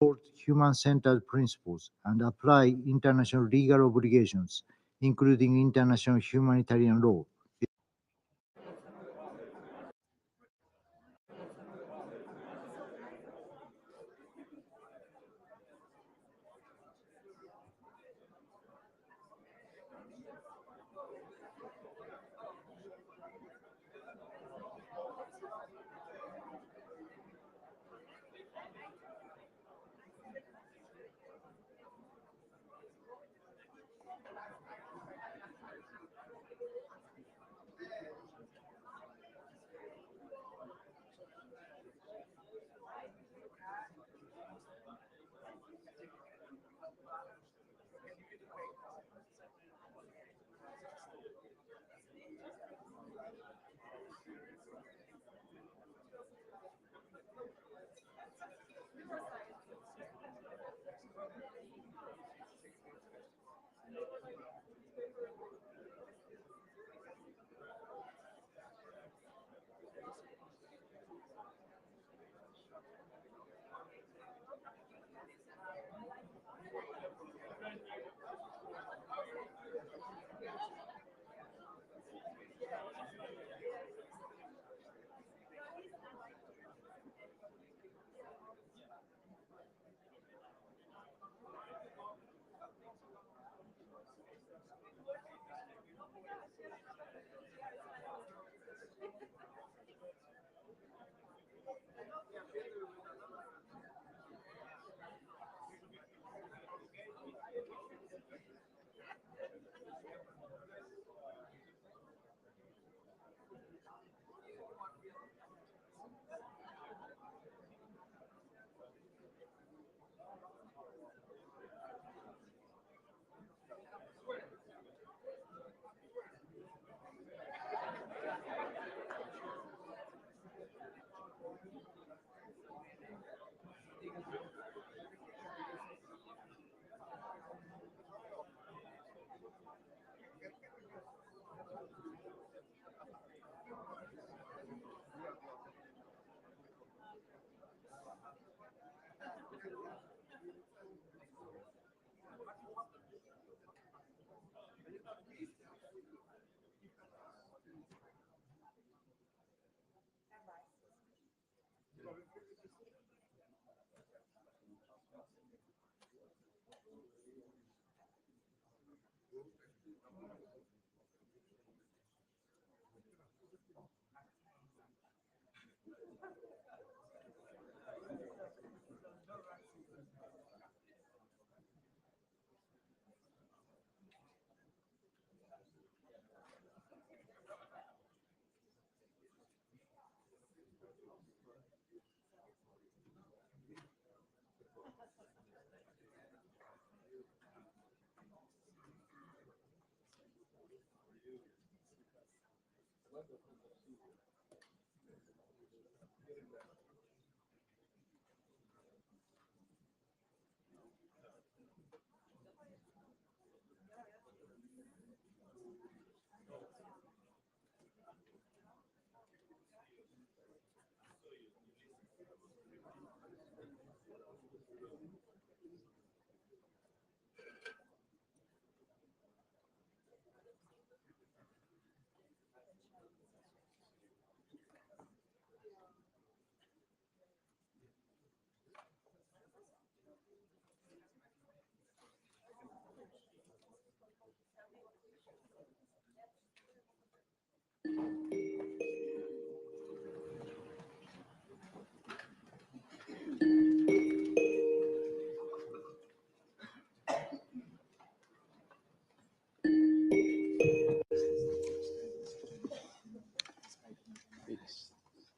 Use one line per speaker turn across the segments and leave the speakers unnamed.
support human-centered principles and apply international legal obligations, including international humanitarian law.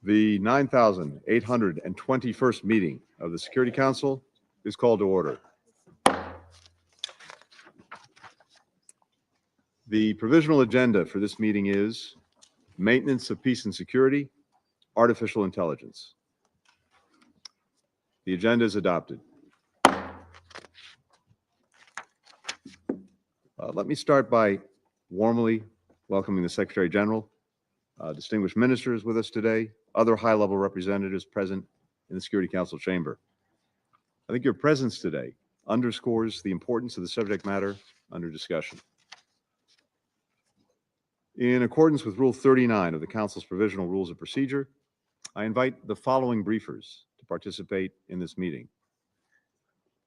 The 9,821st meeting of the Security Council is called to order. The provisional agenda for this meeting is maintenance of peace and security, artificial intelligence. The agenda is adopted. Let me start by warmly welcoming the Secretary General, distinguished ministers with us today, other high-level representatives present in the Security Council chamber. I think your presence today underscores the importance of the subject matter under discussion. In accordance with Rule 39 of the Council's Provisional Rules of Procedure, I invite the following briefers to participate in this meeting.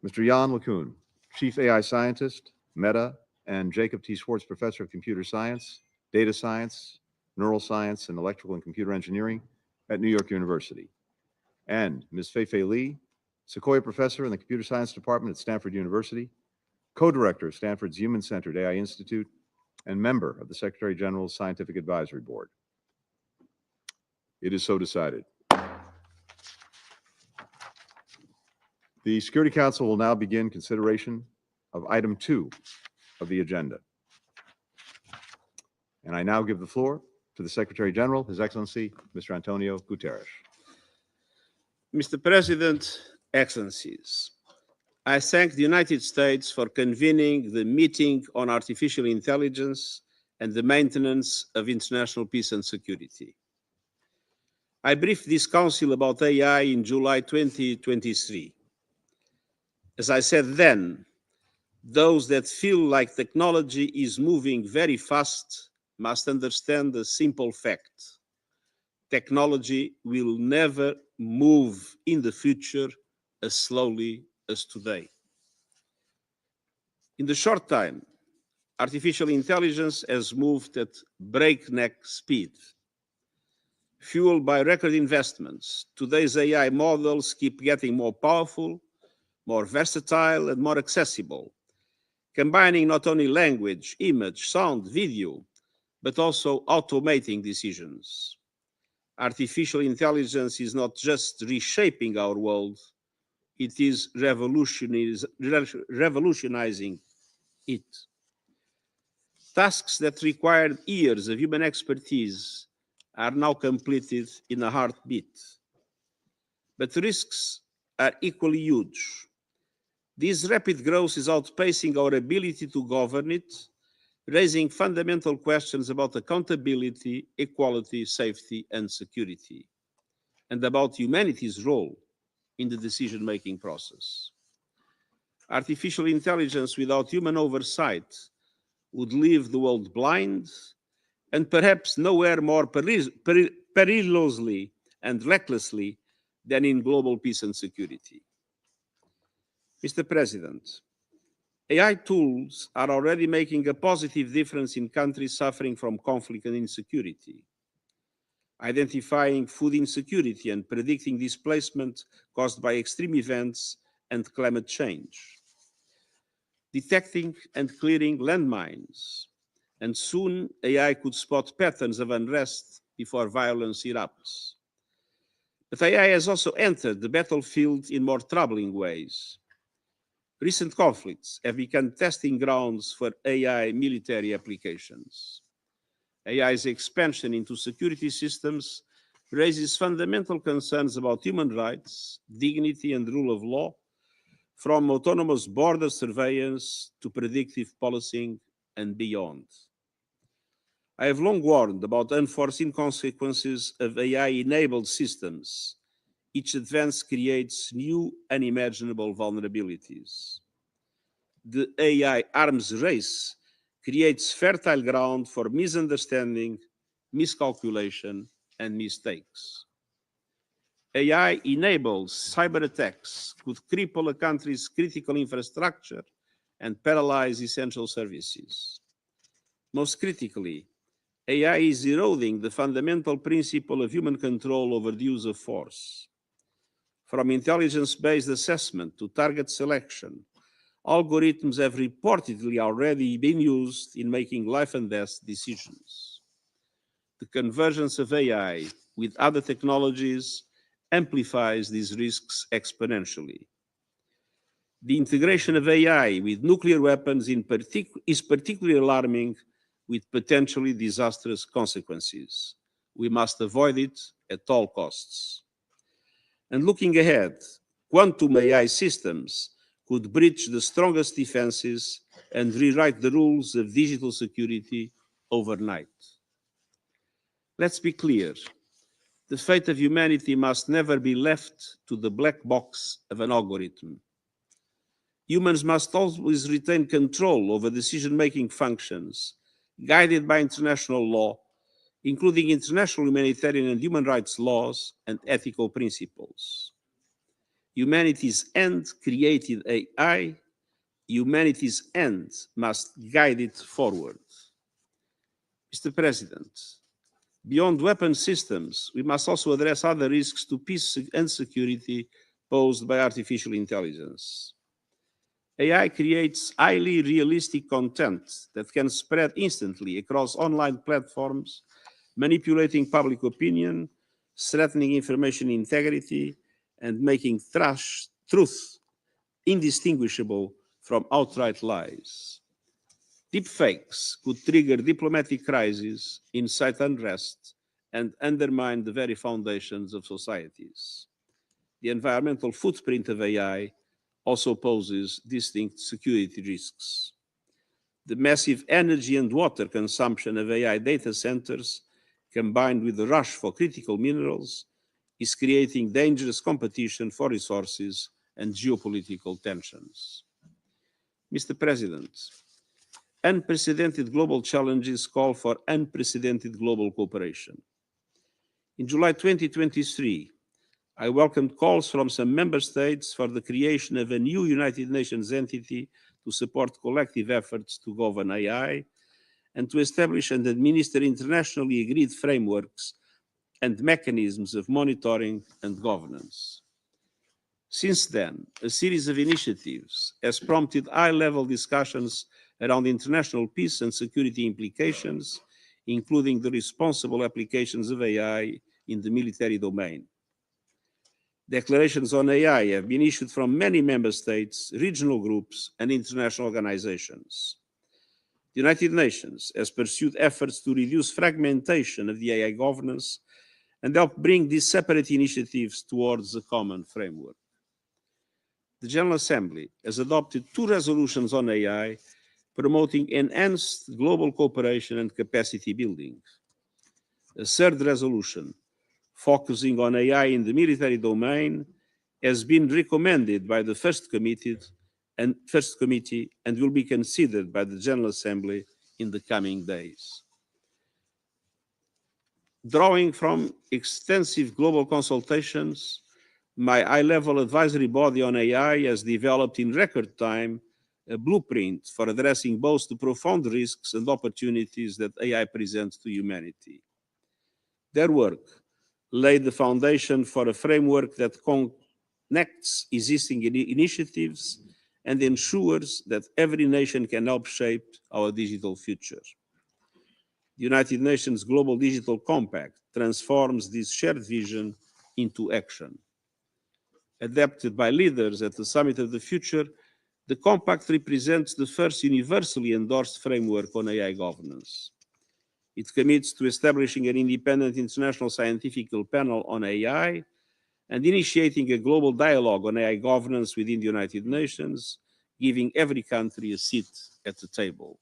Mr. Jan LeCun, Chief AI Scientist, Meta, and Jacob T. Schwartz Professor of Computer Science, Data Science, Neural Science, and Electrical and Computer Engineering at New York University. And Ms. Fei-Fei Li, Sequoia Professor in the Computer Science Department at Stanford University, Co-Director of Stanford's Human-Centered AI Institute, and member of the Secretary General's Scientific Advisory Board. It is so decided. The Security Council will now begin consideration of item 2 of the agenda. And I now give the floor to the Secretary General, His Excellency, Mr. Antonio Guterres.
Mr. President, Excellencies, I thank the United States for convening the meeting on artificial intelligence and the maintenance of international peace and security. I briefed this Council about AI in July 2023. As I said then, those that feel like technology is moving very fast must understand the simple fact: technology will never move in the future as slowly as today. In the short time, artificial intelligence has moved at breakneck speed. Fueled by record investments, today's AI models keep getting more powerful, more versatile, and more accessible, combining not only language, image, sound, video, but also automating decisions. Artificial intelligence is not just reshaping our world, it is revolutionizing it. Tasks that required years of human expertise are now completed in a heartbeat. But the risks are equally huge. This rapid growth is outpacing our ability to govern it, raising fundamental questions about accountability, equality, safety, and security, and about humanity's role in the decision-making process. Artificial intelligence without human oversight would leave the world blind and perhaps nowhere more perilously and recklessly than in global peace and security. Mr. President, AI tools are already making a positive difference in countries suffering from conflict and insecurity, identifying food insecurity and predicting displacement caused by extreme events and climate change, detecting and clearing landmines, and soon AI could spot patterns of unrest before violence erupts. But AI has also entered the battlefield in more troubling ways. Recent conflicts have become testing grounds for AI military applications. AI's expansion into security systems raises fundamental concerns about human rights, dignity, and rule of law, from autonomous border surveillance to predictive policing and beyond. I have long warned about unforeseen consequences of AI-enabled systems. Each advance creates new, unimaginable vulnerabilities. The AI arms race creates fertile ground for misunderstanding, miscalculation, and mistakes. AI-enabled cyber attacks could cripple a country's critical infrastructure and paralyze essential services. Most critically, AI is eroding the fundamental principle of human control over the use of force. From intelligence-based assessment to target selection, algorithms have reportedly already been used in making life and death decisions. The convergence of AI with other technologies amplifies these risks exponentially. The integration of AI with nuclear weapons is particularly alarming, with potentially disastrous consequences. We must avoid it at all costs. And looking ahead, quantum AI systems could breach the strongest defenses and rewrite the rules of digital security overnight. Let's be clear. The fate of humanity must never be left to the black box of an algorithm. Humans must always retain control over decision-making functions, guided by international law, including international humanitarian and human rights laws and ethical principles. Humanity's end created AI. Humanity's end must guide it forward. Mr. President, beyond weapon systems, we must also address other risks to peace and security posed by artificial intelligence. AI creates highly realistic content that can spread instantly across online platforms, manipulating public opinion, threatening information integrity, and making truth indistinguishable from outright lies. Deepfakes could trigger diplomatic crises, incite unrest, and undermine the very foundations of societies. The environmental footprint of AI also poses distinct security risks. The massive energy and water consumption of AI data centers, combined with the rush for critical minerals, is creating dangerous competition for resources and geopolitical tensions. Mr. President, unprecedented global challenges call for unprecedented global cooperation. In July 2023, I welcomed calls from some member states for the creation of a new United Nations entity to support collective efforts to govern AI and to establish and administer internationally agreed frameworks and mechanisms of monitoring and governance. Since then, a series of initiatives has prompted high-level discussions around international peace and security implications, including the responsible applications of AI in the military domain. Declarations on AI have been issued from many member states, regional groups, and international organizations. The United Nations has pursued efforts to reduce fragmentation of the AI governance and help bring these separate initiatives towards a common framework. The General Assembly has adopted 2 resolutions on AI, promoting enhanced global cooperation and capacity building. A 3rd resolution, focusing on AI in the military domain, has been recommended by the first committee and will be considered by the General Assembly in the coming days. Drawing from extensive global consultations, my high-level advisory body on AI has developed in record time a blueprint for addressing both the profound risks and opportunities that AI presents to humanity. Their work laid the foundation for a framework that connects existing initiatives and ensures that every nation can help shape our digital future. The United Nations Global Digital Compact transforms this shared vision into action. Adapted by leaders at the Summit of the Future, the Compact represents the first universally endorsed framework on AI governance. It commits to establishing an independent international scientific panel on AI and initiating a global dialogue on AI governance within the United Nations, giving every country a seat at the table.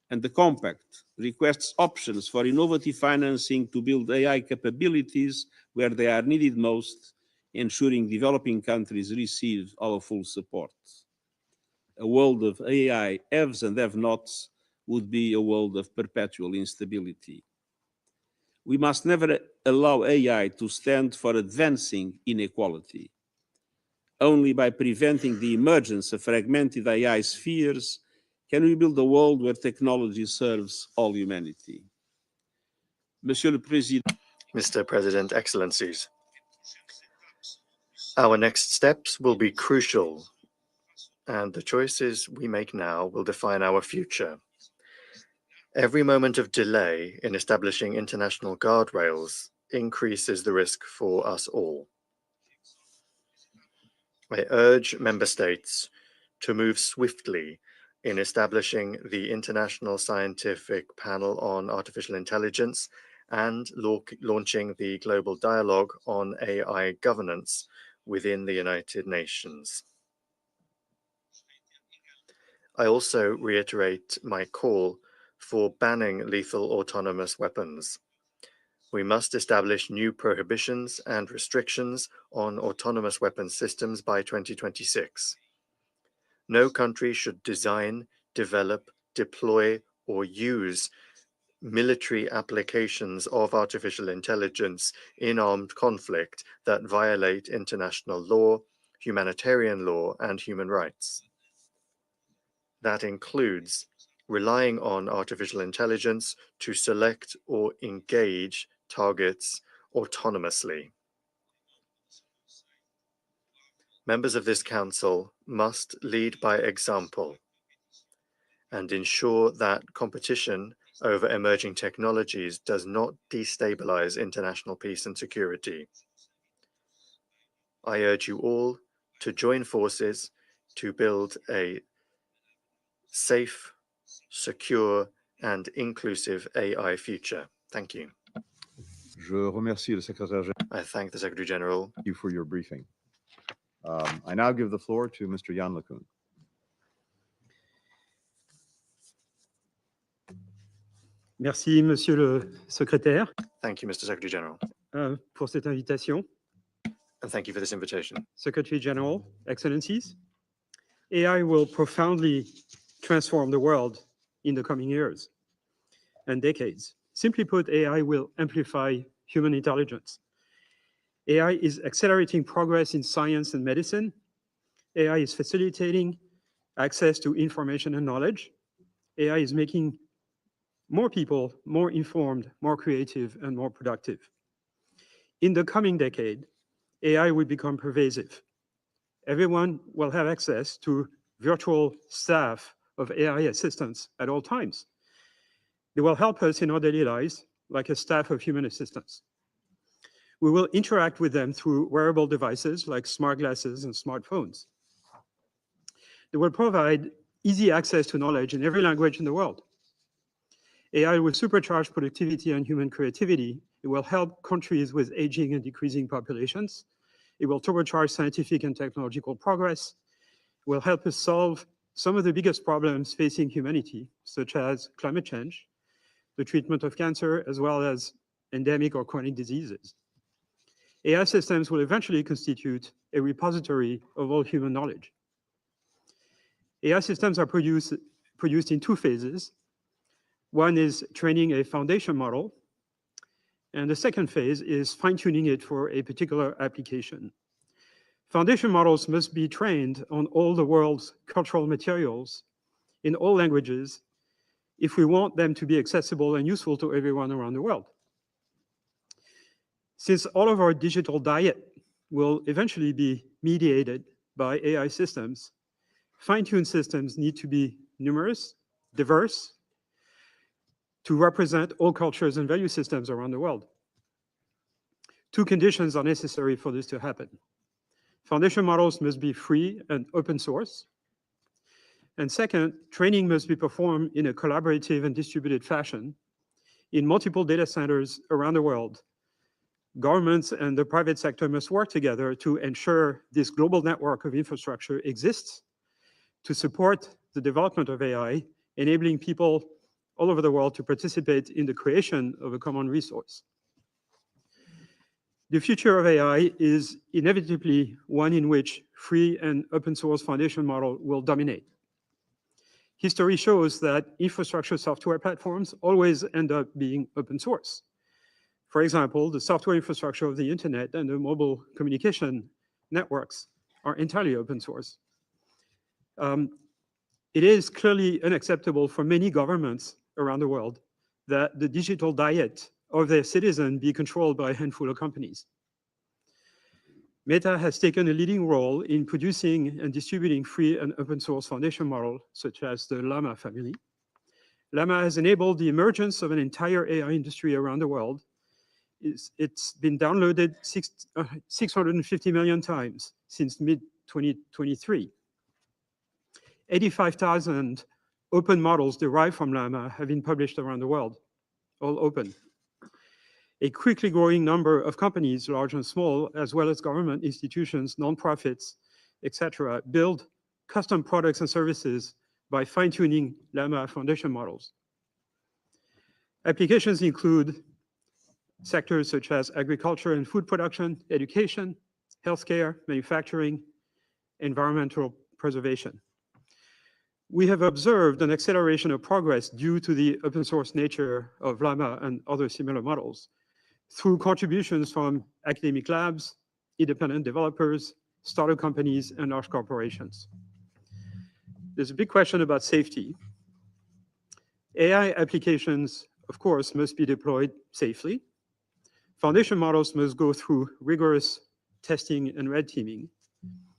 And the Compact requests options for innovative financing to build AI capabilities where they are needed most, ensuring developing countries receive our full support. A world of AI haves and have-nots would be a world of perpetual instability. We must never allow AI to stand for advancing inequality. Only by preventing the emergence of fragmented AI spheres can we build a world where technology serves all humanity. Monsieur le Président,
Mr. President, Excellencies, our next steps will be crucial, and the choices we make now will define our future. Every moment of delay in establishing international guardrails increases the risk for us all. I urge member states to move swiftly in establishing the International Scientific Panel on Artificial Intelligence and launching the Global Dialogue on AI Governance within the United Nations. I also reiterate my call for banning lethal autonomous weapons. We must establish new prohibitions and restrictions on autonomous weapon systems by 2026. No country should design, develop, deploy, or use military applications of artificial intelligence in armed conflict that violate international law, humanitarian law, and human rights. That includes relying on artificial intelligence to select or engage targets autonomously. Members of this council must lead by example and ensure that competition over emerging technologies does not destabilize international peace and security. I urge you all to join forces to build a safe, secure, and inclusive AI future. Thank you.
Je remercie le secrétaire général
I thank the Secretary General.
for your briefing. I now give the floor to Mr. Jan LeCun.
Merci, Monsieur le Secrétaire,
Thank you, Mr. Secretary General,
pour cette invitation.
and thank you for this invitation.
Secretary General, Excellencies, AI will profoundly transform the world in the coming years and decades. Simply put, AI will amplify human intelligence. AI is accelerating progress in science and medicine. AI is facilitating access to information and knowledge. AI is making more people more informed, more creative, and more productive. In the coming decade, AI will become pervasive. Everyone will have access to virtual staff of AI assistants at all times. They will help us in our daily lives like a staff of human assistants. We will interact with them through wearable devices like smart glasses and smartphones. They will provide easy access to knowledge in every language in the world. AI will supercharge productivity and human creativity. It will help countries with aging and decreasing populations. It will turbocharge scientific and technological progress. It will help us solve some of the biggest problems facing humanity, such as climate change, the treatment of cancer, as well as endemic or chronic diseases. AI systems will eventually constitute a repository of all human knowledge. AI systems are produced in two phases. One is training a foundation model, and the second phase is fine-tuning it for a particular application. Foundation models must be trained on all the world's cultural materials in all languages if we want them to be accessible and useful to everyone around the world. Since all of our digital diet will eventually be mediated by AI systems, fine-tuned systems need to be numerous, diverse, to represent all cultures and value systems around the world. Two conditions are necessary for this to happen. Foundation models must be free and open source. And second, training must be performed in a collaborative and distributed fashion in multiple data centers around the world. Governments and the private sector must work together to ensure this global network of infrastructure exists to support the development of AI, enabling people all over the world to participate in the creation of a common resource. The future of AI is inevitably one in which free and open source foundation model will dominate. History shows that infrastructure software platforms always end up being open source. For example, the software infrastructure of the internet and the mobile communication networks are entirely open source. It is clearly unacceptable for many governments around the world that the digital diet of their citizens be controlled by a handful of companies. Meta has taken a leading role in producing and distributing free and open source foundation models, such as the Llama family. Llama has enabled the emergence of an entire AI industry around the world. It's been downloaded 650 million times since mid-2023. 85,000 open models derived from Llama have been published around the world, all open. A quickly growing number of companies, large and small, as well as government institutions, nonprofits, etc., build custom products and services by fine-tuning Llama foundation models. Applications include sectors such as agriculture and food production, education, healthcare, manufacturing, environmental preservation. We have observed an acceleration of progress due to the open source nature of Llama and other similar models through contributions from academic labs, independent developers, startup companies, and large corporations. There's a big question about safety. AI applications, of course, must be deployed safely. Foundation models must go through rigorous testing and red teaming.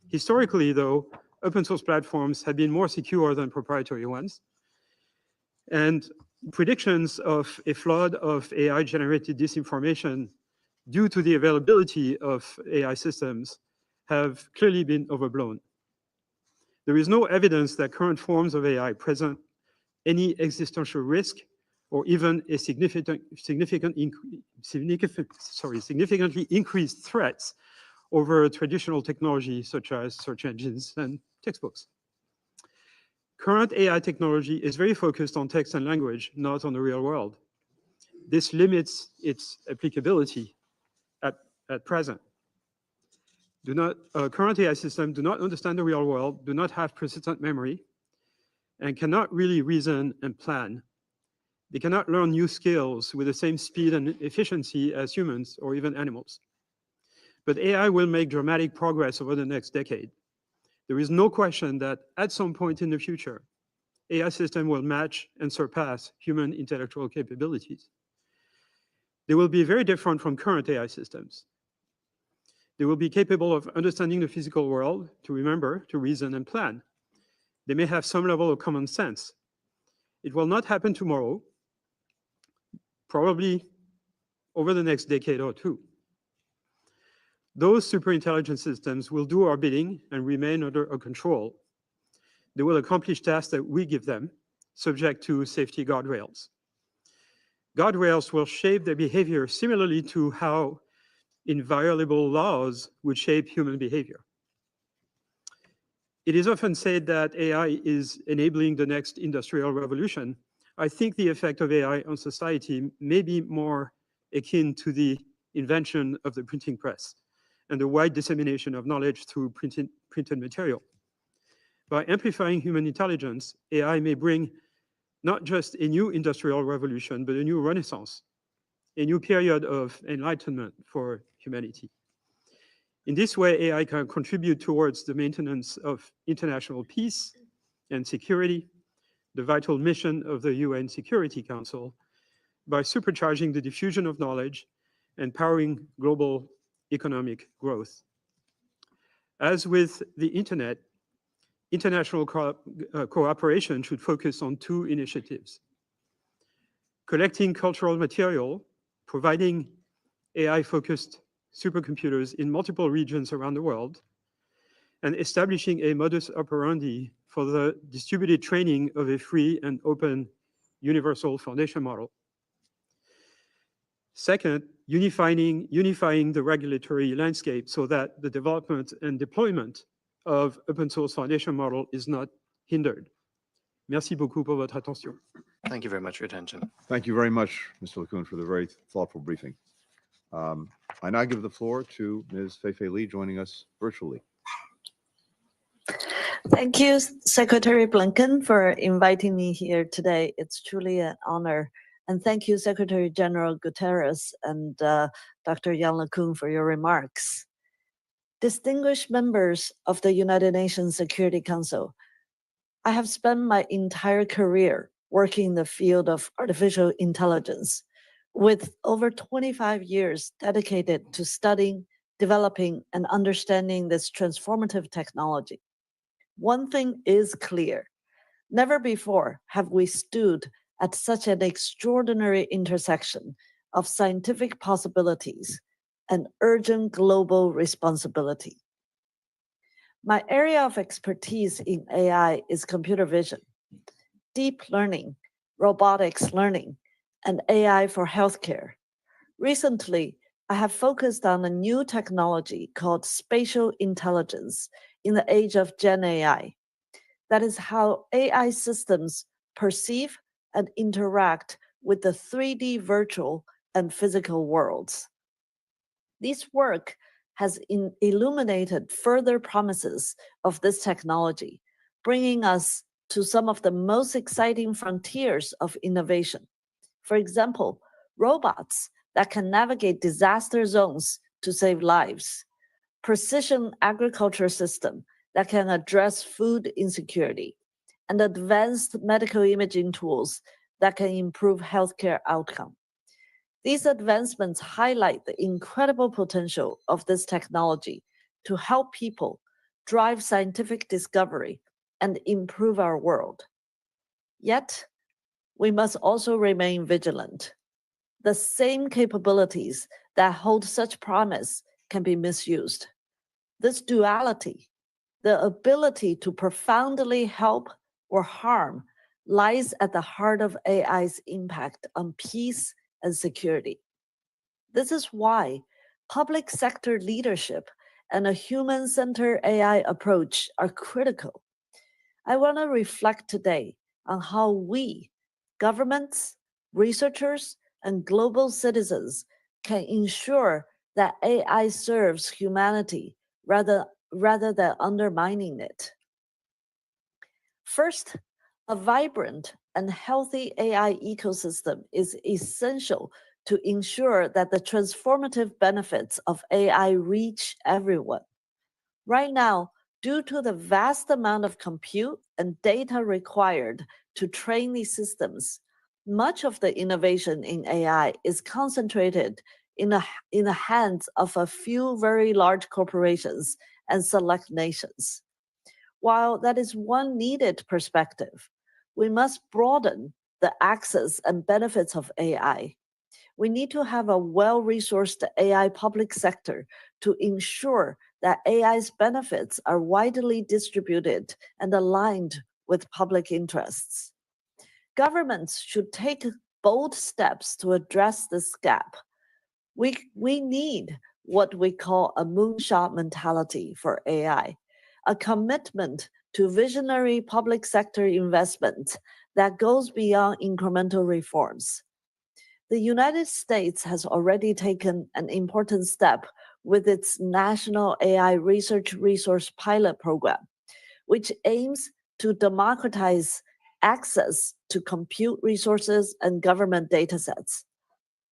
Historically, though, open source platforms have been more secure than proprietary ones. And predictions of a flood of AI-generated disinformation due to the availability of AI systems have clearly been overblown. There is no evidence that current forms of AI present any existential risk or even a significantly increased threats over traditional technology such as search engines and textbooks. Current AI technology is very focused on text and language, not on the real world. This limits its applicability at present. Current AI systems do not understand the real world, do not have persistent memory, and cannot really reason and plan. They cannot learn new skills with the same speed and efficiency as humans or even animals. But AI will make dramatic progress over the next decade. There is no question that at some point in the future, AI systems will match and surpass human intellectual capabilities. They will be very different from current AI systems. They will be capable of understanding the physical world, to remember, to reason and plan. They may have some level of common sense. It will not happen tomorrow, probably over the next decade or two. Those superintelligent systems will do our bidding and remain under our control. They will accomplish tasks that we give them, subject to safety guardrails. Guardrails will shape their behavior similarly to how inviolable laws would shape human behavior. It is often said that AI is enabling the next industrial revolution. I think the effect of AI on society may be more akin to the invention of the printing press and the wide dissemination of knowledge through printed material. By amplifying human intelligence, AI may bring not just a new industrial revolution, but a new renaissance, a new period of enlightenment for humanity. In this way, AI can contribute towards the maintenance of international peace and security, the vital mission of the UN Security Council, by supercharging the diffusion of knowledge and powering global economic growth. As with the internet, international cooperation should focus on two initiatives: collecting cultural material, providing AI-focused supercomputers in multiple regions around the world, and establishing a modus operandi for the distributed training of a free and open universal foundation model. Second, unifying the regulatory landscape so that the development and deployment of open source foundation model is not hindered. Merci beaucoup pour votre attention.
Thank you very much for your attention.
Thank you very much, Mr. LeCun, for the very thoughtful briefing. I now give the floor to Ms. Feifei Li, joining us virtually.
Thank you, Secretary Blinken, for inviting me here today. It's truly an honor. And thank you, Secretary General Guterres and Dr. Jan LeCun, for your remarks. Distinguished members of the United Nations Security Council, I have spent my entire career working in the field of artificial intelligence, with over 25 years dedicated to studying, developing, and understanding this transformative technology. One thing is clear: never before have we stood at such an extraordinary intersection of scientific possibilities and urgent global responsibility. My area of expertise in AI is computer vision, deep learning, robotics learning, and AI for healthcare. Recently, I have focused on a new technology called spatial intelligence in the age of Gen AI. That is how AI systems perceive and interact with the 3D virtual and physical worlds. This work has illuminated further promises of this technology, bringing us to some of the most exciting frontiers of innovation. For example, robots that can navigate disaster zones to save lives, precision agriculture system that can address food insecurity, and advanced medical imaging tools that can improve healthcare outcome. These advancements highlight the incredible potential of this technology to help people drive scientific discovery and improve our world. Yet, we must also remain vigilant. The same capabilities that hold such promise can be misused. This duality, the ability to profoundly help or harm, lies at the heart of AI's impact on peace and security. This is why public sector leadership and a human-centered AI approach are critical. I want to reflect today on how we, governments, researchers, and global citizens can ensure that AI serves humanity rather than undermining it. First, a vibrant and healthy AI ecosystem is essential to ensure that the transformative benefits of AI reach everyone. Right now, due to the vast amount of compute and data required to train these systems, much of the innovation in AI is concentrated in the hands of a few very large corporations and select nations. While that is one needed perspective, we must broaden the access and benefits of AI. We need to have a well-resourced AI public sector to ensure that AI's benefits are widely distributed and aligned with public interests. Governments should take bold steps to address this gap. We need what we call a moonshot mentality for AI, a commitment to visionary public sector investment that goes beyond incremental reforms. The United States has already taken an important step with its National AI Research Resource Pilot Program, which aims to democratize access to compute resources and government datasets.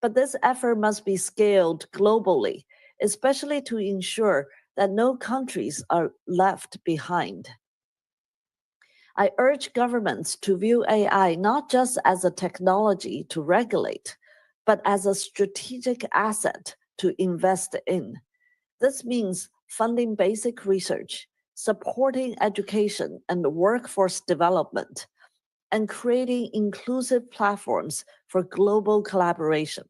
But this effort must be scaled globally, especially to ensure that no countries are left behind. I urge governments to view AI not just as a technology to regulate, but as a strategic asset to invest in. This means funding basic research, supporting education and workforce development, and creating inclusive platforms for global collaboration.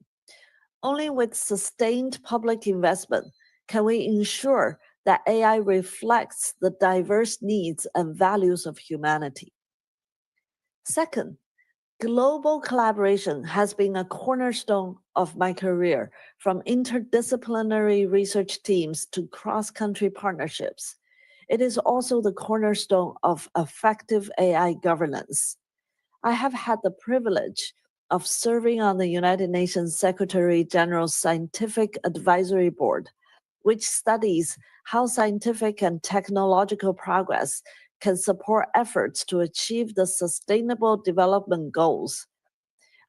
Only with sustained public investment can we ensure that AI reflects the diverse needs and values of humanity. Second, global collaboration has been a cornerstone of my career, from interdisciplinary research teams to cross-country partnerships. It is also the cornerstone of effective AI governance. I have had the privilege of serving on the United Nations Secretary General's Scientific Advisory Board, which studies how scientific and technological progress can support efforts to achieve the Sustainable Development Goals.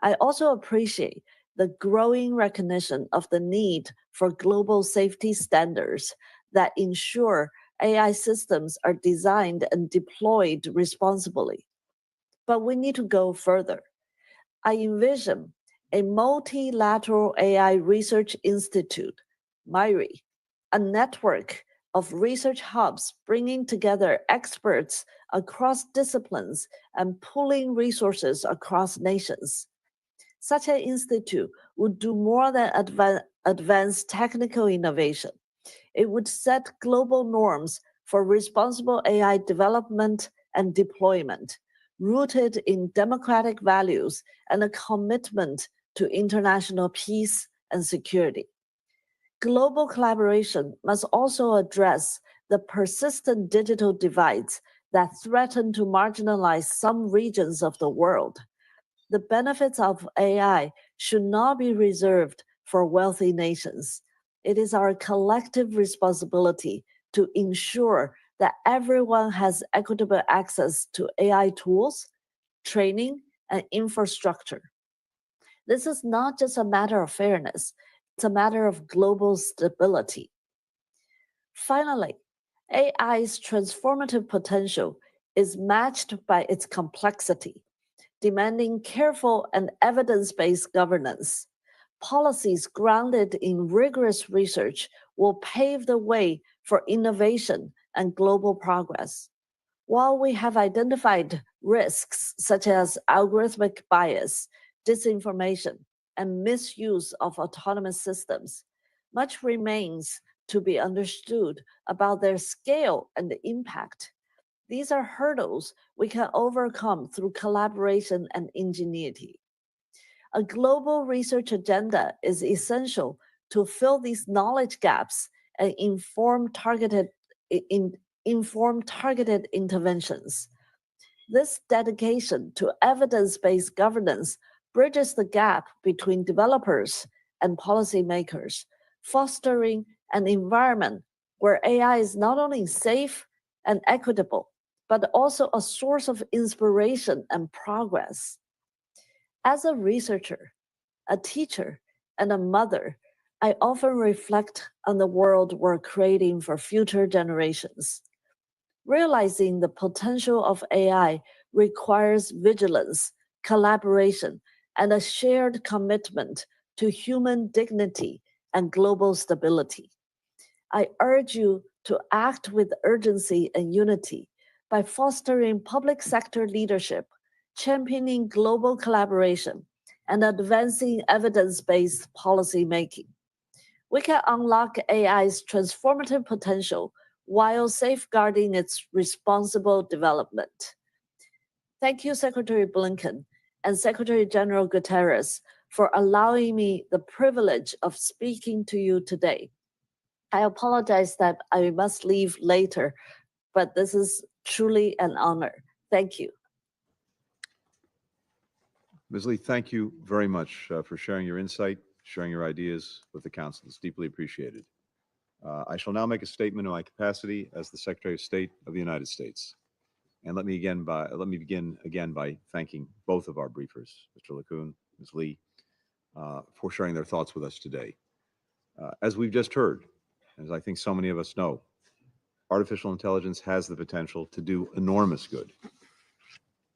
I also appreciate the growing recognition of the need for global safety standards that ensure AI systems are designed and deployed responsibly. But we need to go further. I envision a multilateral AI research institute, MIRI, a network of research hubs bringing together experts across disciplines and pooling resources across nations. Such an institute would do more than advance technical innovation. It would set global norms for responsible AI development and deployment, rooted in democratic values and a commitment to international peace and security. Global collaboration must also address the persistent digital divides that threaten to marginalize some regions of the world. The benefits of AI should not be reserved for wealthy nations. It is our collective responsibility to ensure that everyone has equitable access to AI tools, training, and infrastructure. This is not just a matter of fairness, it's a matter of global stability. Finally, AI's transformative potential is matched by its complexity, demanding careful and evidence-based governance. Policies grounded in rigorous research will pave the way for innovation and global progress. While we have identified risks such as algorithmic bias, disinformation, and misuse of autonomous systems, much remains to be understood about their scale and impact. These are hurdles we can overcome through collaboration and ingenuity. A global research agenda is essential to fill these knowledge gaps and inform targeted interventions. This dedication to evidence-based governance bridges the gap between developers and policymakers, fostering an environment where AI is not only safe and equitable, but also a source of inspiration and progress. As a researcher, a teacher, and a mother, I often reflect on the world we're creating for future generations. Realizing the potential of AI requires vigilance, collaboration, and a shared commitment to human dignity and global stability. I urge you to act with urgency and unity by fostering public sector leadership, championing global collaboration, and advancing evidence-based policy making. We can unlock AI's transformative potential while safeguarding its responsible development. Thank you, Secretary Blinken and Secretary General Guterres, for allowing me the privilege of speaking to you today. I apologize that I must leave later, but this is truly an honor. Thank you.
Ms. Lee, thank you very much for sharing your insight, sharing your ideas with the Council. It's deeply appreciated. I shall now make a statement in my capacity as the Secretary of State of the United States. And let me begin again by thanking both of our briefers, Mr. LeCun, Ms. Lee, for sharing their thoughts with us today. As we've just heard, as I think so many of us know, artificial intelligence has the potential to do enormous good.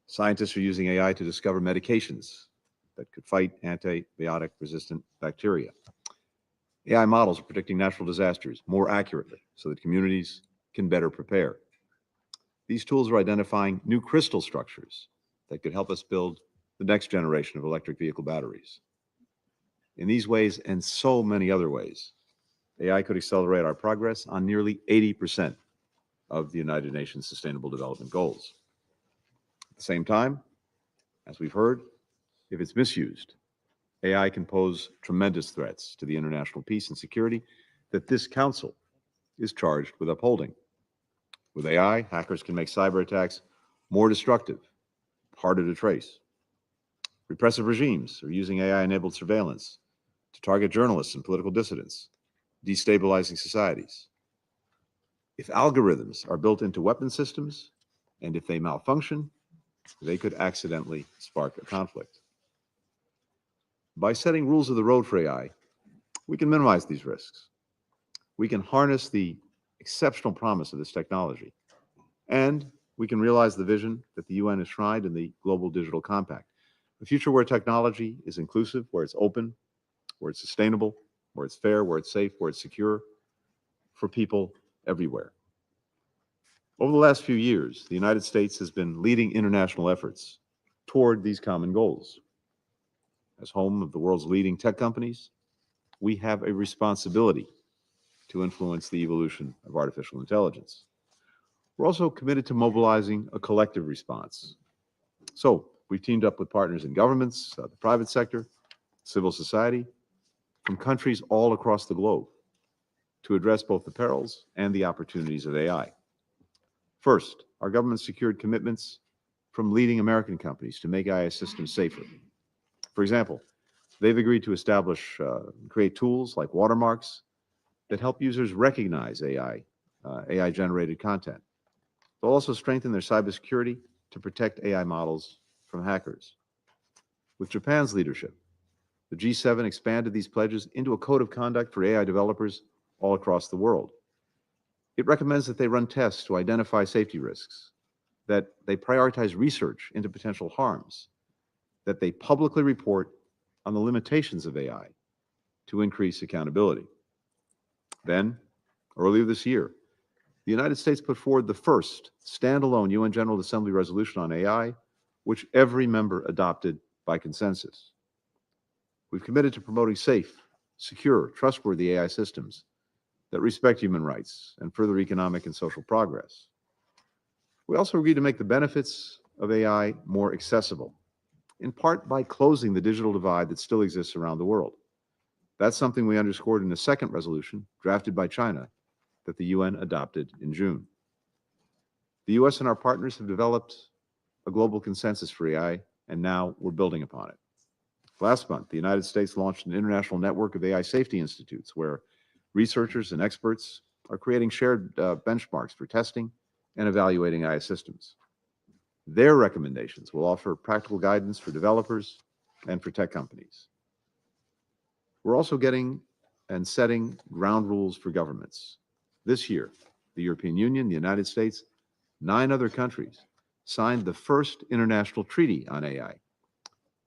Scientists are using AI to discover medications that could fight antibiotic-resistant bacteria. AI models are predicting natural disasters more accurately so that communities can better prepare. These tools are identifying new crystal structures that could help us build the next generation of electric vehicle batteries. In these ways and so many other ways, AI could accelerate our progress on nearly 80% of the United Nations Sustainable Development Goals. At the same time, as we've heard, if it's misused, AI can pose tremendous threats to the international peace and security that this Council is charged with upholding. With AI, hackers can make cyber attacks more destructive, harder to trace. Repressive regimes are using AI-enabled surveillance to target journalists and political dissidents, destabilizing societies. If algorithms are built into weapon systems, and if they malfunction, they could accidentally spark a conflict. By setting rules of the road for AI, we can minimize these risks. We can harness the exceptional promise of this technology, and we can realize the vision that the UN enshrined in the Global Digital Compact, a future where technology is inclusive, where it's open, where it's sustainable, where it's fair, where it's safe, where it's secure for people everywhere. Over the last few years, the United States has been leading international efforts toward these common goals. As home of the world's leading tech companies, we have a responsibility to influence the evolution of artificial intelligence. We're also committed to mobilizing a collective response. So we've teamed up with partners in governments, the private sector, civil society, from countries all across the globe to address both the perils and the opportunities of AI. First, our government secured commitments from leading American companies to make AI systems safer. For example, they've agreed to establish, create tools like watermarks that help users recognize AI-generated content They'll also strengthen their cybersecurity to protect AI models from hackers. With Japan's leadership, the G7 expanded these pledges into a code of conduct for AI developers all across the world. It recommends that they run tests to identify safety risks, that they prioritize research into potential harms, that they publicly report on the limitations of AI to increase accountability. Then, earlier this year, the United States put forward the first standalone UN General Assembly resolution on AI, which every member adopted by consensus. We've committed to promoting safe, secure, trustworthy AI systems that respect human rights and further economic and social progress. We also agreed to make the benefits of AI more accessible, in part by closing the digital divide that still exists around the world. That's something we underscored in a second resolution drafted by China that the UN adopted in June. The US and our partners have developed a global consensus for AI, and now we're building upon it. Last month, the United States launched an international network of AI safety institutes where researchers and experts are creating shared benchmarks for testing and evaluating AI systems. Their recommendations will offer practical guidance for developers and for tech companies. We're also getting and setting ground rules for governments. This year, the European Union, the United States, 9 other countries signed the first international treaty on AI.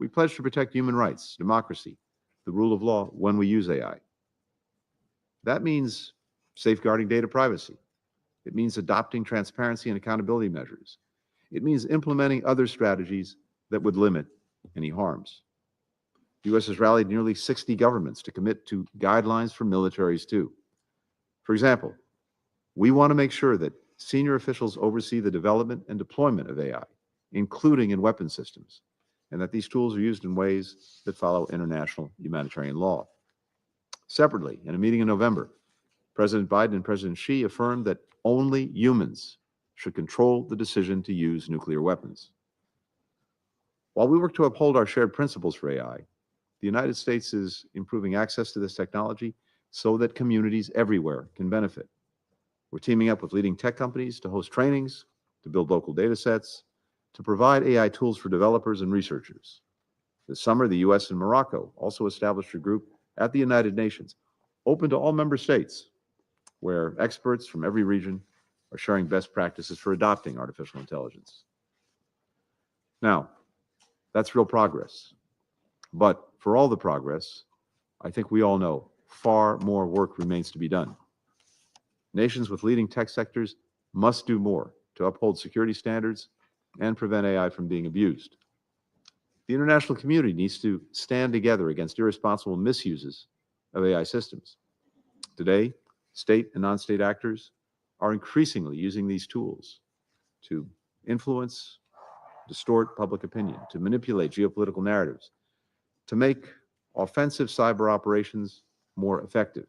We pledge to protect human rights, democracy, the rule of law when we use AI. That means safeguarding data privacy. It means adopting transparency and accountability measures. It means implementing other strategies that would limit any harms. The U.S. has rallied nearly 60 governments to commit to guidelines for militaries too. For example, we want to make sure that senior officials oversee the development and deployment of AI, including in weapon systems, and that these tools are used in ways that follow international humanitarian law. Separately, in a meeting in November, President Biden and President Xi affirmed that only humans should control the decision to use nuclear weapons. While we work to uphold our shared principles for AI, the United States is improving access to this technology so that communities everywhere can benefit. We're teaming up with leading tech companies to host trainings, to build local data sets, to provide AI tools for developers and researchers. This summer, the US and Morocco also established a group at the United Nations, open to all member states, where experts from every region are sharing best practices for adopting artificial intelligence. Now, that's real progress. But for all the progress, I think we all know far more work remains to be done. Nations with leading tech sectors must do more to uphold security standards and prevent AI from being abused. The international community needs to stand together against irresponsible misuses of AI systems. Today, state and non-state actors are increasingly using these tools to influence, distort public opinion, to manipulate geopolitical narratives, to make offensive cyber operations more effective.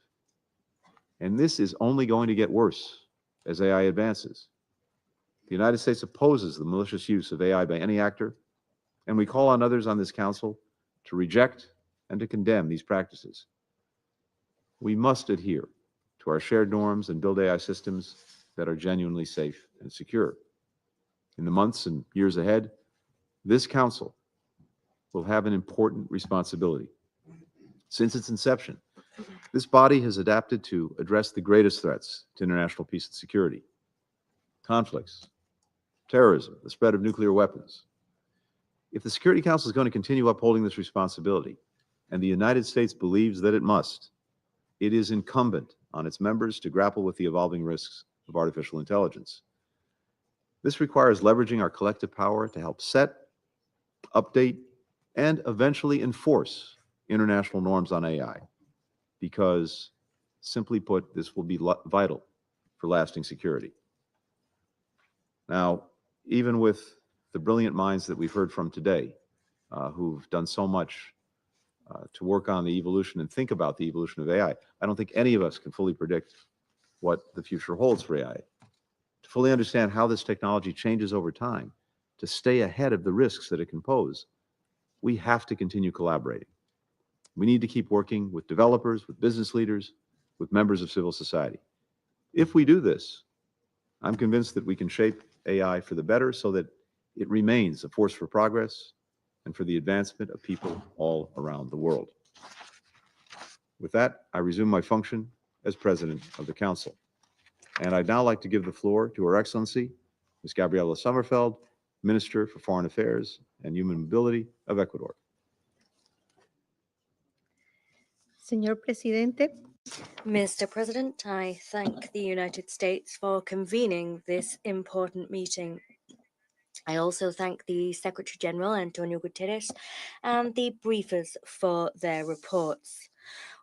And this is only going to get worse as AI advances. The United States opposes the malicious use of AI by any actor, and we call on others on this council to reject and to condemn these practices. We must adhere to our shared norms and build AI systems that are genuinely safe and secure. In the months and years ahead, this council will have an important responsibility. Since its inception, this body has adapted to address the greatest threats to international peace and security: conflicts, terrorism, the spread of nuclear weapons. If the Security Council is going to continue upholding this responsibility, and the United States believes that it must, it is incumbent on its members to grapple with the evolving risks of artificial intelligence. This requires leveraging our collective power to help set, update, and eventually enforce international norms on AI, because, simply put, this will be vital for lasting security. Now, even with the brilliant minds that we've heard from today, who've done so much to work on the evolution and think about the evolution of AI, I don't think any of us can fully predict what the future holds for AI. To fully understand how this technology changes over time, to stay ahead of the risks that it can pose, we have to continue collaborating. We need to keep working with developers, with business leaders, with members of civil society. If we do this, I'm convinced that we can shape AI for the better so that it remains a force for progress and for the advancement of people all around the world. With that, I resume my function as President of the Council. And I'd now like to give the floor to Her Excellency, Ms. Gabriela Sommerfeld, Minister for Foreign Affairs and Human Mobility of Ecuador.
Señor Presidente,
Mr. President, I thank the United States for convening this important meeting. I also thank the Secretary General, Antonio Guterres, and the briefers for their reports.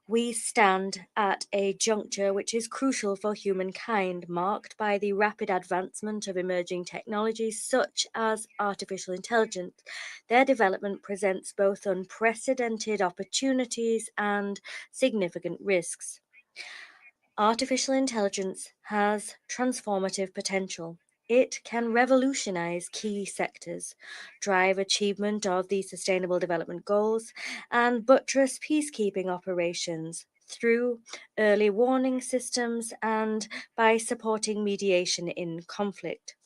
We stand at a juncture which is crucial for humankind, marked by the rapid advancement of emerging technologies such as artificial intelligence. Their development presents both unprecedented opportunities and significant risks. Artificial intelligence has transformative potential. It can revolutionize key sectors, drive achievement of the Sustainable Development Goals, and buttress peacekeeping operations through early warning systems and by supporting mediation in conflict.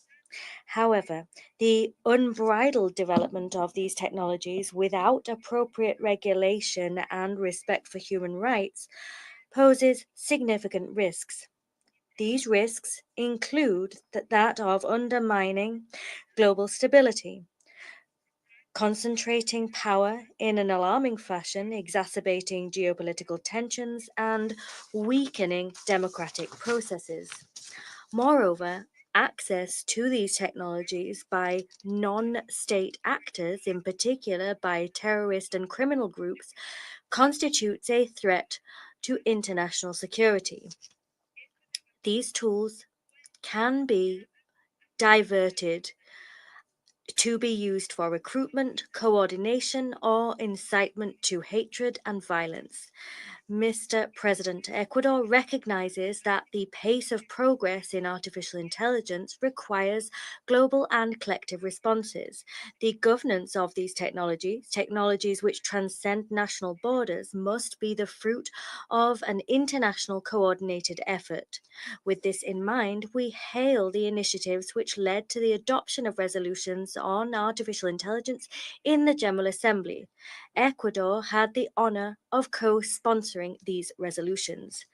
However, the unbridled development of these technologies without appropriate regulation and respect for human rights poses significant risks. These risks include that of undermining global stability, concentrating power in an alarming fashion, exacerbating geopolitical tensions, and weakening democratic processes. Moreover, access to these technologies by non-state actors, in particular by terrorist and criminal groups, constitutes a threat to international security. These tools can be diverted to be used for recruitment, coordination, or incitement to hatred and violence. Mr. President, Ecuador recognizes that the pace of progress in artificial intelligence requires global and collective responses. The governance of these technologies which transcend national borders, must be the fruit of an international coordinated effort. With this in mind, we hail the initiatives which led to the adoption of resolutions on artificial intelligence in the General Assembly. Ecuador had the honor of co-sponsoring these resolutions.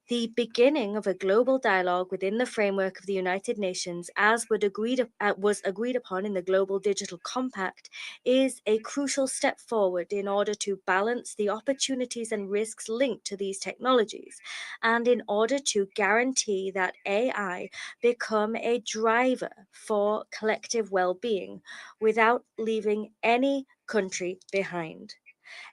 The beginning of a global dialogue within the framework of the United Nations, as was agreed upon in the Global Digital Compact, is a crucial step forward in order to balance the opportunities and risks linked to these technologies, and in order to guarantee that AI become a driver for collective well-being without leaving any country behind.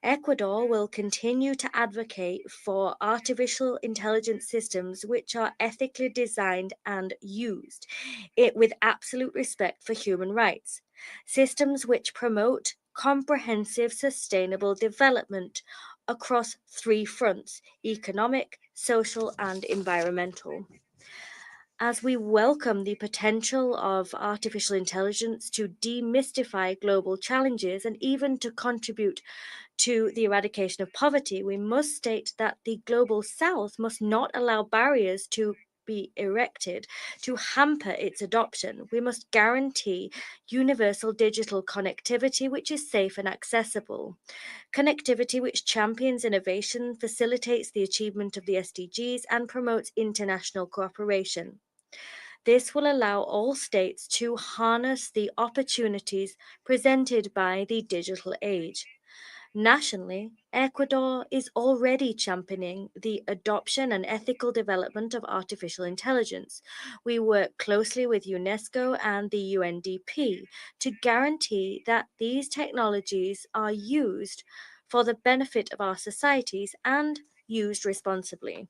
Ecuador will continue to advocate for artificial intelligence systems which are ethically designed and used with absolute respect for human rights, systems which promote comprehensive sustainable development across three fronts: economic, social, and environmental. As we welcome the potential of artificial intelligence to demystify global challenges and even to contribute to the eradication of poverty, we must state that the global south must not allow barriers to be erected to hamper its adoption. We must guarantee universal digital connectivity which is safe and accessible. Connectivity which champions innovation, facilitates the achievement of the SDGs, and promotes international cooperation. This will allow all states to harness the opportunities presented by the digital age. Nationally, Ecuador is already championing the adoption and ethical development of artificial intelligence. We work closely with UNESCO and the UNDP to guarantee that these technologies are used for the benefit of our societies and used responsibly.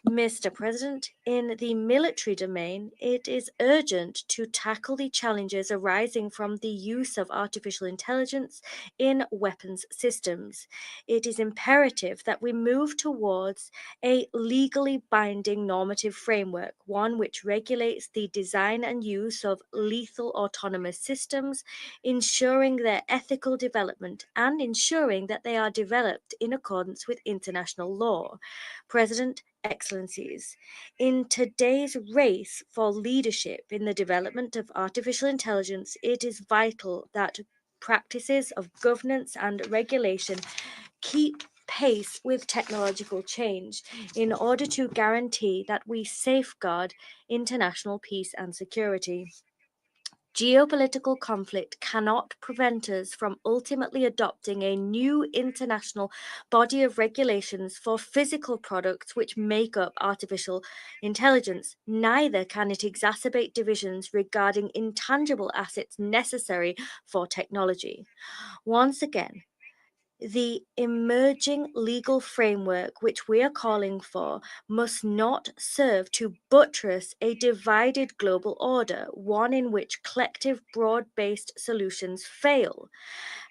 Mr. President, in the military domain, it is urgent to tackle the challenges arising from the use of artificial intelligence in weapons systems. It is imperative that we move towards a legally binding normative framework, one which regulates the design and use of lethal autonomous systems, ensuring their ethical development and ensuring that they are developed in accordance with international law. President, Excellencies, in today's race for leadership in the development of artificial intelligence, it is vital that practices of governance and regulation keep pace with technological change in order to guarantee that we safeguard international peace and security. Geopolitical conflict cannot prevent us from ultimately adopting a new international body of regulations for physical products which make up artificial intelligence. Neither can it exacerbate divisions regarding intangible assets necessary for technology. Once again, the emerging legal framework which we are calling for must not serve to buttress a divided global order, one in which collective broad based solutions fail.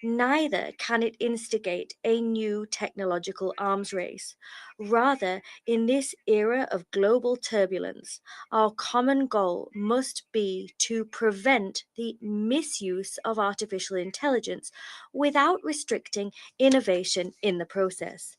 Neither can it instigate a new technological arms race. Rather, in this era of global turbulence, our common goal must be to prevent the misuse of artificial intelligence without restricting innovation in the process.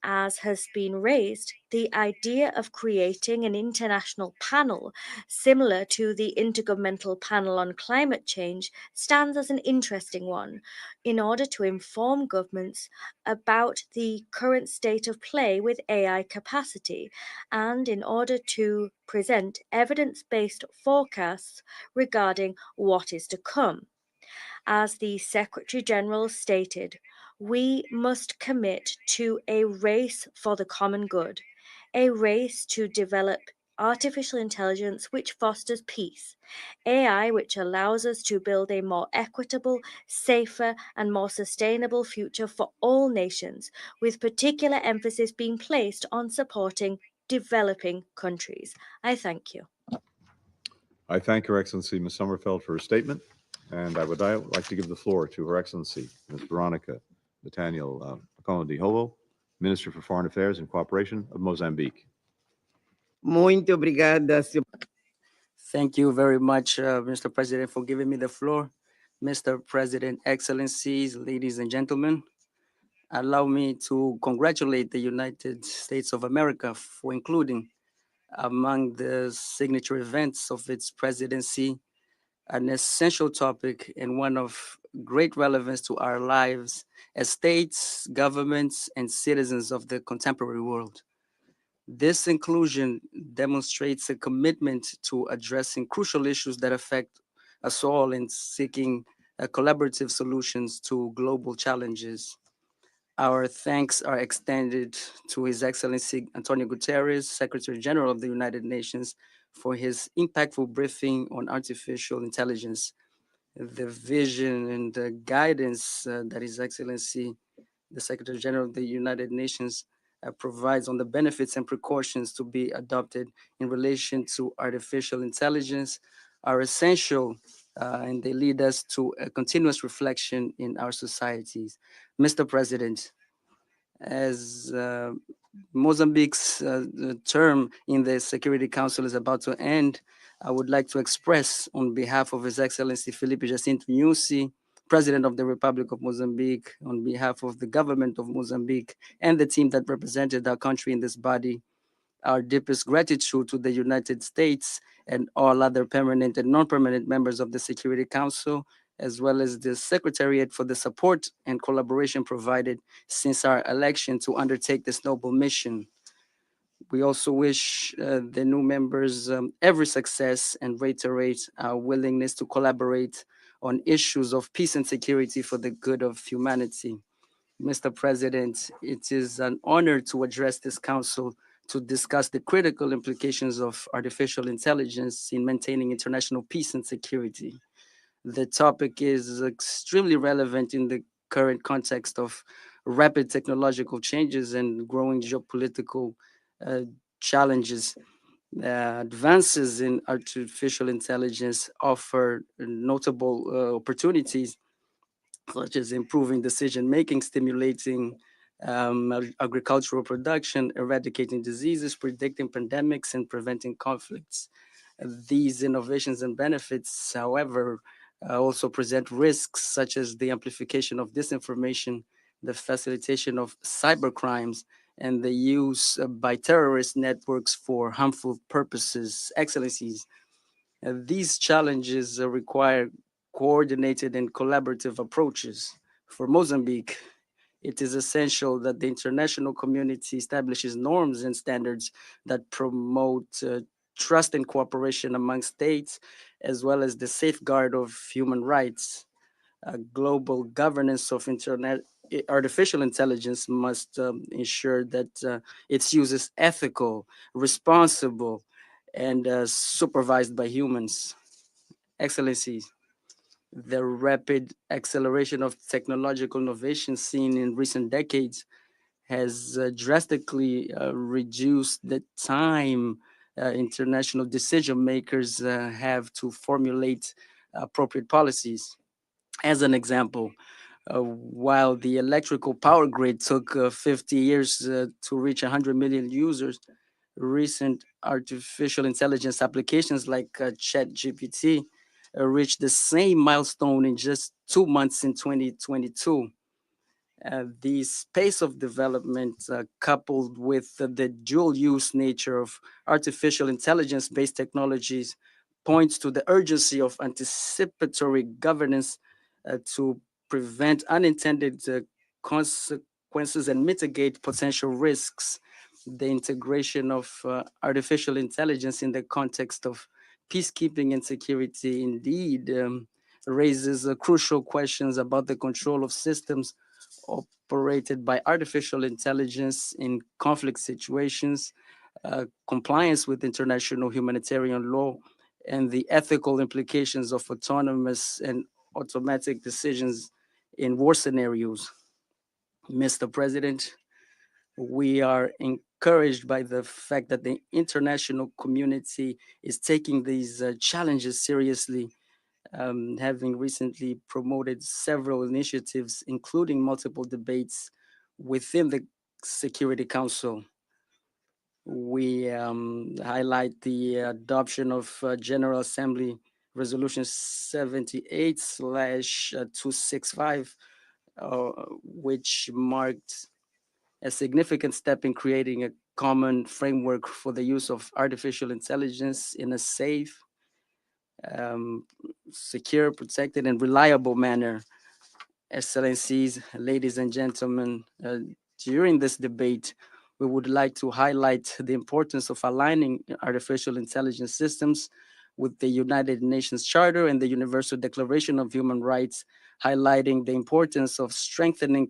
As has been raised, the idea of creating an international panel similar to the Intergovernmental Panel on Climate Change stands as an interesting one in order to inform governments about the current state of play with AI capacity and in order to present evidence based forecasts regarding what is to come. As the Secretary General stated, we must commit to a race for the common good, a race to develop artificial intelligence which fosters peace, AI which allows us to build a more equitable, safer, and more sustainable future for all nations, with particular emphasis being placed on supporting developing countries. I thank you.
I thank Her Excellency Ms. Sommerfeld for her statement, and I would now like to give the floor to Her Excellency Ms. Veronica Nathaniel Acono-Dihovo, Minister for Foreign Affairs and Cooperation of Mozambique.
Muito obrigada, senhor.
Thank you very much, Mr. President, for giving me the floor. Mr. President, Excellencies, ladies and gentlemen, allow me to congratulate the United States of America for including among the signature events of its presidency an essential topic and one of great relevance to our lives as states, governments, and citizens of the contemporary world. This inclusion demonstrates a commitment to addressing crucial issues that affect us all and seeking collaborative solutions to global challenges. Our thanks are extended to His Excellency Antonio Guterres, Secretary General of the United Nations, for his impactful briefing on artificial intelligence. The vision and the guidance that His Excellency, the Secretary General of the United Nations, provides on the benefits and precautions to be adopted in relation to artificial intelligence are essential and they lead us to a continuous reflection in our societies. Mr. President, as Mozambique's term in the Security Council is about to end, I would like to express on behalf of His Excellency Felipe Jacinto Nyusi, President of the Republic of Mozambique, on behalf of the government of Mozambique and the team that represented our country in this body, our deepest gratitude to the United States and all other permanent and non-permanent members of the Security Council, as well as the Secretariat for the support and collaboration provided since our election to undertake this noble mission. We also wish the new members every success and reiterate our willingness to collaborate on issues of peace and security for the good of humanity. Mr. President, it is an honor to address this council to discuss the critical implications of artificial intelligence in maintaining international peace and security. The topic is extremely relevant in the current context of rapid technological changes and growing geopolitical challenges. Advances in artificial intelligence offer notable opportunities, such as improving decision-making, stimulating agricultural production, eradicating diseases, predicting pandemics, and preventing conflicts. These innovations and benefits, however, also present risks such as the amplification of disinformation, the facilitation of cybercrimes, and the use by terrorist networks for harmful purposes. Excellencies, these challenges require coordinated and collaborative approaches. For Mozambique, it is essential that the international community establishes norms and standards that promote trust and cooperation among states, as well as the safeguard of human rights. Global governance of artificial intelligence must ensure that its use is ethical, responsible, and supervised by humans. Excellencies, the rapid acceleration of technological innovation seen in recent decades has drastically reduced the time international decision makers have to formulate appropriate policies. As an example, while the electrical power grid took 50 years to reach 100 million users, recent artificial intelligence applications like ChatGPT reached the same milestone in just 2 months in 2022. The pace of development, coupled with the dual use nature of artificial intelligence based technologies, points to the urgency of anticipatory governance to prevent unintended consequences and mitigate potential risks. The integration of artificial intelligence in the context of peacekeeping and security indeed raises crucial questions about the control of systems operated by artificial intelligence in conflict situations, compliance with international humanitarian law, and the ethical implications of autonomous and automatic decisions in war scenarios. Mr. President, we are encouraged by the fact that the international community is taking these challenges seriously, having recently promoted several initiatives, including multiple debates within the Security Council. We highlight the adoption of General Assembly Resolution 78/265, which marked a significant step in creating a common framework for the use of artificial intelligence in a safe, secure, protected, and reliable manner. Excellencies, ladies and gentlemen, during this debate, we would like to highlight the importance of aligning artificial intelligence systems with the United Nations Charter and the Universal Declaration of Human Rights, highlighting the importance of strengthening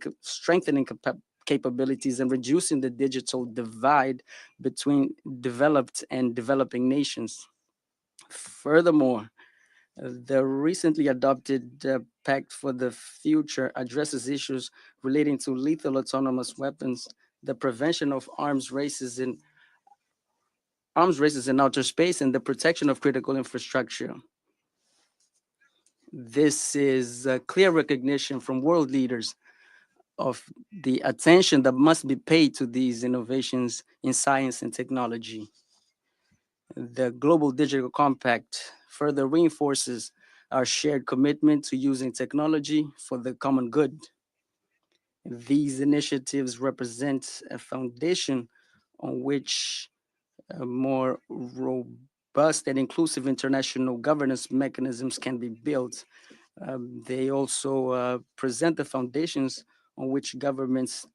capabilities and reducing the digital divide between developed and developing nations. Furthermore, the recently adopted Pact for the Future addresses issues relating to lethal autonomous weapons, the prevention of arms races in outer space, and the protection of critical infrastructure. This is a clear recognition from world leaders of the attention that must be paid to these innovations in science and technology. The Global Digital Compact further reinforces our shared commitment to using technology for the common good. These initiatives represent a foundation on which more robust and inclusive international governance mechanisms can be built. They also present the foundations on which governments,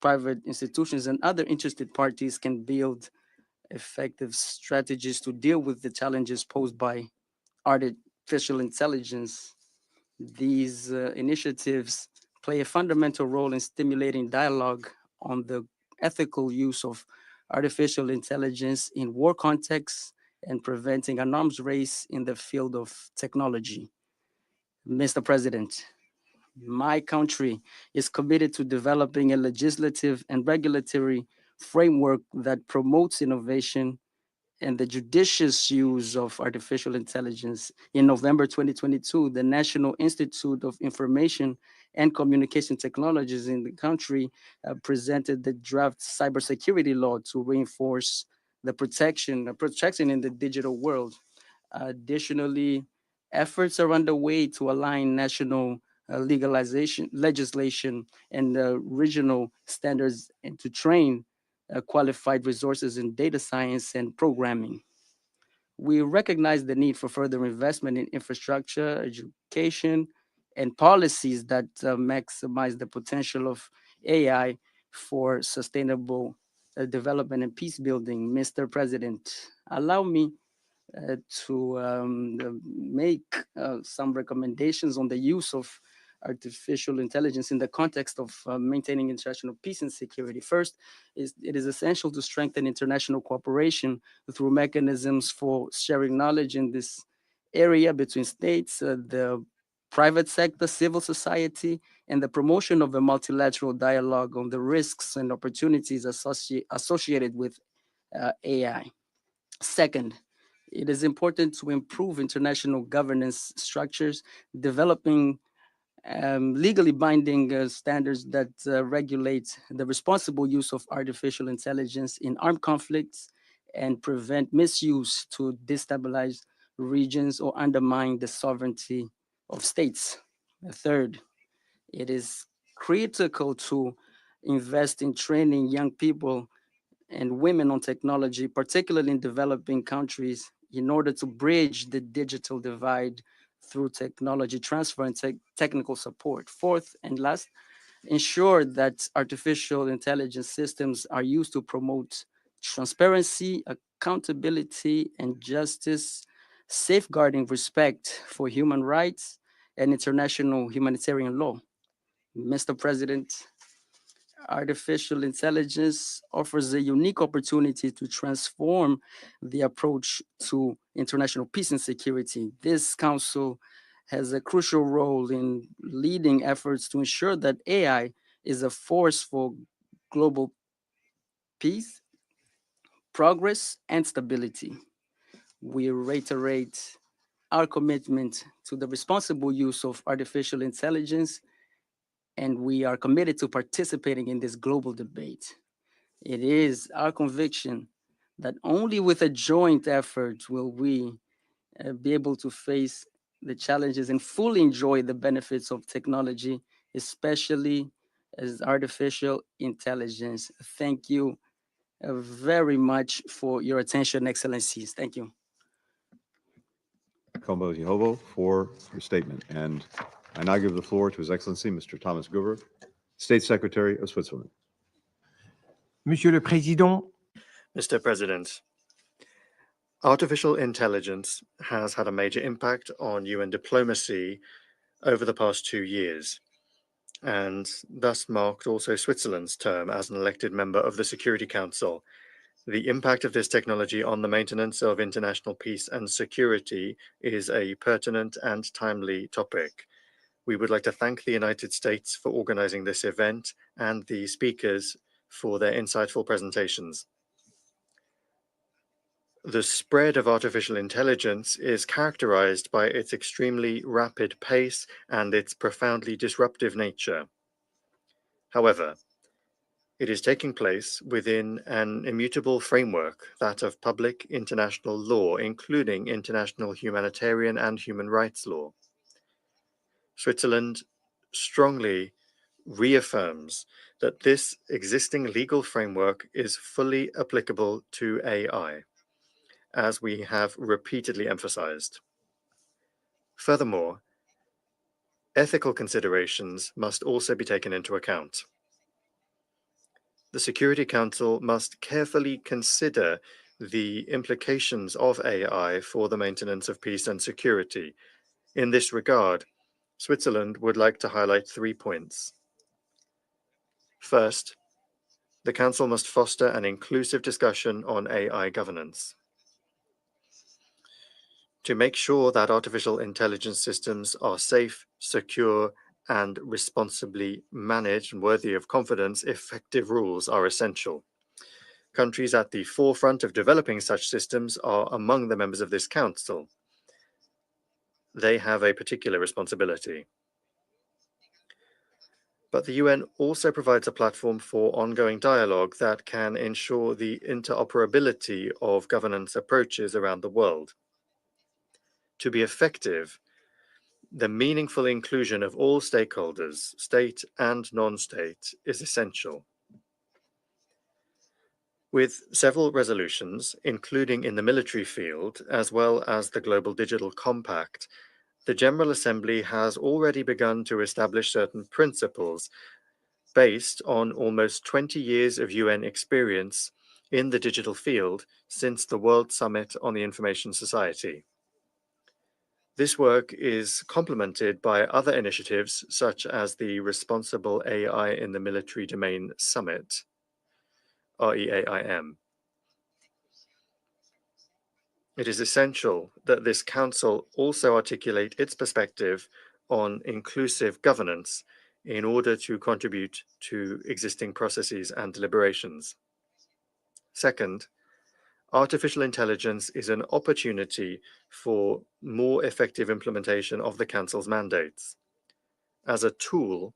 private institutions, and other interested parties can build effective strategies to deal with the challenges posed by artificial intelligence. These initiatives play a fundamental role in stimulating dialogue on the ethical use of artificial intelligence in war contexts and preventing an arms race in the field of technology. Mr. President, my country is committed to developing a legislative and regulatory framework that promotes innovation and the judicious use of artificial intelligence. In November 2022, the National Institute of Information and Communication Technologies in the country presented the draft cybersecurity law to reinforce the protection in the digital world. Additionally, efforts are underway to align national legislation and regional standards and to train qualified resources in data science and programming. We recognize the need for further investment in infrastructure, education, and policies that maximize the potential of AI for sustainable development and peace building. Mr. President, allow me to make some recommendations on the use of artificial intelligence in the context of maintaining international peace and security. First, it is essential to strengthen international cooperation through mechanisms for sharing knowledge in this area between states, the private sector, civil society, and the promotion of a multilateral dialogue on the risks and opportunities associated with AI. Second, it is important to improve international governance structures, developing legally binding standards that regulate the responsible use of artificial intelligence in armed conflicts and prevent misuse to destabilize regions or undermine the sovereignty of states. Third, it is critical to invest in training young people and women on technology, particularly in developing countries, in order to bridge the digital divide through technology transfer and technical support. Fourth and last, ensure that artificial intelligence systems are used to promote transparency, accountability, and justice, safeguarding respect for human rights and international humanitarian law. Mr. President, artificial intelligence offers a unique opportunity to transform the approach to international peace and security. This council has a crucial role in leading efforts to ensure that AI is a force for global peace, progress, and stability. We reiterate our commitment to the responsible use of artificial intelligence, and we are committed to participating in this global debate. It is our conviction that only with a joint effort will we be able to face the challenges and fully enjoy the benefits of technology, especially as artificial intelligence. Thank you very much for your attention, Excellencies. Thank you.
Kombo Yehovo for your statement. And I now give the floor to His Excellency, Mr. Thomas Gruber, State Secretary of Switzerland.
Monsieur le Président,
Mr. President, artificial intelligence has had a major impact on UN diplomacy over the past 2 years, and thus marked also Switzerland's term as an elected member of the Security Council. The impact of this technology on the maintenance of international peace and security is a pertinent and timely topic. We would like to thank the United States for organizing this event and the speakers for their insightful presentations. The spread of artificial intelligence is characterized by its extremely rapid pace and its profoundly disruptive nature. However, it is taking place within an immutable framework, that of public international law, including international humanitarian and human rights law. Switzerland strongly reaffirms that this existing legal framework is fully applicable to AI, as we have repeatedly emphasized. Furthermore, ethical considerations must also be taken into account. The Security Council must carefully consider the implications of AI for the maintenance of peace and security. In this regard, Switzerland would like to highlight 3 points. First, the Council must foster an inclusive discussion on AI governance. To make sure that artificial intelligence systems are safe, secure, and responsibly managed and worthy of confidence, effective rules are essential. Countries at the forefront of developing such systems are among the members of this council. They have a particular responsibility. But the UN also provides a platform for ongoing dialogue that can ensure the interoperability of governance approaches around the world. To be effective, the meaningful inclusion of all stakeholders, state and non-state, is essential. With several resolutions, including in the military field, as well as the Global Digital Compact, the General Assembly has already begun to establish certain principles based on almost 20 years of UN experience in the digital field since the World Summit on the Information Society. This work is complemented by other initiatives such as the Responsible AI in the Military Domain Summit, REAIM. It is essential that this council also articulate its perspective on inclusive governance in order to contribute to existing processes and deliberations. Second, artificial intelligence is an opportunity for more effective implementation of the Council's mandates. As a tool,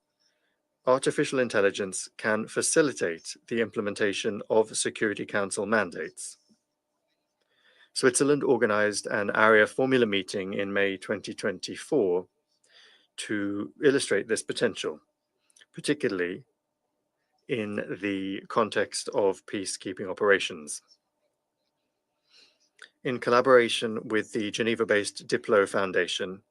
artificial intelligence can facilitate the implementation of Security Council mandates. Switzerland organized an area formula meeting in May 2024 to illustrate this potential, particularly in the context of peacekeeping operations. In collaboration with the Geneva-based Diplo Foundation,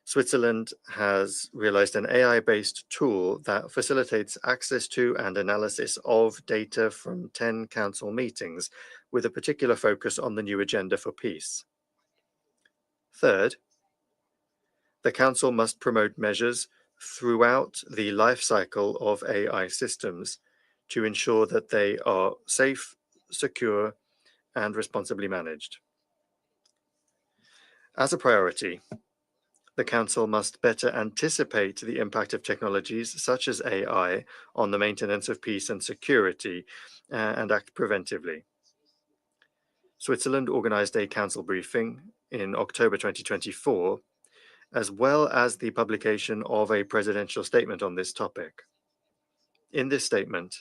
Switzerland has realized an AI-based tool that facilitates access to and analysis of data from 10 council meetings, with a particular focus on the new agenda for peace. Third, the Council must promote measures throughout the life cycle of AI systems to ensure that they are safe, secure, and responsibly managed. As a priority, the Council must better anticipate the impact of technologies such as AI on the maintenance of peace and security and act preventively. Switzerland organized a Council briefing in October 2024, as well as the publication of a presidential statement on this topic. In this statement,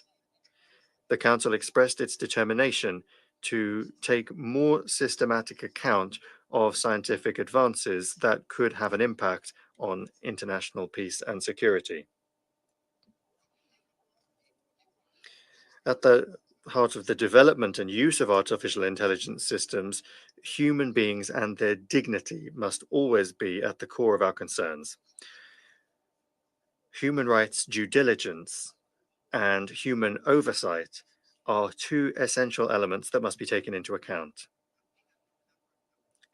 the Council expressed its determination to take more systematic account of scientific advances that could have an impact on international peace and security. At the heart of the development and use of artificial intelligence systems, human beings and their dignity must always be at the core of our concerns. Human rights due diligence and human oversight are two essential elements that must be taken into account.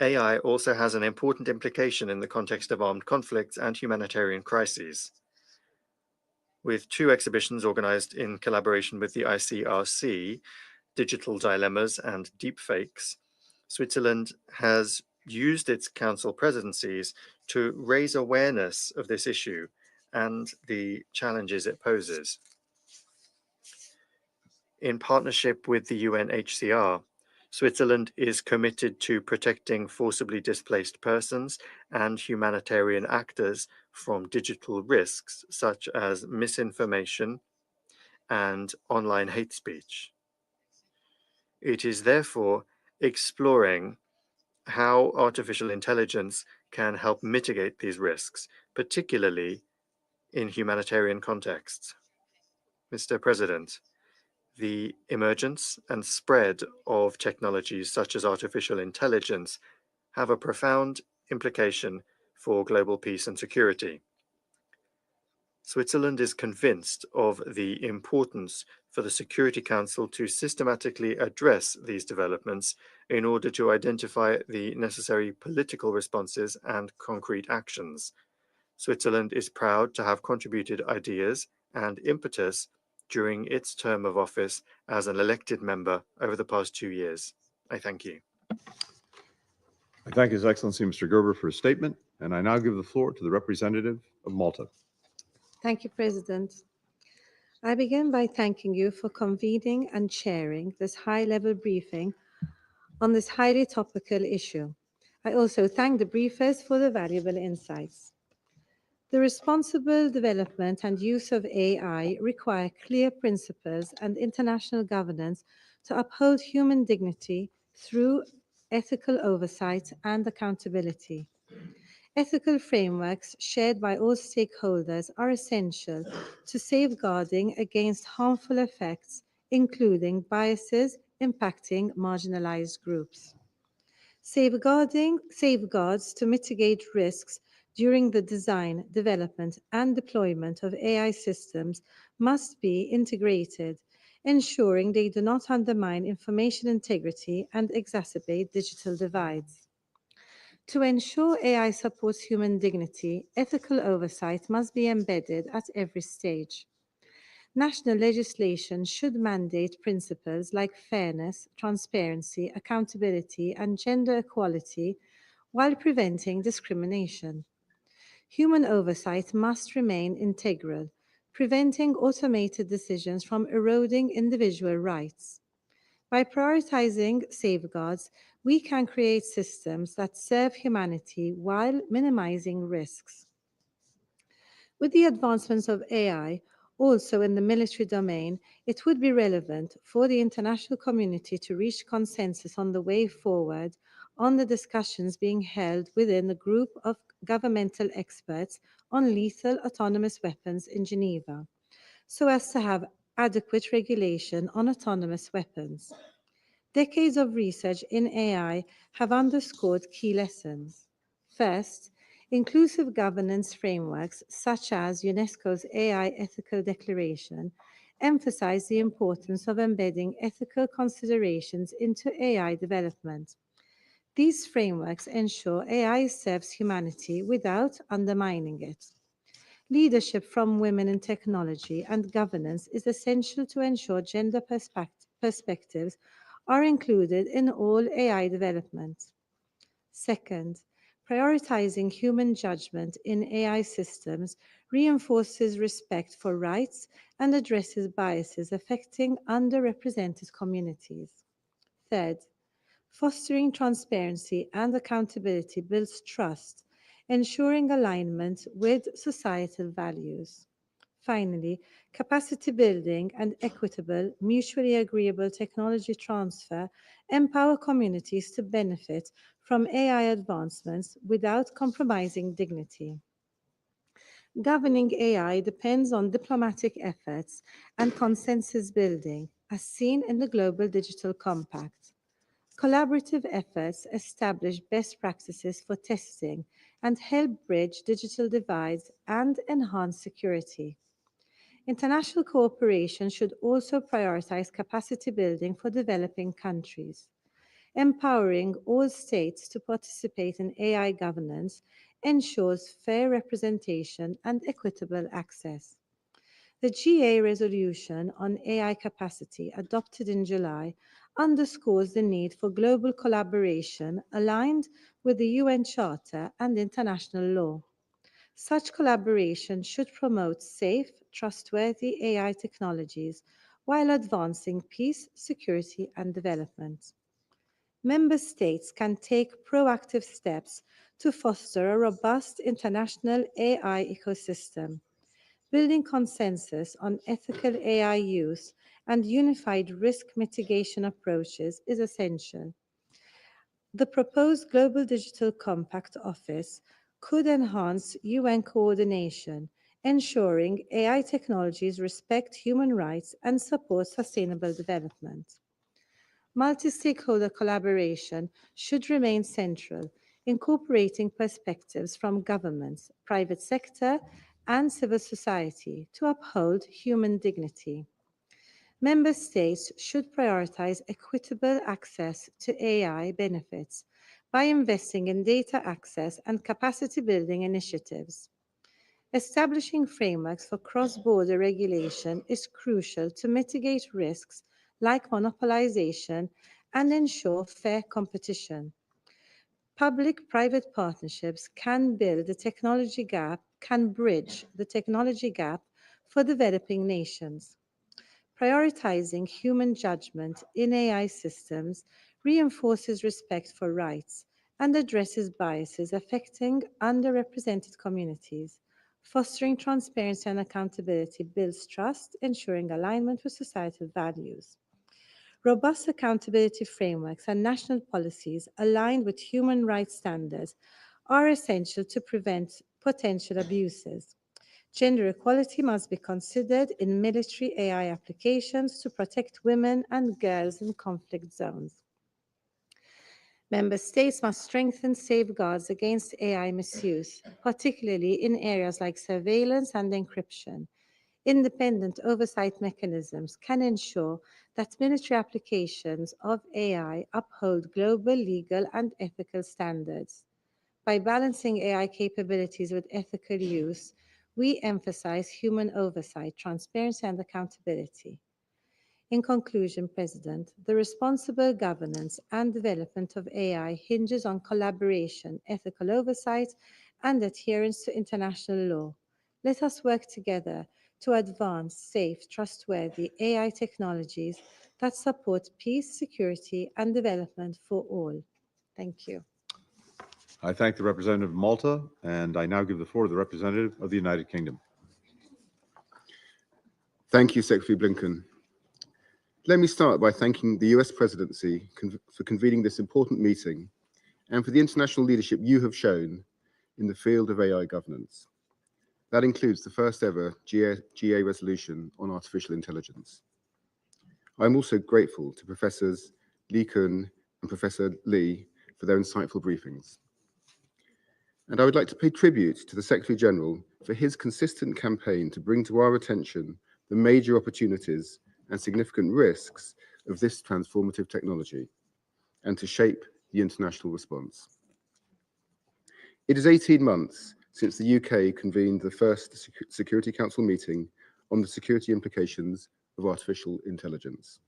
AI also has an important implication in the context of armed conflicts and humanitarian crises. With two exhibitions organized in collaboration with the ICRC, Digital Dilemmas and Deepfakes, Switzerland has used its council presidencies to raise awareness of this issue and the challenges it poses. In partnership with the UNHCR, Switzerland is committed to protecting forcibly displaced persons and humanitarian actors from digital risks such as misinformation and online hate speech. It is therefore exploring how artificial intelligence can help mitigate these risks, particularly in humanitarian contexts. Mr. President, the emergence and spread of technologies such as artificial intelligence have a profound implication for global peace and security. Switzerland is convinced of the importance for the Security Council to systematically address these developments in order to identify the necessary political responses and concrete actions. Switzerland is proud to have contributed ideas and impetus during its term of office as an elected member over the past 2 years. I thank you.
I thank His Excellency Mr. Gerber for his statement, and I now give the floor to the representative of Malta.
Thank you, President. I begin by thanking you for convening and chairing this high-level briefing on this highly topical issue. I also thank the briefers for the valuable insights. The responsible development and use of AI require clear principles and international governance to uphold human dignity through ethical oversight and accountability. Ethical frameworks shared by all stakeholders are essential to safeguarding against harmful effects, including biases, impacting marginalized groups. Safeguards to mitigate risks during the design, development, and deployment of AI systems must be integrated, ensuring they do not undermine information integrity and exacerbate digital divides. To ensure AI supports human dignity, ethical oversight must be embedded at every stage. National legislation should mandate principles like fairness, transparency, accountability, and gender equality while preventing discrimination. Human oversight must remain integral, preventing automated decisions from eroding individual rights. By prioritizing safeguards, we can create systems that serve humanity while minimizing risks. With the advancements of AI, also in the military domain, it would be relevant for the international community to reach consensus on the way forward on the discussions being held within the group of governmental experts on lethal autonomous weapons in Geneva, so as to have adequate regulation on autonomous weapons. Decades of research in AI have underscored key lessons. First, inclusive governance frameworks such as UNESCO's AI Ethical Declaration emphasize the importance of embedding ethical considerations into AI development. These frameworks ensure AI serves humanity without undermining it. Leadership from women in technology and governance is essential to ensure gender perspectives are included in all AI development. Second, prioritizing human judgment in AI systems reinforces respect for rights and addresses biases affecting underrepresented communities. Third, fostering transparency and accountability builds trust, ensuring alignment with societal values. Finally, capacity building and equitable, mutually agreeable technology transfer empower communities to benefit from AI advancements without compromising dignity. Governing AI depends on diplomatic efforts and consensus building, as seen in the Global Digital Compact. Collaborative efforts establish best practices for testing and help bridge digital divides and enhance security. International cooperation should also prioritize capacity building for developing countries. Empowering all states to participate in AI governance ensures fair representation and equitable access. The GA resolution on AI capacity adopted in July underscores the need for global collaboration aligned with the UN Charter and international law. Such collaboration should promote safe, trustworthy AI technologies while advancing peace, security, and development. Member States can take proactive steps to foster a robust international AI ecosystem. Building consensus on ethical AI use and unified risk mitigation approaches is essential. The proposed Global Digital Compact Office could enhance UN coordination, ensuring AI technologies respect human rights and support sustainable development. Multi-stakeholder collaboration should remain central, incorporating perspectives from governments, private sector, and civil society to uphold human dignity. Member States should prioritize equitable access to AI benefits by investing in data access and capacity building initiatives. Establishing frameworks for cross-border regulation is crucial to mitigate risks like monopolization and ensure fair competition. Public-private partnerships can bridge the technology gap for developing nations. Prioritizing human judgment in AI systems reinforces respect for rights and addresses biases affecting underrepresented communities. Fostering transparency and accountability builds trust, ensuring alignment with societal values. Robust accountability frameworks and national policies aligned with human rights standards are essential to prevent potential abuses. Gender equality must be considered in military AI applications to protect women and girls in conflict zones. Member States must strengthen safeguards against AI misuse, particularly in areas like surveillance and encryption. Independent oversight mechanisms can ensure that military applications of AI uphold global legal and ethical standards. By balancing AI capabilities with ethical use, we emphasize human oversight, transparency, and accountability. In conclusion, President, the responsible governance and development of AI hinges on collaboration, ethical oversight, and adherence to international law. Let us work together to advance safe, trustworthy AI technologies that support peace, security, and development for all. Thank you.
I thank the representative of Malta, and I now give the floor to the representative of the United Kingdom.
Thank you, Secretary Blinken. Let me start by thanking the US presidency for convening this important meeting and for the international leadership you have shown in the field of AI governance. That includes the first ever GA resolution on artificial intelligence. I'm also grateful to Professors Lee Kun and Professor Lee for their insightful briefings. And I would like to pay tribute to the Secretary General for his consistent campaign to bring to our attention the major opportunities and significant risks of this transformative technology and to shape the international response. It is 18 months since the UK convened the first Security Council meeting on the security implications of artificial intelligence.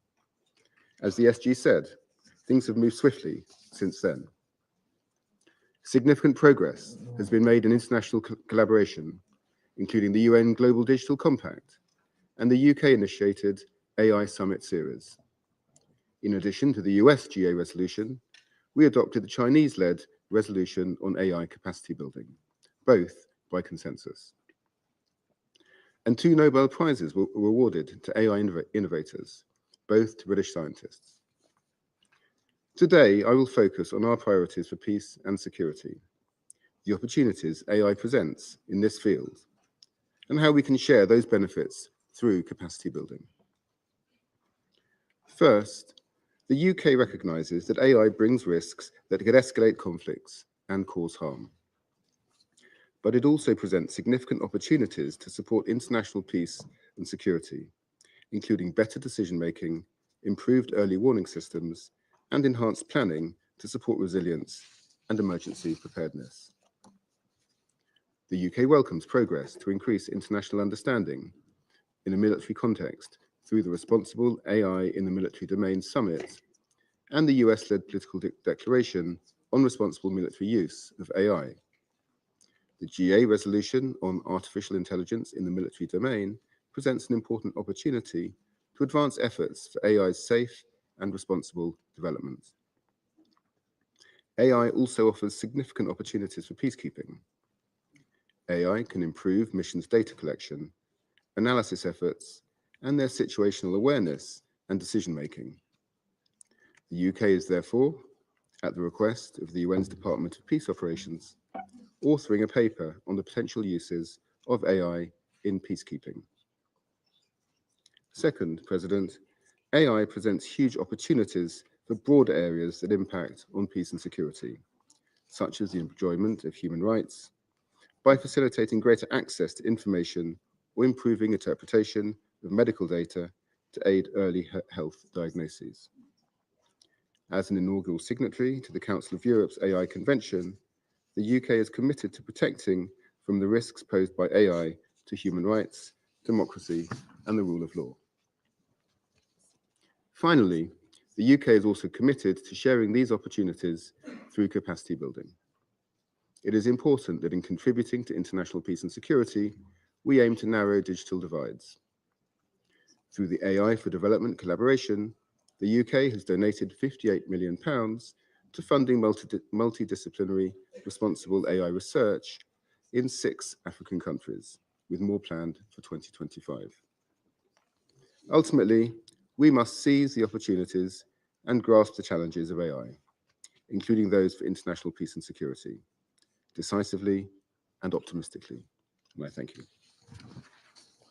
As the SG said, things have moved swiftly since then. Significant progress has been made in international collaboration, including the UN Global Digital Compact and the UK-initiated AI Summit Series. In addition to the US GA resolution, we adopted the Chinese-led resolution on AI capacity building, both by consensus. And 2 Nobel Prizes were awarded to AI innovators, both to British scientists. Today, I will focus on our priorities for peace and security, the opportunities AI presents in this field, and how we can share those benefits through capacity building. First, the UK recognises that AI brings risks that could escalate conflicts and cause harm. But it also presents significant opportunities to support international peace and security, including better decision-making, improved early warning systems, and enhanced planning to support resilience and emergency preparedness. The UK welcomes progress to increase international understanding in a military context through the Responsible AI in the Military Domain Summit and the US-led political declaration on responsible military use of AI. The GA resolution on artificial intelligence in the military domain presents an important opportunity to advance efforts for AI's safe and responsible development. AI also offers significant opportunities for peacekeeping. AI can improve missions' data collection, analysis efforts, and their situational awareness and decision-making. The UK is therefore, at the request of the UN's Department of Peace Operations, authoring a paper on the potential uses of AI in peacekeeping. Second, President, AI presents huge opportunities for broader areas that impact on peace and security, such as the enjoyment of human rights, by facilitating greater access to information or improving interpretation of medical data to aid early health diagnoses. As an inaugural signatory to the Council of Europe's AI Convention, the UK is committed to protecting from the risks posed by AI to human rights, democracy, and the rule of law. Finally, the UK is also committed to sharing these opportunities through capacity building. It is important that in contributing to international peace and security, we aim to narrow digital divides. Through the AI for Development collaboration, the UK has donated £58 million to funding multidisciplinary responsible AI research in 6 African countries, with more planned for 2025. Ultimately, we must seize the opportunities and grasp the challenges of AI, including those for international peace and security, decisively and optimistically. And I thank you.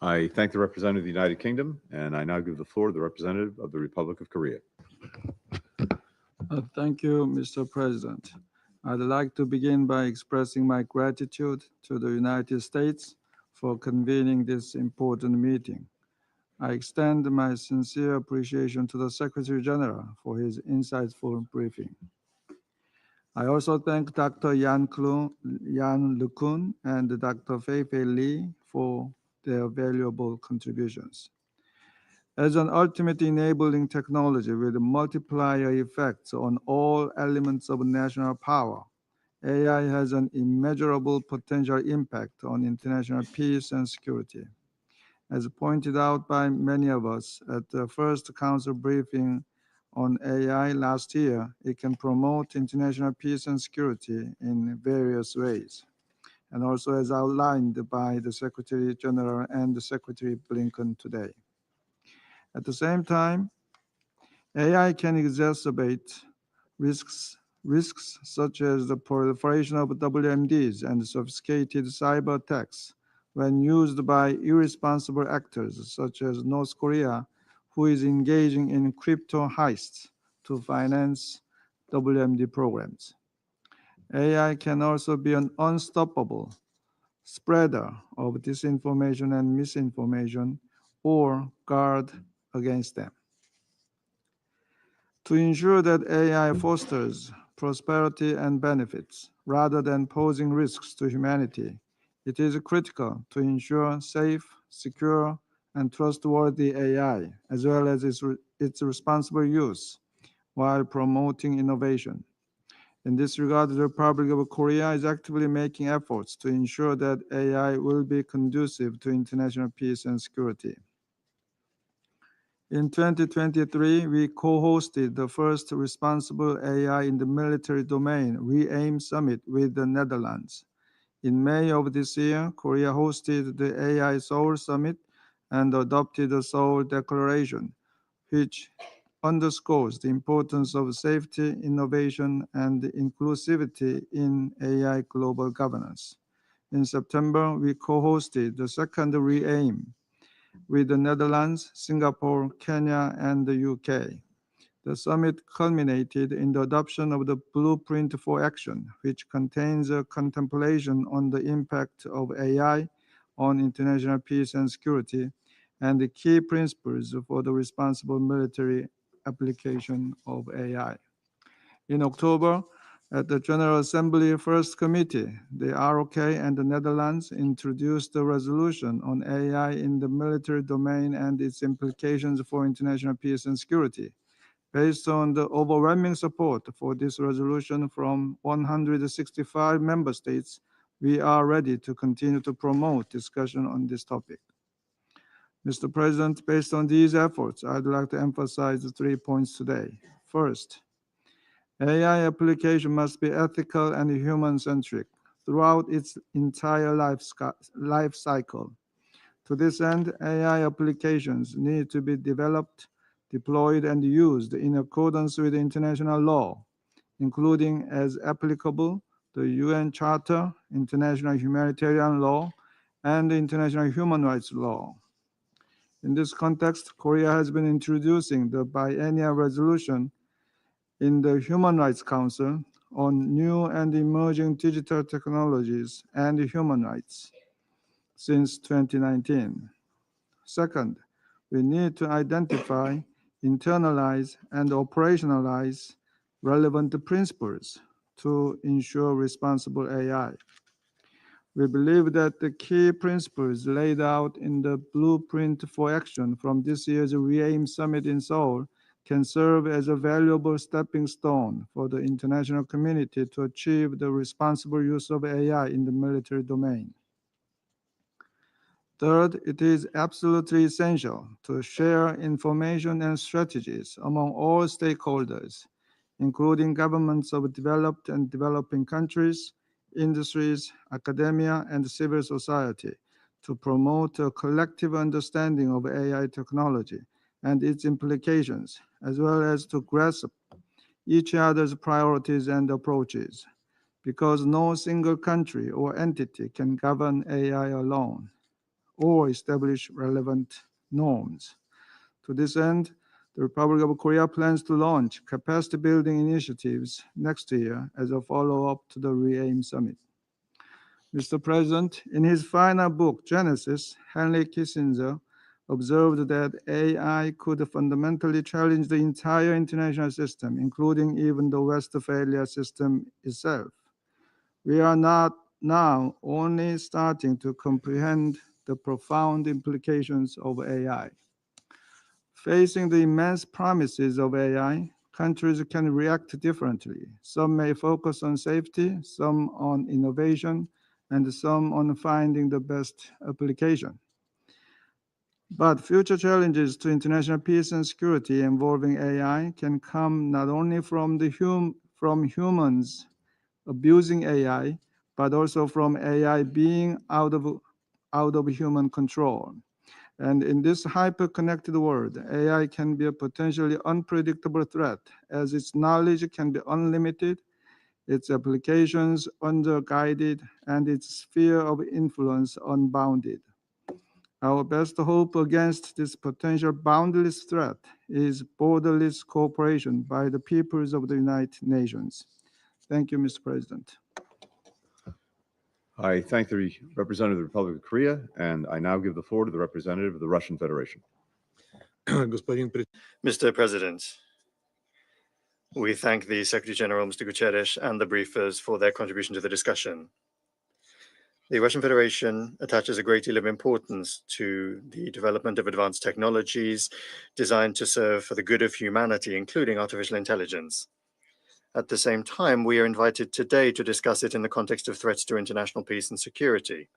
I thank the representative of the United Kingdom, and I now give the floor to the representative of the Republic of Korea.
Thank you, Mr. President. I'd like to begin by expressing my gratitude to the United States for convening this important meeting. I extend my sincere appreciation to the Secretary General for his insightful briefing. I also thank Dr. Yan LeCun and Dr. Fei-Fei Li for their valuable contributions. As an ultimate enabling technology with multiplier effects on all elements of national power, AI has an immeasurable potential impact on international peace and security. As pointed out by many of us at the first Council briefing on AI last year, it can promote international peace and security in various ways, and also as outlined by the Secretary General and the Secretary Blinken today. At the same time, AI can exacerbate risks such as the proliferation of WMDs and sophisticated cyber attacks when used by irresponsible actors such as North Korea, who is engaging in crypto heists to finance WMD programs. AI can also be an unstoppable spreader of disinformation and misinformation or guard against them. To ensure that AI fosters prosperity and benefits rather than posing risks to humanity, it is critical to ensure safe, secure, and trustworthy AI, as well as its responsible use while promoting innovation. In this regard, the Republic of Korea is actively making efforts to ensure that AI will be conducive to international peace and security. In 2023, we co-hosted the first Responsible AI in the Military Domain RE-AIM Summit with the Netherlands. In May of this year, Korea hosted the AI Seoul Summit and adopted the Seoul Declaration, which underscores the importance of safety, innovation, and inclusivity in AI global governance. In September, we co-hosted the second RE-AIM with the Netherlands, Singapore, Kenya, and the UK. The summit culminated in the adoption of the Blueprint for Action, which contains a contemplation on the impact of AI on international peace and security and the key principles for the responsible military application of AI. In October, at the General Assembly First Committee, the ROK and the Netherlands introduced a resolution on AI in the military domain and its implications for international peace and security. Based on the overwhelming support for this resolution from 165 member states, we are ready to continue to promote discussion on this topic. Mr. President, based on these efforts, I'd like to emphasize the 3 points today. First, AI application must be ethical and human-centric throughout its entire life cycle. To this end, AI applications need to be developed, deployed, and used in accordance with international law, including, as applicable, the UN Charter, international humanitarian law, and international human rights law. In this context, Korea has been introducing the biennial resolution in the Human Rights Council on new and emerging digital technologies and human rights since 2019. Second, we need to identify, internalize, and operationalize relevant principles to ensure responsible AI. We believe that the key principles laid out in the Blueprint for Action from this year's RE-AIM Summit in Seoul can serve as a valuable stepping stone for the international community to achieve the responsible use of AI in the military domain. Third, it is absolutely essential to share information and strategies among all stakeholders, including governments of developed and developing countries, industries, academia, and civil society, to promote a collective understanding of AI technology and its implications, as well as to grasp each other's priorities and approaches, because no single country or entity can govern AI alone. or establish relevant norms. To this end, the Republic of Korea plans to launch capacity building initiatives next year as a follow-up to the ReAIM Summit. Mr. President, in his final book, Genesis, Henry Kissinger observed that AI could fundamentally challenge the entire international system, including even the Westphalia system itself. We are not now only starting to comprehend the profound implications of AI. Facing the immense promises of AI, countries can react differently. Some may focus on safety, some on innovation, and some on finding the best application. But future challenges to international peace and security involving AI can come not only from humans abusing AI, but also from AI being out of human control. And in this hyper-connected world, AI can be a potentially unpredictable threat, as its knowledge can be unlimited, its applications underguided, and its sphere of influence unbounded. Our best hope against this potential boundless threat is borderless cooperation by the peoples of the United Nations. Thank you, Mr. President.
I thank the representative of the Republic of Korea, and I now give the floor to the representative of the Russian Federation.
Mr. President, we thank the Secretary General, Mr. Guterres, and the briefers for their contribution to the discussion. The Russian Federation attaches a great deal of importance to the development of advanced technologies designed to serve for the good of humanity, including artificial intelligence. At the same time, we are invited today to discuss it in the context of threats to international peace and security.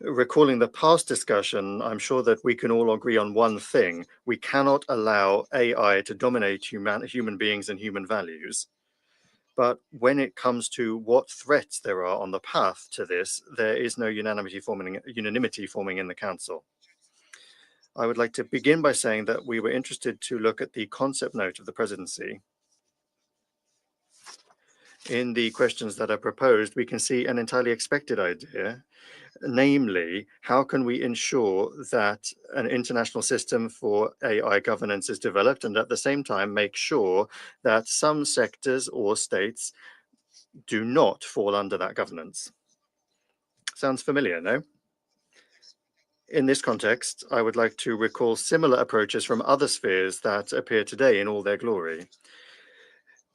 Recalling the past discussion, I'm sure that we can all agree on one thing. We cannot allow AI to dominate human beings and human values. But when it comes to what threats there are on the path to this, there is no unanimity forming in the Council. I would like to begin by saying that we were interested to look at the concept note of the Presidency. In the questions that are proposed, we can see an entirely expected idea, namely, how can we ensure that an international system for AI governance is developed and at the same time make sure that some sectors or states do not fall under that governance? Sounds familiar, no? In this context, I would like to recall similar approaches from other spheres that appear today in all their glory.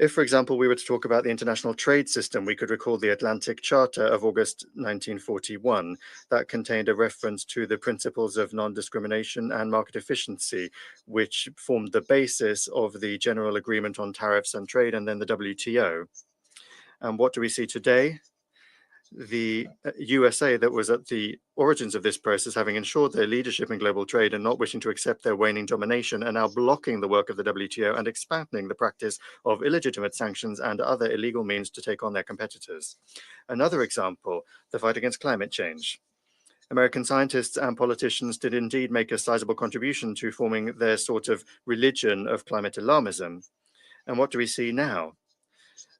If, for example, we were to talk about the international trade system, we could recall the Atlantic Charter of August 1941 that contained a reference to the principles of non-discrimination and market efficiency, which formed the basis of the General Agreement on Tariffs and Trade and then the WTO. And what do we see today? The USA, that was at the origins of this process, having ensured their leadership in global trade and not wishing to accept their waning domination, are now blocking the work of the WTO and expanding the practice of illegitimate sanctions and other illegal means to take on their competitors. Another example, the fight against climate change. American scientists and politicians did indeed make a sizable contribution to forming their sort of religion of climate alarmism. And what do we see now?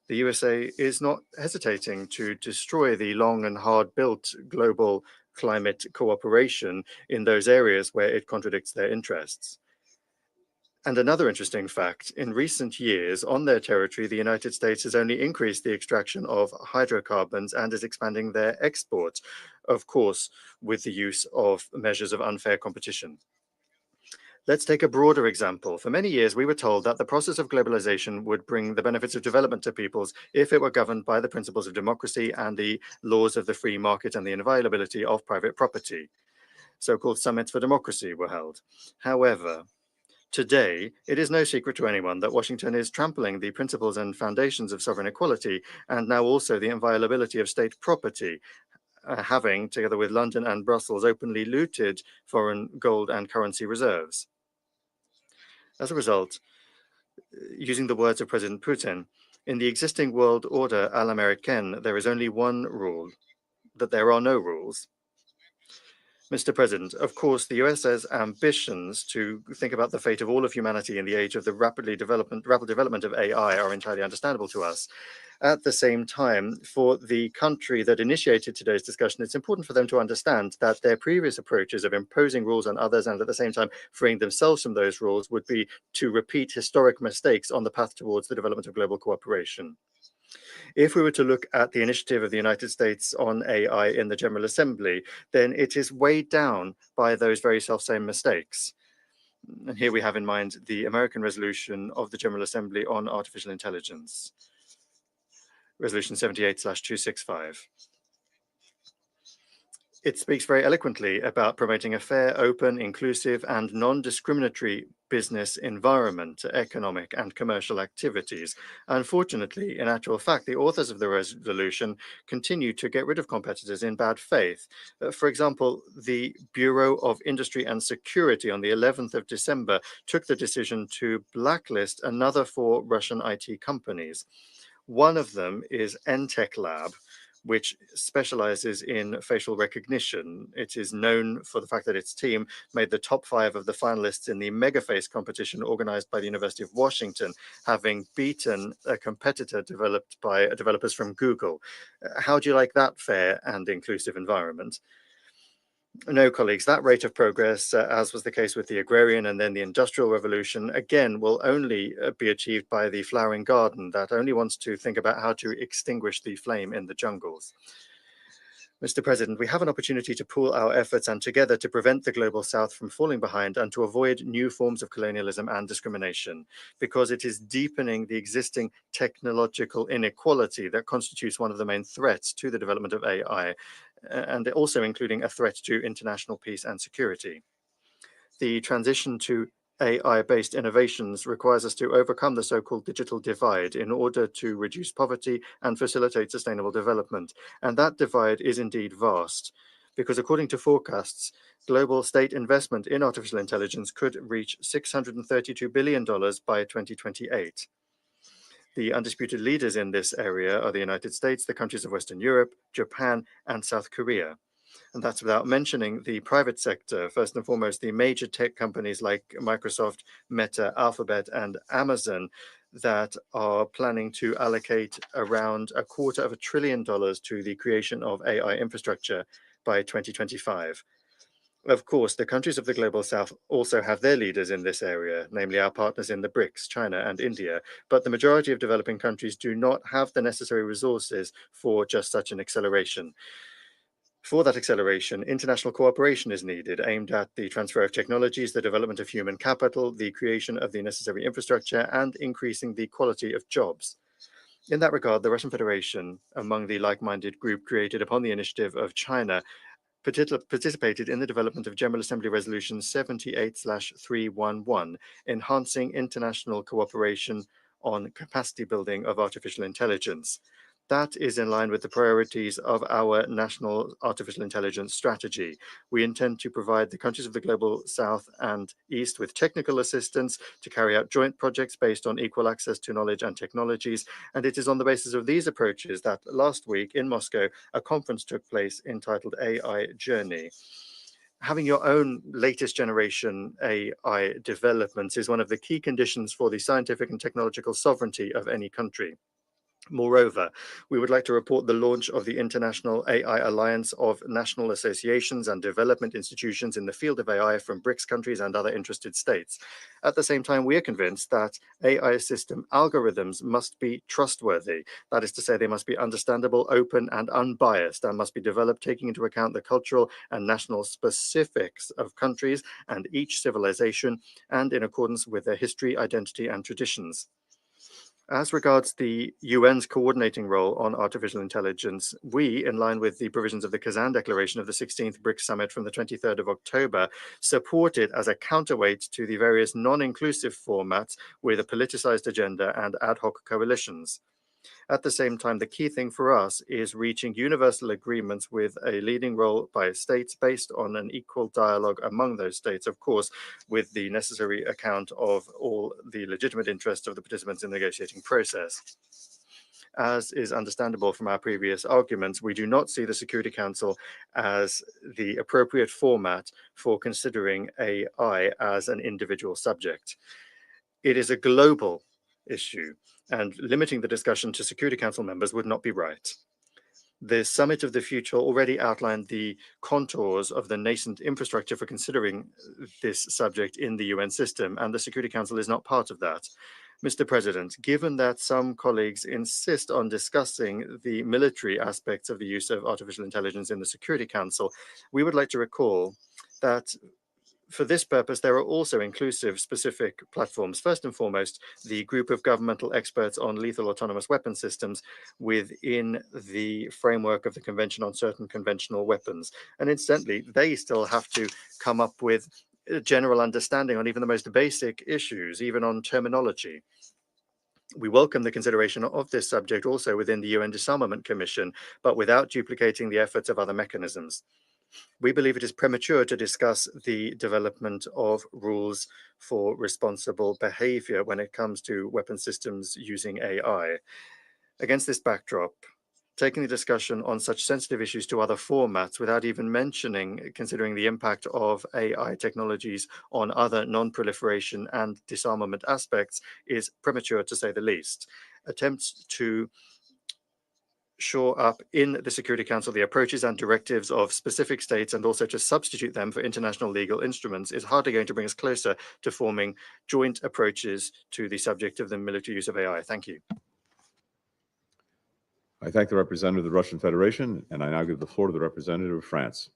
The USA is not hesitating to destroy the long and hard-built global climate cooperation in those areas where it contradicts their interests. And another interesting fact, in recent years, on their territory, the United States has only increased the extraction of hydrocarbons and is expanding their exports, of course, with the use of measures of unfair competition. Let's take a broader example. For many years, we were told that the process of globalization would bring the benefits of development to peoples if it were governed by the principles of democracy and the laws of the free market and the inviolability of private property. So-called summits for democracy were held. However, today, it is no secret to anyone that Washington is trampling the principles and foundations of sovereign equality and now also the inviolability of state property, having, together with London and Brussels, openly looted foreign gold and currency reserves. As a result, using the words of President Putin, in the existing world order à l'américaine, there is only one rule, that there are no rules. Mr. President, of course, the US's ambitions to think about the fate of all of humanity in the age of the rapid development of AI are entirely understandable to us. At the same time, for the country that initiated today's discussion, it's important for them to understand that their previous approaches of imposing rules on others and at the same time freeing themselves from those rules would be to repeat historic mistakes on the path towards the development of global cooperation. If we were to look at the initiative of the United States on AI in the General Assembly, then it is weighed down by those very selfsame mistakes. And here we have in mind the American resolution of the General Assembly on artificial intelligence, Resolution 78/265. It speaks very eloquently about promoting a fair, open, inclusive, and non-discriminatory business environment, economic and commercial activities. Unfortunately, in actual fact, the authors of the resolution continue to get rid of competitors in bad faith. For example, the Bureau of Industry and Security on the 11th of December took the decision to blacklist another 4 Russian IT companies. One of them is Entech Lab, which specializes in facial recognition. It is known for the fact that its team made the top 5 of the finalists in the MegaFace competition organized by the University of Washington, having beaten a competitor developed by developers from Google. How do you like that fair and inclusive environment? No, colleagues, that rate of progress, as was the case with the agrarian and then the industrial revolution, again, will only be achieved by the flowering garden that only wants to think about how to extinguish the flame in the jungles. Mr. President, we have an opportunity to pool our efforts and together to prevent the Global South from falling behind and to avoid new forms of colonialism and discrimination, because it is deepening the existing technological inequality that constitutes one of the main threats to the development of AI, and also including a threat to international peace and security. The transition to AI-based innovations requires us to overcome the so-called digital divide in order to reduce poverty and facilitate sustainable development. And that divide is indeed vast, because according to forecasts, global state investment in artificial intelligence could reach $632 billion by 2028. The undisputed leaders in this area are the United States, the countries of Western Europe, Japan, and South Korea. And that's without mentioning the private sector, first and foremost, the major tech companies like Microsoft, Meta, Alphabet, and Amazon that are planning to allocate around $250 billion to the creation of AI infrastructure by 2025. Of course, the countries of the Global South also have their leaders in this area, namely our partners in the BRICS, China and India, but the majority of developing countries do not have the necessary resources for just such an acceleration. For that acceleration, international cooperation is needed, aimed at the transfer of technologies, the development of human capital, the creation of the necessary infrastructure, and increasing the quality of jobs. In that regard, the Russian Federation, among the like-minded group created upon the initiative of China, participated in the development of General Assembly Resolution 78/311, enhancing international cooperation on capacity building of artificial intelligence. That is in line with the priorities of our national artificial intelligence strategy. We intend to provide the countries of the Global South and East with technical assistance to carry out joint projects based on equal access to knowledge and technologies. And it is on the basis of these approaches that last week in Moscow, a conference took place entitled AI Journey. Having your own latest generation AI developments is one of the key conditions for the scientific and technological sovereignty of any country. Moreover, we would like to report the launch of the International AI Alliance of National Associations and Development Institutions in the field of AI from BRICS countries and other interested states. At the same time, we are convinced that AI system algorithms must be trustworthy. That is to say, they must be understandable, open, and unbiased, and must be developed taking into account the cultural and national specifics of countries and each civilization, and in accordance with their history, identity, and traditions. As regards the UN's coordinating role on artificial intelligence, we, in line with the provisions of the Kazan Declaration of the 16th BRICS Summit from the 23rd of October, support it as a counterweight to the various non-inclusive formats with a politicized agenda and ad hoc coalitions. At the same time, the key thing for us is reaching universal agreements with a leading role by states based on an equal dialogue among those states, of course, with the necessary account of all the legitimate interests of the participants in the negotiating process. As is understandable from our previous arguments, we do not see the Security Council as the appropriate format for considering AI as an individual subject. It is a global issue. and limiting the discussion to Security Council members would not be right. The Summit of the Future already outlined the contours of the nascent infrastructure for considering this subject in the UN system, and the Security Council is not part of that. Mr. President, given that some colleagues insist on discussing the military aspects of the use of artificial intelligence in the Security Council, we would like to recall that for this purpose, there are also inclusive specific platforms. First and foremost, the group of governmental experts on lethal autonomous weapon systems within the framework of the Convention on Certain Conventional Weapons. And incidentally, they still have to come up with a general understanding on even the most basic issues, even on terminology. We welcome the consideration of this subject also within the UN Disarmament Commission, but without duplicating the efforts of other mechanisms. We believe it is premature to discuss the development of rules for responsible behavior when it comes to weapon systems using AI. Against this backdrop, taking the discussion on such sensitive issues to other formats without even considering the impact of AI technologies on other non-proliferation and disarmament aspects is premature, to say the least. Attempts to shore up in the Security Council the approaches and directives of specific states and also to substitute them for international legal instruments is hardly going to bring us closer to forming joint approaches to the subject of the military use of AI. Thank you.
I thank the representative of the Russian Federation, and I now give the floor to the representative of France.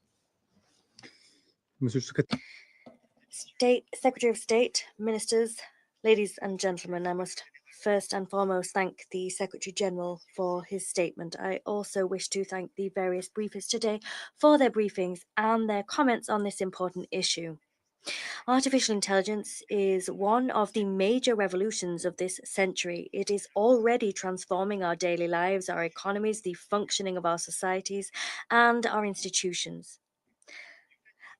Secretary of State, Ministers, ladies and gentlemen, I must first and foremost thank the Secretary General for his statement. I also wish to thank the various briefers today for their briefings and their comments on this important issue. Artificial intelligence is one of the major revolutions of this century. It is already transforming our daily lives, our economies, the functioning of our societies, and our institutions.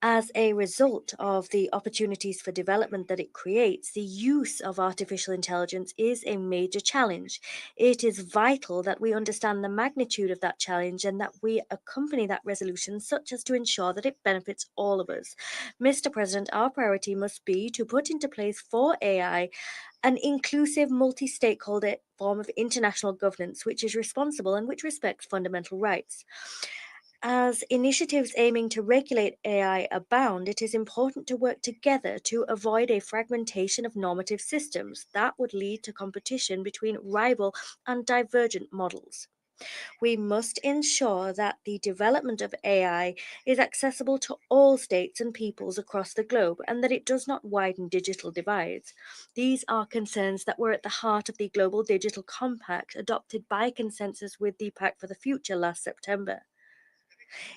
As a result of the opportunities for development that it creates, the use of artificial intelligence is a major challenge. It is vital that we understand the magnitude of that challenge and that we accompany that resolution such as to ensure that it benefits all of us. Mr. President, our priority must be to put into place for AI an inclusive, multi-stakeholder form of international governance which is responsible and which respects fundamental rights. As initiatives aiming to regulate AI abound, it is important to work together to avoid a fragmentation of normative systems that would lead to competition between rival and divergent models. We must ensure that the development of AI is accessible to all states and peoples across the globe and that it does not widen digital divides. These are concerns that were at the heart of the Global Digital Compact adopted by consensus with the Pact for the Future last September.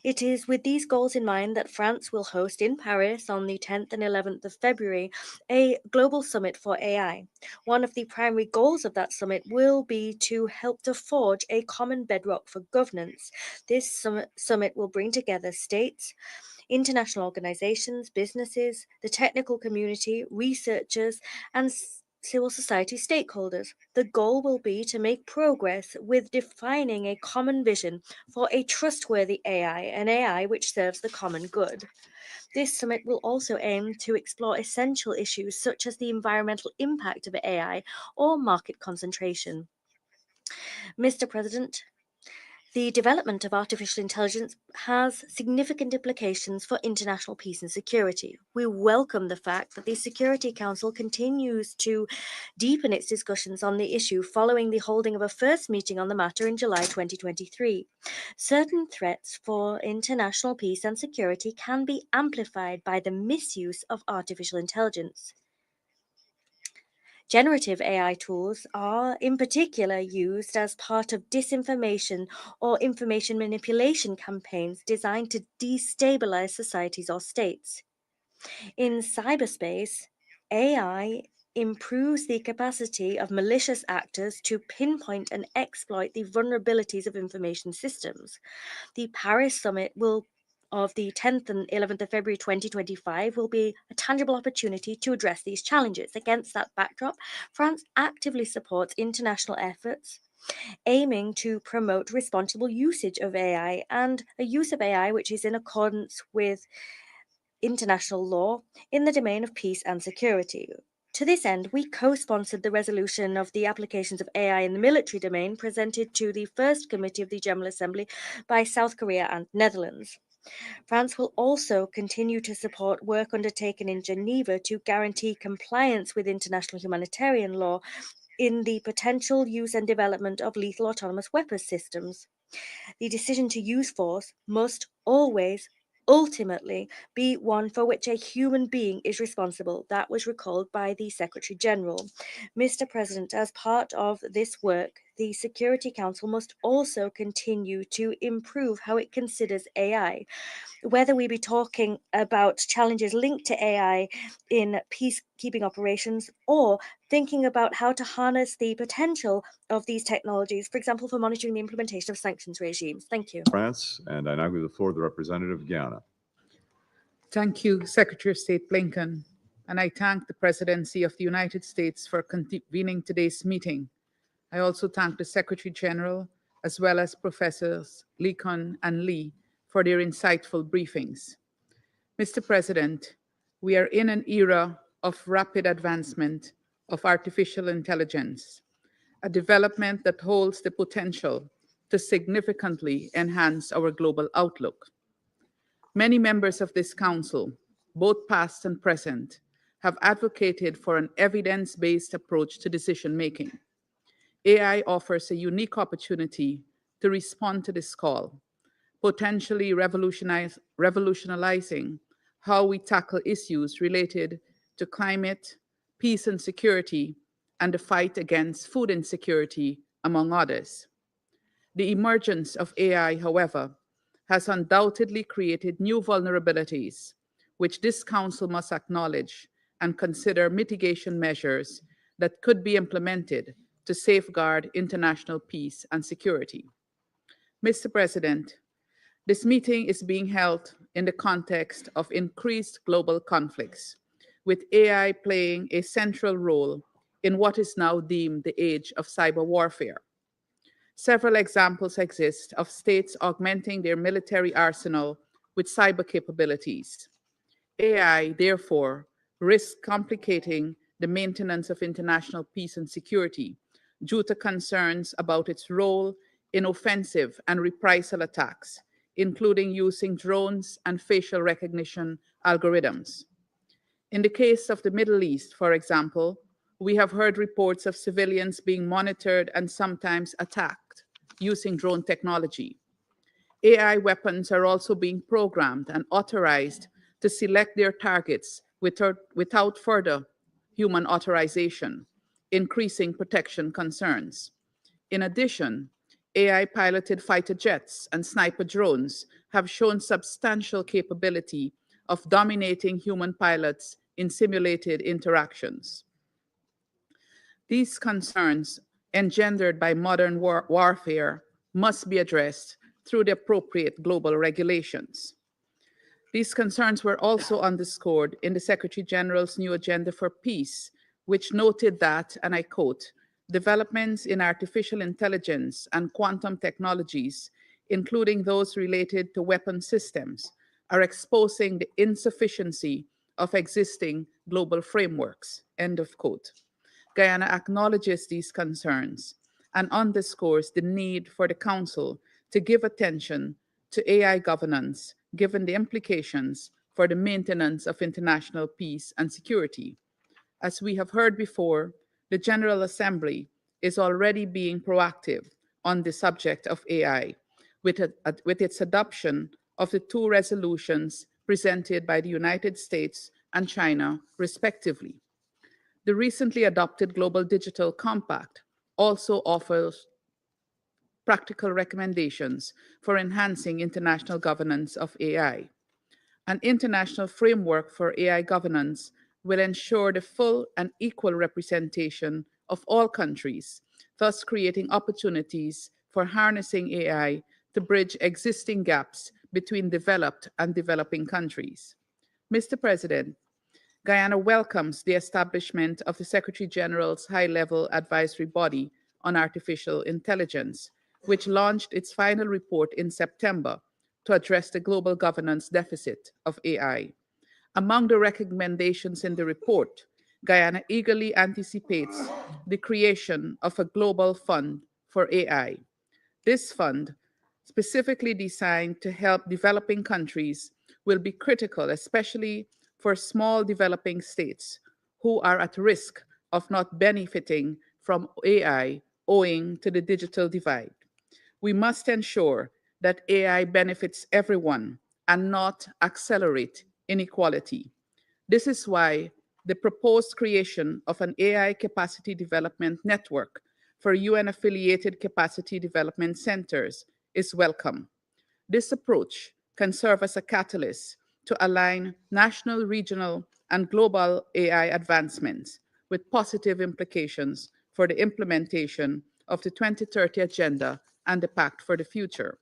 It is with these goals in mind that France will host in Paris on the 10th and 11th of February a global summit for AI. One of the primary goals of that summit will be to help to forge a common bedrock for governance. This summit will bring together states, international organizations, businesses, the technical community, researchers, and civil society stakeholders. The goal will be to make progress with defining a common vision for a trustworthy AI, an AI which serves the common good. This summit will also aim to explore essential issues such as the environmental impact of AI or market concentration. Mr. President, the development of artificial intelligence has significant implications for international peace and security. We welcome the fact that the Security Council continues to deepen its discussions on the issue following the holding of a first meeting on the matter in July 2023. Certain threats for international peace and security can be amplified by the misuse of artificial intelligence. Generative AI tools are in particular used as part of disinformation or information manipulation campaigns designed to destabilize societies or states. In cyberspace, AI improves the capacity of malicious actors to pinpoint and exploit the vulnerabilities of information systems. The Paris Summit of the 10th and 11th of February 2025 will be a tangible opportunity to address these challenges. Against that backdrop, France actively supports international efforts aiming to promote responsible usage of AI and a use of AI which is in accordance with international law in the domain of peace and security. To this end, we co-sponsored the resolution of the applications of AI in the military domain presented to the First Committee of the General Assembly by South Korea and Netherlands. France will also continue to support work undertaken in Geneva to guarantee compliance with international humanitarian law in the potential use and development of lethal autonomous weapons systems. The decision to use force must always, ultimately, be one for which a human being is responsible. That was recalled by the Secretary General. Mr. President, as part of this work, the Security Council must also continue to improve how it considers AI. Whether we be talking about challenges linked to AI in peacekeeping operations or thinking about how to harness the potential of these technologies, for example, for monitoring the implementation of sanctions regimes. Thank you.
France, and I now give the floor to the representative of Guyana.
Thank you, Secretary of State Blinken, and I thank the Presidency of the United States for convening today's meeting. I also thank the Secretary General, as well as Professors Blinken and Lee, for their insightful briefings. Mr. President, we are in an era of rapid advancement of artificial intelligence, a development that holds the potential to significantly enhance our global outlook. Many members of this Council, both past and present, have advocated for an evidence-based approach to decision-making. AI offers a unique opportunity to respond to this call, potentially revolutionizing how we tackle issues related to climate, peace and security, and the fight against food insecurity, among others. The emergence of AI, however, has undoubtedly created new vulnerabilities, which this Council must acknowledge and consider mitigation measures that could be implemented to safeguard international peace and security. Mr. President, this meeting is being held in the context of increased global conflicts, with AI playing a central role in what is now deemed the age of cyber warfare. Several examples exist of states augmenting their military arsenal with cyber capabilities. AI, therefore, risks complicating the maintenance of international peace and security due to concerns about its role in offensive and reprisal attacks, including using drones and facial recognition algorithms. In the case of the Middle East, for example, we have heard reports of civilians being monitored and sometimes attacked using drone technology. AI weapons are also being programmed and authorized to select their targets without further human authorization, increasing protection concerns. In addition, AI-piloted fighter jets and sniper drones have shown substantial capability of dominating human pilots in simulated interactions. These concerns, engendered by modern warfare, must be addressed through the appropriate global regulations. These concerns were also underscored in the Secretary General's new Agenda for Peace, which noted that, and I quote, developments in artificial intelligence and quantum technologies, including those related to weapon systems, are exposing the insufficiency of existing global frameworks, end of quote. Guyana acknowledges these concerns and underscores the need for the Council to give attention to AI governance, given the implications for the maintenance of international peace and security. As we have heard before, the General Assembly is already being proactive on the subject of AI, with its adoption of the two resolutions presented by the United States and China, respectively. The recently adopted Global Digital Compact also offers practical recommendations for enhancing international governance of AI. An international framework for AI governance will ensure the full and equal representation of all countries, thus creating opportunities for harnessing AI to bridge existing gaps between developed and developing countries. Mr. President, Guyana welcomes the establishment of the Secretary General's high-level advisory body on artificial intelligence, which launched its final report in September to address the global governance deficit of AI. Among the recommendations in the report, Guyana eagerly anticipates the creation of a global fund for AI. This fund, specifically designed to help developing countries, will be critical, especially for small developing states who are at risk of not benefiting from AI owing to the digital divide. We must ensure that AI benefits everyone and not accelerate inequality. This is why the proposed creation of an AI capacity development network for UN-affiliated capacity development centers is welcome. This approach can serve as a catalyst to align national, regional, and global AI advancements with positive implications for the implementation of the 2030 Agenda and the Pact for the Future.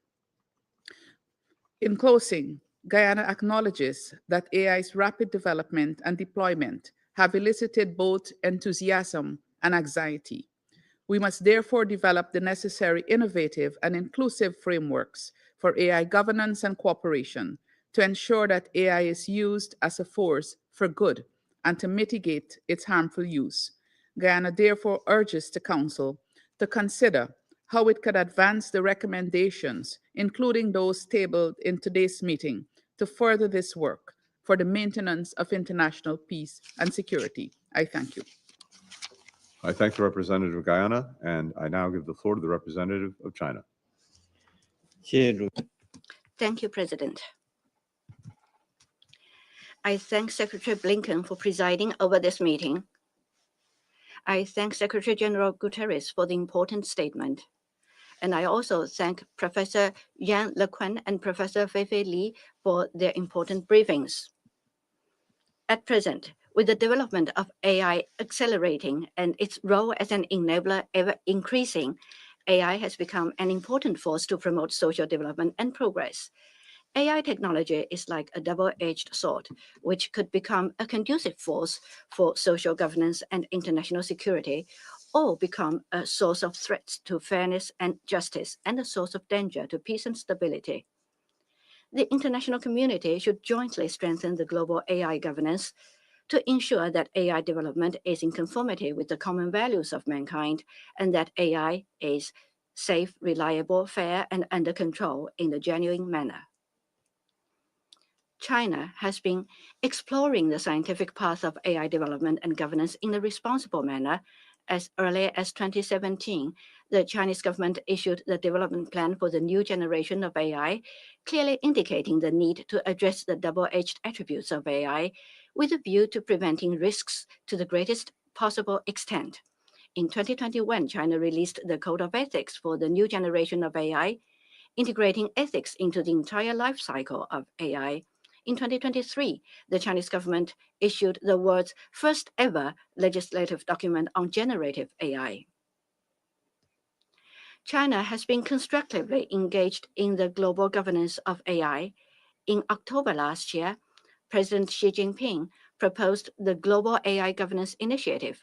In closing, Guyana acknowledges that AI's rapid development and deployment have elicited both enthusiasm and anxiety. We must therefore develop the necessary innovative and inclusive frameworks for AI governance and cooperation to ensure that AI is used as a force for good and to mitigate its harmful use. Guyana therefore urges the Council to consider how it could advance the recommendations, including those tabled in today's meeting, to further this work for the maintenance of international peace and security. I thank you.
I thank the representative of Guyana, and I now give the floor to the representative of China.
Thank you, President. I thank Secretary Blinken for presiding over this meeting. I thank Secretary General Guterres for the important statement. And I also thank Professor Yan LeQuan and Professor Feifei Li for their important briefings. At present, with the development of AI accelerating and its role as an enabler ever increasing, AI has become an important force to promote social development and progress. AI technology is like a double-edged sword, which could become a conducive force for social governance and international security, or become a source of threats to fairness and justice and a source of danger to peace and stability. The international community should jointly strengthen the global AI governance to ensure that AI development is in conformity with the common values of mankind and that AI is safe, reliable, fair, and under control in a genuine manner. China has been exploring the scientific path of AI development and governance in a responsible manner. As early as 2017, the Chinese government issued the development plan for the new generation of AI, clearly indicating the need to address the double-edged attributes of AI with a view to preventing risks to the greatest possible extent. In 2021, China released the Code of Ethics for the new generation of AI, integrating ethics into the entire life cycle of AI. In 2023, the Chinese government issued the world's first ever legislative document on generative AI. China has been constructively engaged in the global governance of AI. In October last year, President Xi Jinping proposed the Global AI Governance Initiative,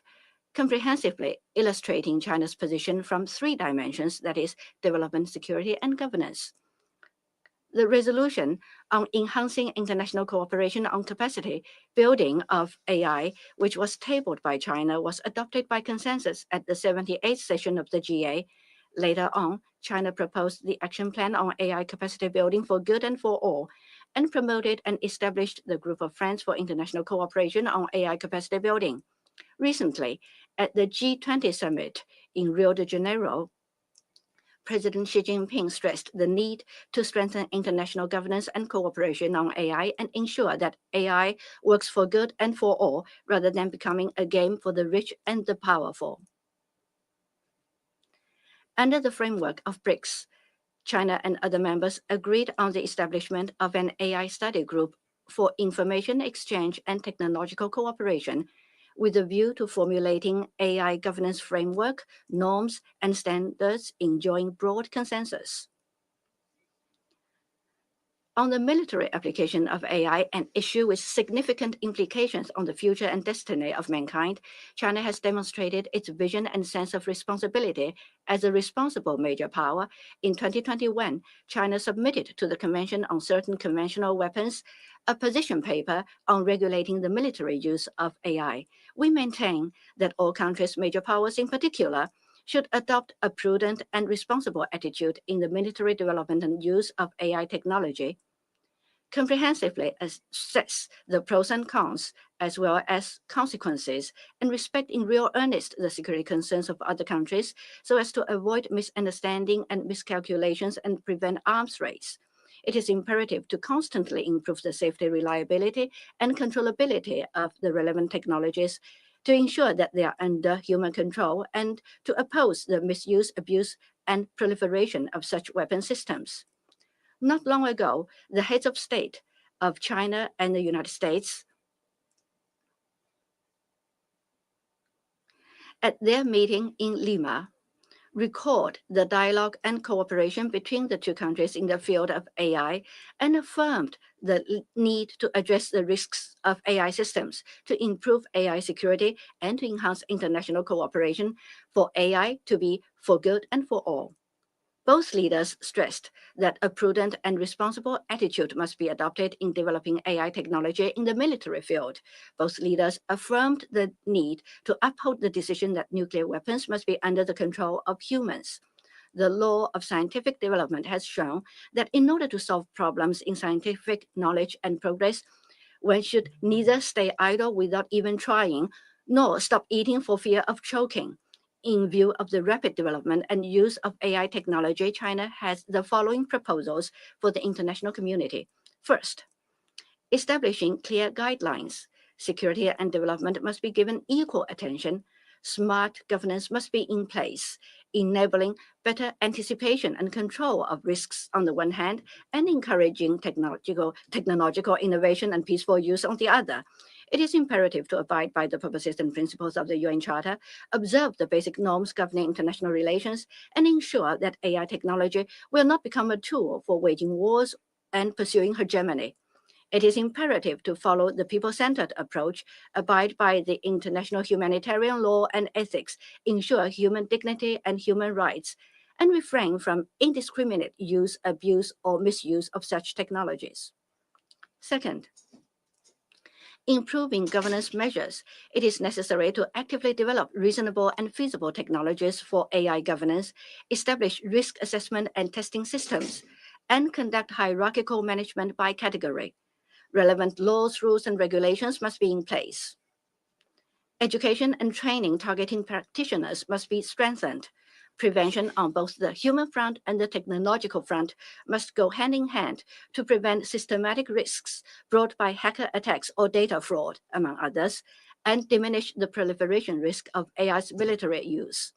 comprehensively illustrating China's position from three dimensions, that is, development, security, and governance. The resolution on enhancing international cooperation on capacity building of AI, which was tabled by China, was adopted by consensus at the 78th session of the GA. Later on, China proposed the action plan on AI capacity building for good and for all, and promoted and established the Group of Friends for International Cooperation on AI capacity building. Recently, at the G20 summit in Rio de Janeiro, President Xi Jinping stressed the need to strengthen international governance and cooperation on AI and ensure that AI works for good and for all, rather than becoming a game for the rich and the powerful. Under the framework of BRICS, China and other members agreed on the establishment of an AI study group for information exchange and technological cooperation, with a view to formulating AI governance framework, norms, and standards enjoying broad consensus. On the military application of AI, an issue with significant implications on the future and destiny of mankind, China has demonstrated its vision and sense of responsibility as a responsible major power. In 2021, China submitted to the Convention on Certain Conventional Weapons a position paper on regulating the military use of AI. We maintain that all countries, major powers in particular, should adopt a prudent and responsible attitude in the military development and use of AI technology, comprehensively assess the pros and cons as well as consequences, and respect in real earnest the security concerns of other countries so as to avoid misunderstanding and miscalculations and prevent arms race. It is imperative to constantly improve the safety, reliability, and controllability of the relevant technologies to ensure that they are under human control and to oppose the misuse, abuse, and proliferation of such weapon systems. Not long ago, the heads of state of China and the United States, at their meeting in Lima, recalled the dialogue and cooperation between the two countries in the field of AI and affirmed the need to address the risks of AI systems, to improve AI security, and to enhance international cooperation for AI to be for good and for all. Both leaders stressed that a prudent and responsible attitude must be adopted in developing AI technology in the military field. Both leaders affirmed the need to uphold the decision that nuclear weapons must be under the control of humans. The law of scientific development has shown that in order to solve problems in scientific knowledge and progress, one should neither stay idle without even trying, nor stop eating for fear of choking. In view of the rapid development and use of AI technology, China has the following proposals for the international community. First, establishing clear guidelines. Security and development must be given equal attention. Smart governance must be in place, enabling better anticipation and control of risks on the one hand, and encouraging technological innovation and peaceful use on the other. It is imperative to abide by the purposes and principles of the UN Charter, observe the basic norms governing international relations, and ensure that AI technology will not become a tool for waging wars and pursuing hegemony. It is imperative to follow the people-centered approach, abide by the international humanitarian law and ethics, ensure human dignity and human rights, and refrain from indiscriminate use, abuse, or misuse of such technologies. Second, improving governance measures. It is necessary to actively develop reasonable and feasible technologies for AI governance, establish risk assessment and testing systems, and conduct hierarchical management by category. Relevant laws, rules, and regulations must be in place. Education and training targeting practitioners must be strengthened. Prevention on both the human front and the technological front must go hand in hand to prevent systematic risks brought by hacker attacks or data fraud, among others, and diminish the proliferation risk of AI's military use.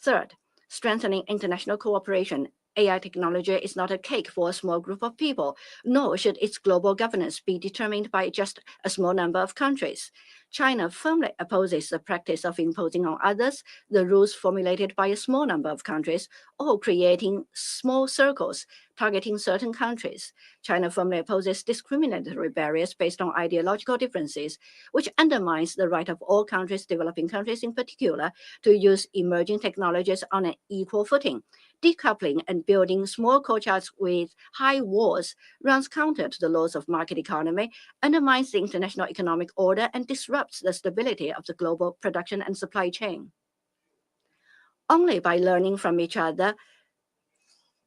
Third, strengthening international cooperation. AI technology is not a cake for a small group of people, nor should its global governance be determined by just a small number of countries. China firmly opposes the practice of imposing on others the rules formulated by a small number of countries or creating small circles targeting certain countries. China firmly opposes discriminatory barriers based on ideological differences, which undermines the right of all countries, developing countries in particular, to use emerging technologies on an equal footing. Decoupling and building small courtyards with high walls runs counter to the laws of market economy, undermines the international economic order, and disrupts the stability of the global production and supply chain. Only by learning from each other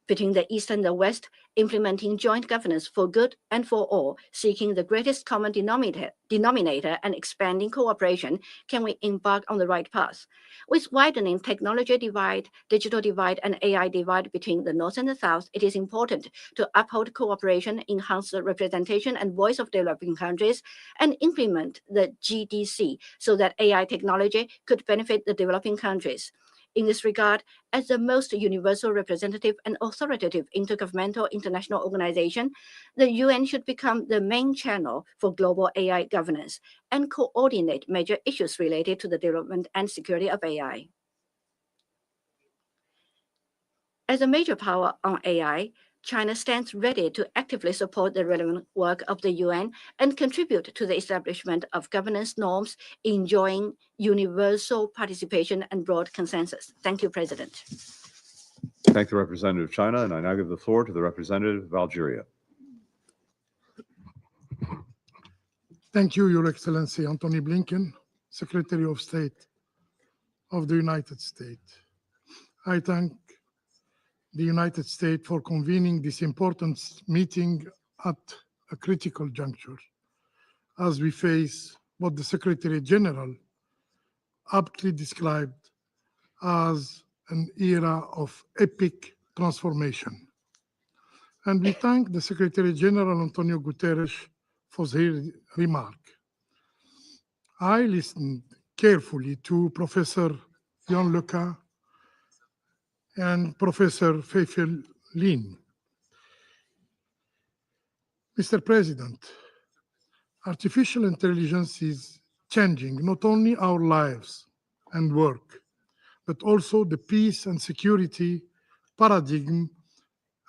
between the East and the West, implementing joint governance for good and for all, seeking the greatest common denominator and expanding cooperation, can we embark on the right path. With widening technology divide, digital divide, and AI divide between the North and the South, it is important to uphold cooperation, enhance the representation and voice of developing countries, and implement the GDC so that AI technology could benefit the developing countries. In this regard, as the most universal, representative, and authoritative intergovernmental international organization, the UN should become the main channel for global AI governance and coordinate major issues related to the development and security of AI. As a major power on AI, China stands ready to actively support the relevant work of the UN and contribute to the establishment of governance norms enjoying universal participation and broad consensus. Thank you, President.
Thank the representative of China, and I now give the floor to the representative of Algeria.
Thank you, Your Excellency Anthony Blinken, Secretary of State of the United States. I thank the United States for convening this important meeting at a critical juncture as we face what the Secretary General aptly described as an era of epic transformation. And we thank the Secretary General Antonio Guterres for his remark. I listened carefully to Professor Jan Leca and Professor Feifel Lin. Mr. President, artificial intelligence is changing not only our lives and work, but also the peace and security paradigm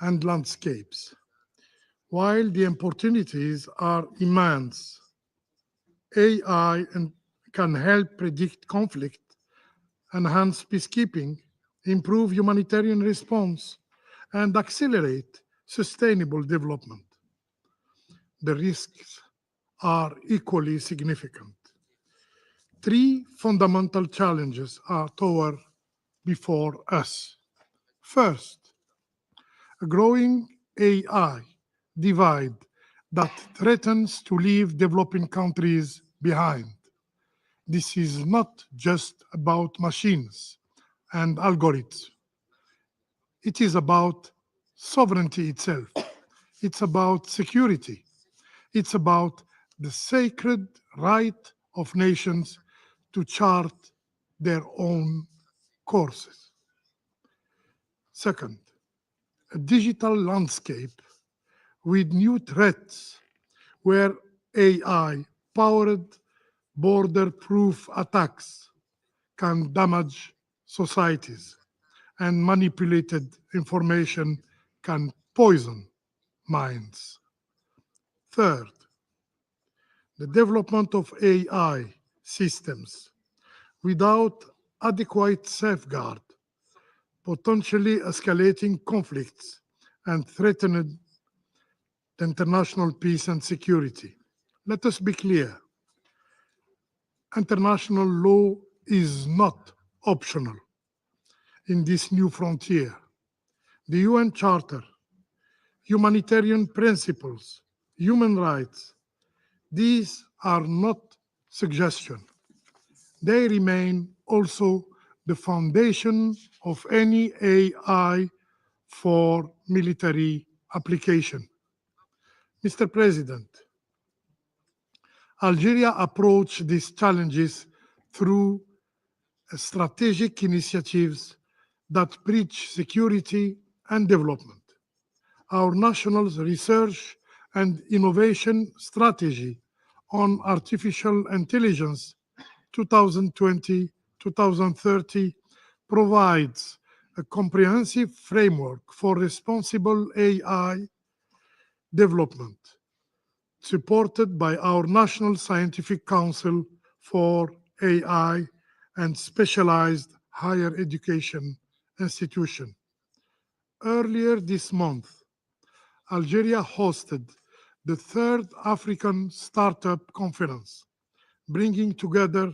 and landscapes. While the opportunities are immense, AI can help predict conflict, enhance peacekeeping, improve humanitarian response, and accelerate sustainable development. The risks are equally significant. Three fundamental challenges are before us. First, a growing AI divide that threatens to leave developing countries behind. This is not just about machines and algorithms. It is about sovereignty itself. It's about security. It's about the sacred right of nations to chart their own courses. Second, a digital landscape with new threats where AI-powered border-proof attacks can damage societies and manipulated information can poison minds. Third, the development of AI systems without adequate safeguard, potentially escalating conflicts and threatening international peace and security. Let us be clear. International law is not optional in this new frontier. The UN Charter, humanitarian principles, human rights, these are not suggestions. They remain also the foundation of any AI for military application. Mr. President, Algeria approached these challenges through strategic initiatives that bridge security and development. Our national research and innovation strategy on artificial intelligence 2020-2030 provides a comprehensive framework for responsible AI development, supported by our National Scientific Council for AI and specialized higher education institution. Earlier this month, Algeria hosted the third African Startup Conference, bringing together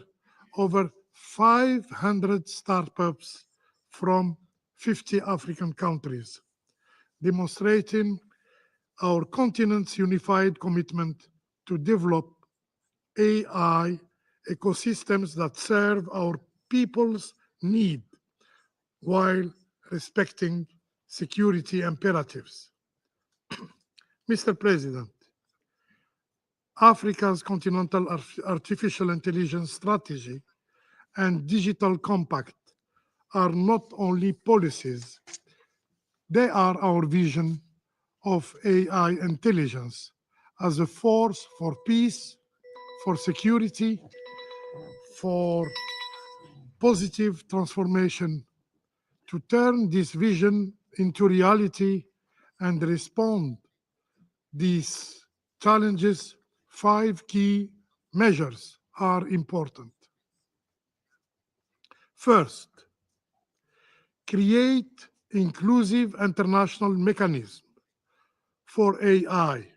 over 500 startups from 50 African countries, demonstrating our continent's unified commitment to develop AI ecosystems that serve our people's need while respecting security imperatives. Mr. President, Africa's continental artificial intelligence strategy and digital compact are not only policies, they are our vision of AI intelligence as a force for peace, for security, for positive transformation. To turn this vision into reality and respond these challenges, 5 key measures are important. First, create inclusive international mechanism for AI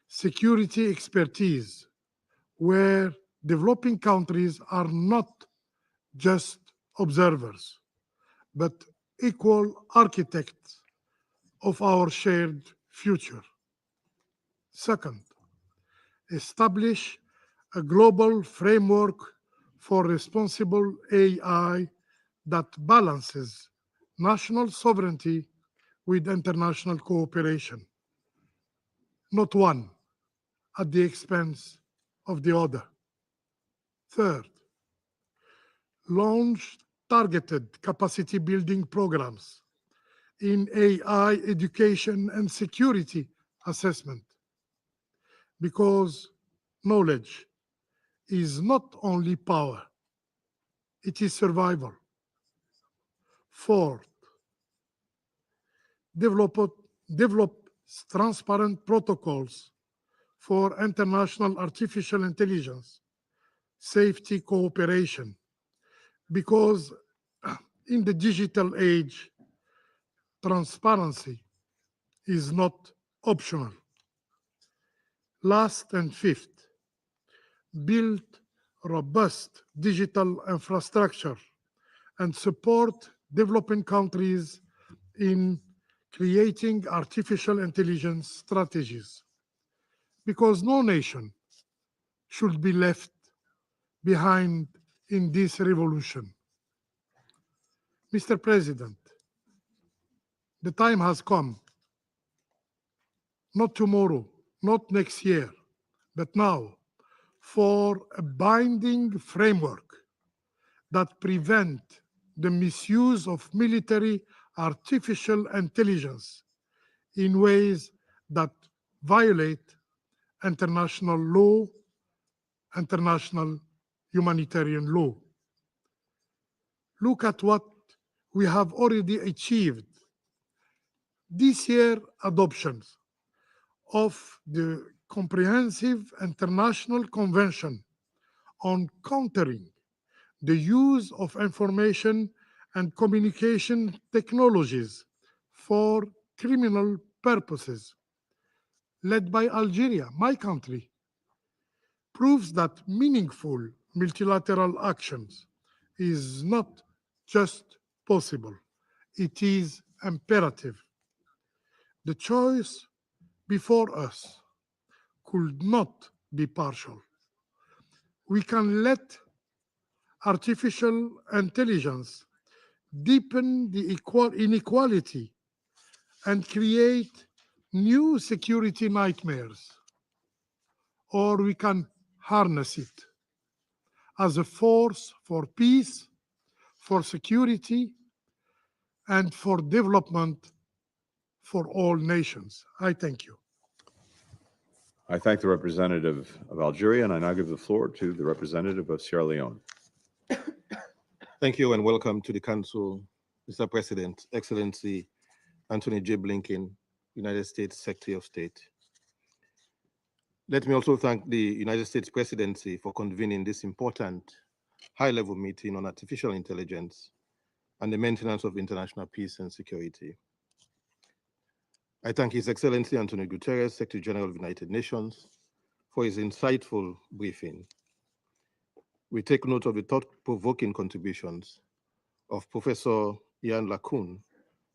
security expertise, where developing countries are not just observers, but equal architects of our shared future. Second, establish a global framework for responsible AI that balances national sovereignty with international cooperation, not one at the expense of the other. Third, launch targeted capacity building programs in AI education and security assessment, because knowledge is not only power, it is survival. Fourth, develop transparent protocols for international artificial intelligence safety cooperation, because in the digital age, transparency is not optional. Last and fifth, build robust digital infrastructure and support developing countries in creating artificial intelligence strategies, because no nation should be left behind in this revolution. Mr. President, the time has come, not tomorrow, not next year, but now, for a binding framework that prevent the misuse of military artificial intelligence in ways that violate international law, international humanitarian law. Look at what we have already achieved. This year, adoptions of the Comprehensive International Convention on countering the use of information and communication technologies for criminal purposes, led by Algeria, my country, proves that meaningful multilateral actions is not just possible, it is imperative. The choice before us could not be partial. We can let artificial intelligence deepen the inequality and create new security nightmares, or we can harness it as a force for peace, for security, and for development for all nations. I thank you.
I thank the representative of Algeria, and I now give the floor to the representative of Sierra Leone.
Thank you and welcome to the Council, Mr. President, Excellency Anthony J. Blinken, United States Secretary of State. Let me also thank the United States Presidency for convening this important high-level meeting on artificial intelligence and the maintenance of international peace and security. I thank His Excellency Antonio Guterres, Secretary General of the United Nations, for his insightful briefing. We take note of the thought-provoking contributions of Professor Ian LaCoon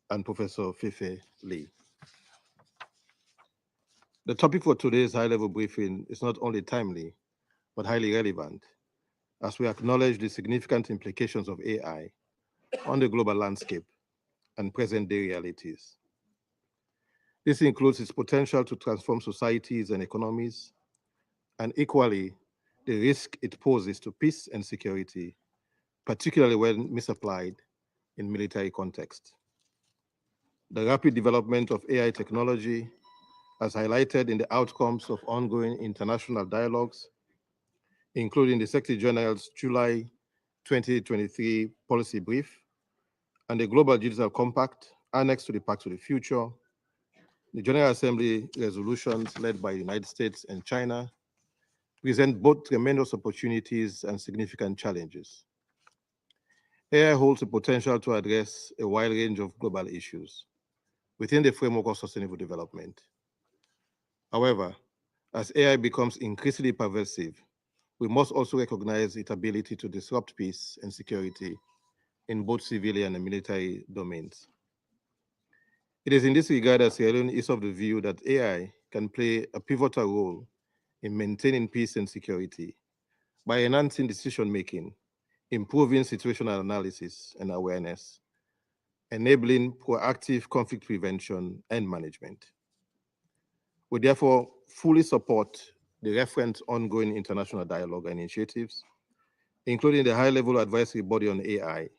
and Professor Feifei Lee. The topic for today's high-level briefing is not only timely, but highly relevant, as we acknowledge the significant implications of AI on the global landscape and present-day realities. This includes its potential to transform societies and economies, and equally, the risk it poses to peace and security, particularly when misapplied in military context. The rapid development of AI technology, as highlighted in the outcomes of ongoing international dialogues, including the Secretary General's July 2023 policy brief and the Global Digital Compact annexed to the Pact for the Future, The General Assembly resolutions led by the United States and China present both tremendous opportunities and significant challenges. AI holds the potential to address a wide range of global issues within the framework of sustainable development. However, as AI becomes increasingly pervasive, we must also recognize its ability to disrupt peace and security in both civilian and military domains. It is in this regard that Sierra Leone is of the view that AI can play a pivotal role in maintaining peace and security by enhancing decision-making, improving situational analysis and awareness, enabling proactive conflict prevention and management. We therefore fully support the referenced ongoing international dialogue and initiatives, including the high-level advisory body on AI,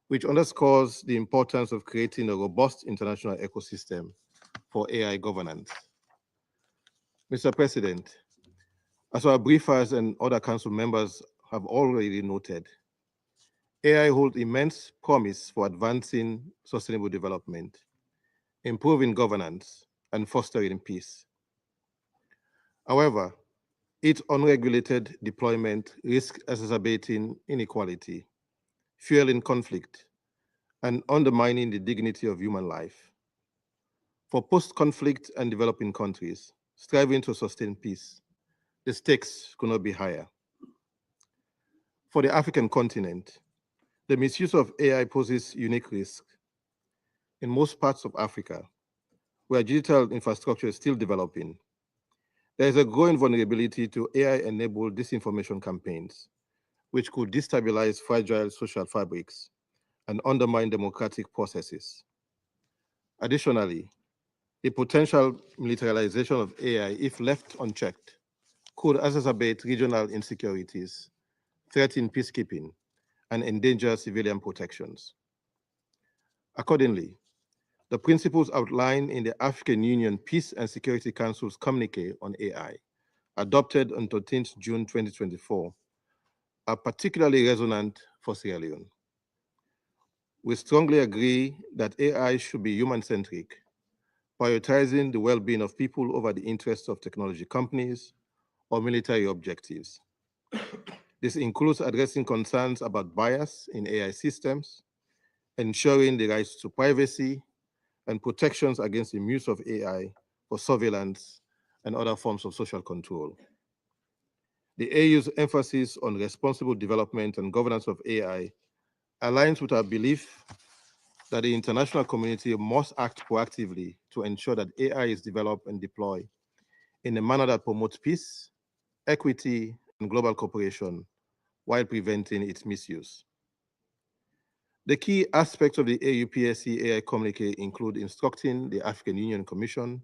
which underscores the importance of creating a robust international ecosystem for AI governance. Mr. President, as our briefers and other council members have already noted, AI holds immense promise for advancing sustainable development, improving governance, and fostering peace. However, its unregulated deployment risks exacerbating inequality, fueling conflict, and undermining the dignity of human life. For post-conflict and developing countries striving to sustain peace, the stakes could not be higher. For the African continent, the misuse of AI poses unique risk. In most parts of Africa, where digital infrastructure is still developing, there is a growing vulnerability to AI-enabled disinformation campaigns, which could destabilize fragile social fabrics and undermine democratic processes. Additionally, the potential militarization of AI, if left unchecked, could exacerbate regional insecurities, threaten peacekeeping, and endanger civilian protections. Accordingly, the principles outlined in the African Union Peace and Security Council's communique on AI, adopted on 13th June 2024, are particularly resonant for Sierra Leone. We strongly agree that AI should be human-centric, prioritizing the well-being of people over the interests of technology companies or military objectives. This includes addressing concerns about bias in AI systems, ensuring the rights to privacy, and protections against the use of AI for surveillance and other forms of social control. The AU's emphasis on responsible development and governance of AI aligns with our belief that the international community must act proactively to ensure that AI is developed and deployed in a manner that promotes peace, equity, and global cooperation while preventing its misuse. The key aspects of the AU-PSC AI communique include instructing the African Union Commission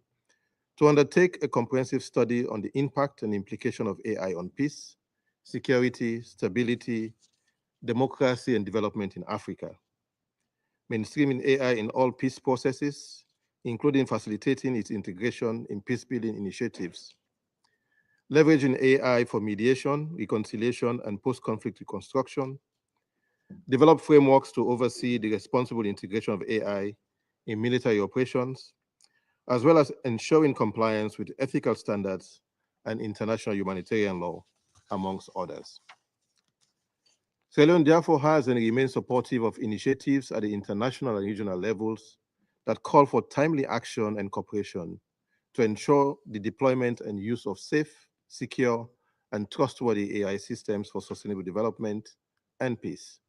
to undertake a comprehensive study on the impact and implication of AI on peace, security, stability, democracy, and development in Africa. Mainstreaming AI in all peace processes, including facilitating its integration in peace-building initiatives. Leveraging AI for mediation, reconciliation, and post-conflict reconstruction. Develop frameworks to oversee the responsible integration of AI in military operations, as well as ensuring compliance with ethical standards and international humanitarian law, amongst others. Sierra Leone therefore has and remains supportive of initiatives at the international and regional levels that call for timely action and cooperation to ensure the deployment and use of safe, secure, and trustworthy AI systems for sustainable development and peace.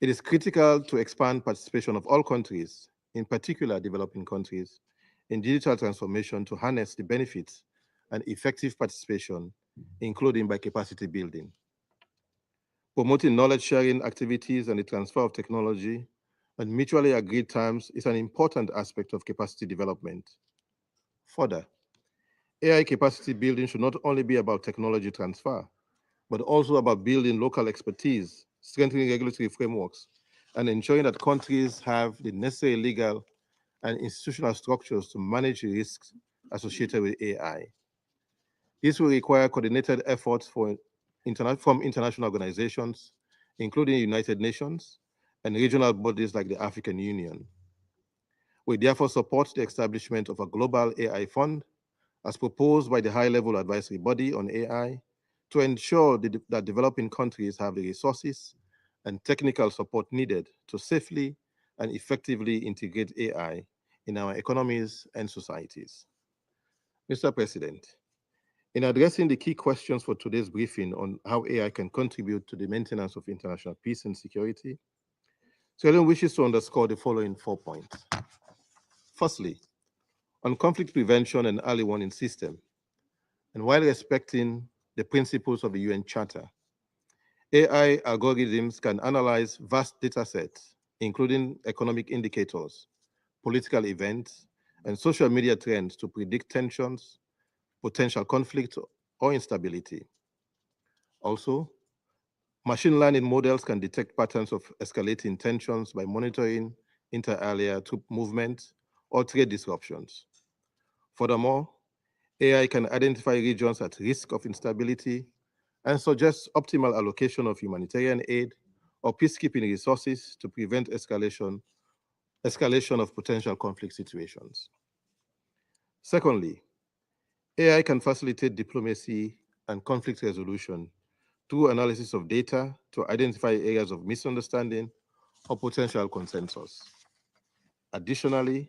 It is critical to expand participation of all countries, in particular developing countries, in digital transformation to harness the benefits and effective participation, including by capacity building. Promoting knowledge sharing activities and the transfer of technology and mutually agreed terms is an important aspect of capacity development. Further, AI capacity building should not only be about technology transfer, but also about building local expertise, strengthening regulatory frameworks, and ensuring that countries have the necessary legal and institutional structures to manage the risks associated with AI. This will require coordinated efforts from international organizations, including the United Nations and regional bodies like the African Union. We therefore support the establishment of a global AI fund as proposed by the high-level advisory body on AI to ensure that developing countries have the resources and technical support needed to safely and effectively integrate AI in our economies and societies. Mr. President, in addressing the key questions for today's briefing on how AI can contribute to the maintenance of international peace and security, Sierra Leone wishes to underscore the following 4 points. Firstly, on conflict prevention and early warning system, and while respecting the principles of the UN Charter, AI algorithms can analyze vast data sets, including economic indicators, political events, and social media trends to predict tensions, potential conflict, or instability. Also, machine learning models can detect patterns of escalating tensions by monitoring inter-area troop movements or trade disruptions. Furthermore, AI can identify regions at risk of instability and suggest optimal allocation of humanitarian aid or peacekeeping resources to prevent escalation of potential conflict situations. Secondly, AI can facilitate diplomacy and conflict resolution through analysis of data to identify areas of misunderstanding or potential consensus. Additionally,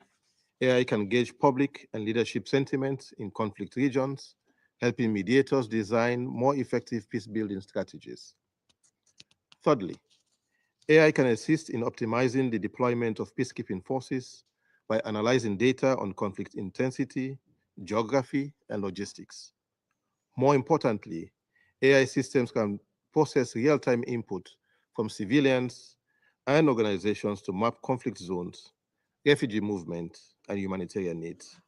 AI can gauge public and leadership sentiments in conflict regions, helping mediators design more effective peace-building strategies. Thirdly, AI can assist in optimizing the deployment of peacekeeping forces by analyzing data on conflict intensity, geography, and logistics. More importantly, AI systems can process real-time input from civilians and organizations to map conflict zones, refugee movement, and humanitarian needs.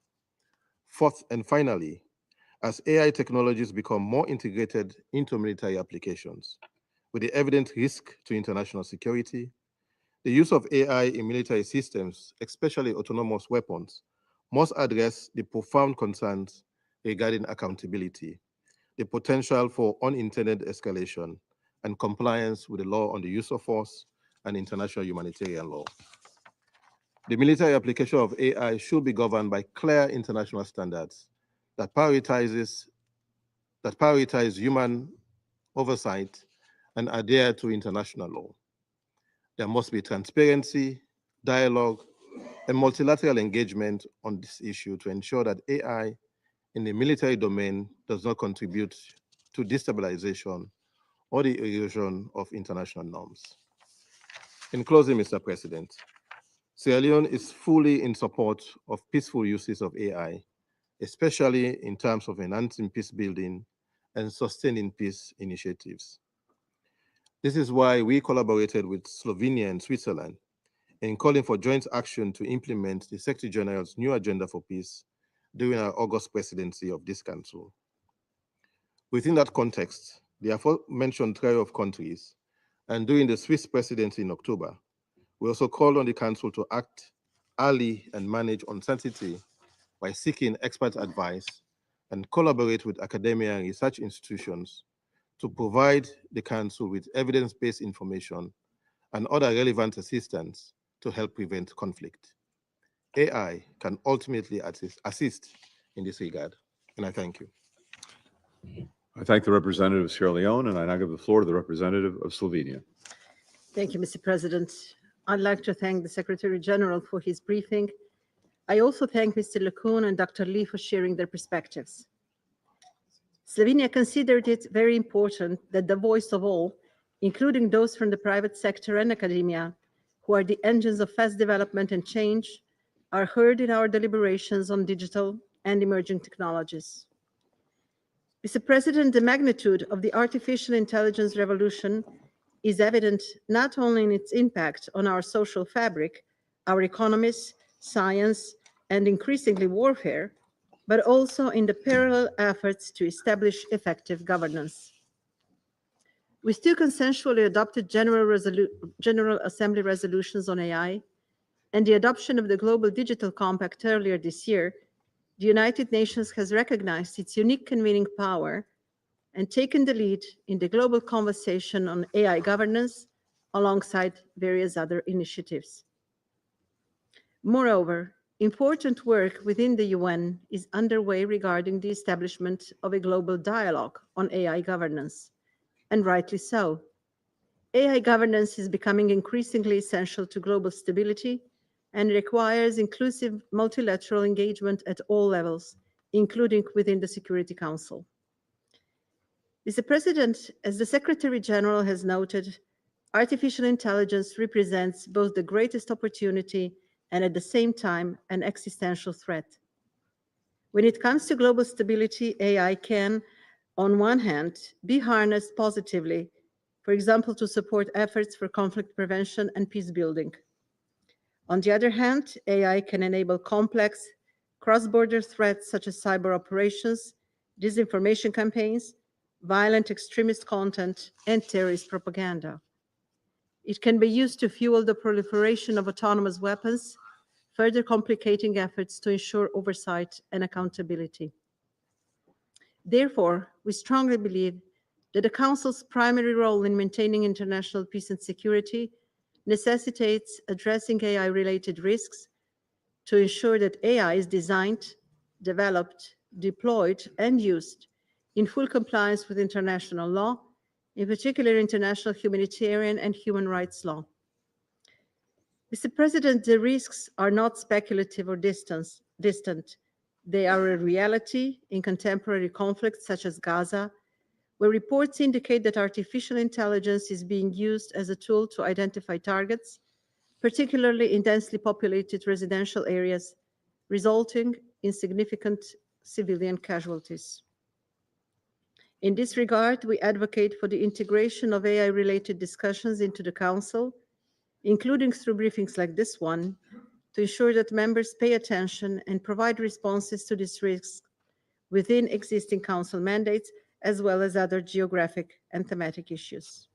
Fourth and finally, as AI technologies become more integrated into military applications, with the evident risk to international security, the use of AI in military systems, especially autonomous weapons, must address the profound concerns regarding accountability, the potential for unintended escalation, and compliance with the law on the use of force and international humanitarian law. The military application of AI should be governed by clear international standards that prioritize human oversight and adhere to international law. There must be transparency, dialogue, and multilateral engagement on this issue to ensure that AI in the military domain does not contribute to destabilization or the erosion of international norms. In closing, Mr. President, Sierra Leone is fully in support of peaceful uses of AI, especially in terms of enhancing peace building and sustaining peace initiatives. This is why we collaborated with Slovenia and Switzerland in calling for joint action to implement the Secretary General's new agenda for peace during our August presidency of this council. Within that context, the aforementioned trio of countries, and during the Swiss presidency in October, we also called on the council to act early and manage uncertainty by seeking expert advice and collaborate with academia and research institutions to provide the council with evidence-based information and other relevant assistance to help prevent conflict. AI can ultimately assist in this regard, and I thank you.
I thank the representative of Sierra Leone, and I now give the floor to the representative of Slovenia.
Thank you, Mr. President. I'd like to thank the Secretary General for his briefing. I also thank Mr. Lakoon and Dr. Lee for sharing their perspectives. Slovenia considered it very important that the voice of all, including those from the private sector and academia, who are the engines of fast development and change, are heard in our deliberations on digital and emerging technologies. Mr. President, the magnitude of the artificial intelligence revolution is evident not only in its impact on our social fabric, our economies, science, and increasingly warfare, but also in the parallel efforts to establish effective governance. We still consensually adopted General Assembly resolutions on AI, and the adoption of the Global Digital Compact earlier this year, the United Nations has recognized its unique convening power and taken the lead in the global conversation on AI governance alongside various other initiatives. Moreover, Important work within the UN is underway regarding the establishment of a global dialogue on AI governance, and rightly so. AI governance is becoming increasingly essential to global stability and requires inclusive multilateral engagement at all levels, including within the Security Council. Mr. President, as the Secretary General has noted, artificial intelligence represents both the greatest opportunity and at the same time an existential threat. When it comes to global stability, AI can, on one hand, be harnessed positively, for example, to support efforts for conflict prevention and peace building. On the other hand, AI can enable complex, cross-border threats such as cyber operations, disinformation campaigns, violent extremist content, and terrorist propaganda. It can be used to fuel the proliferation of autonomous weapons, further complicating efforts to ensure oversight and accountability. Therefore, we strongly believe that the Council's primary role in maintaining international peace and security necessitates addressing AI-related risks to ensure that AI is designed, developed, deployed, and used in full compliance with international law, in particular international humanitarian and human rights law. Mr. President, the risks are not speculative or distant. They are a reality in contemporary conflicts such as Gaza, where reports indicate that artificial intelligence is being used as a tool to identify targets, particularly in densely populated residential areas, resulting in significant civilian casualties. In this regard, we advocate for the integration of AI-related discussions into the Council, including through briefings like this one, to ensure that members pay attention and provide responses to these risks within existing Council mandates, as well as other geographic and thematic issues.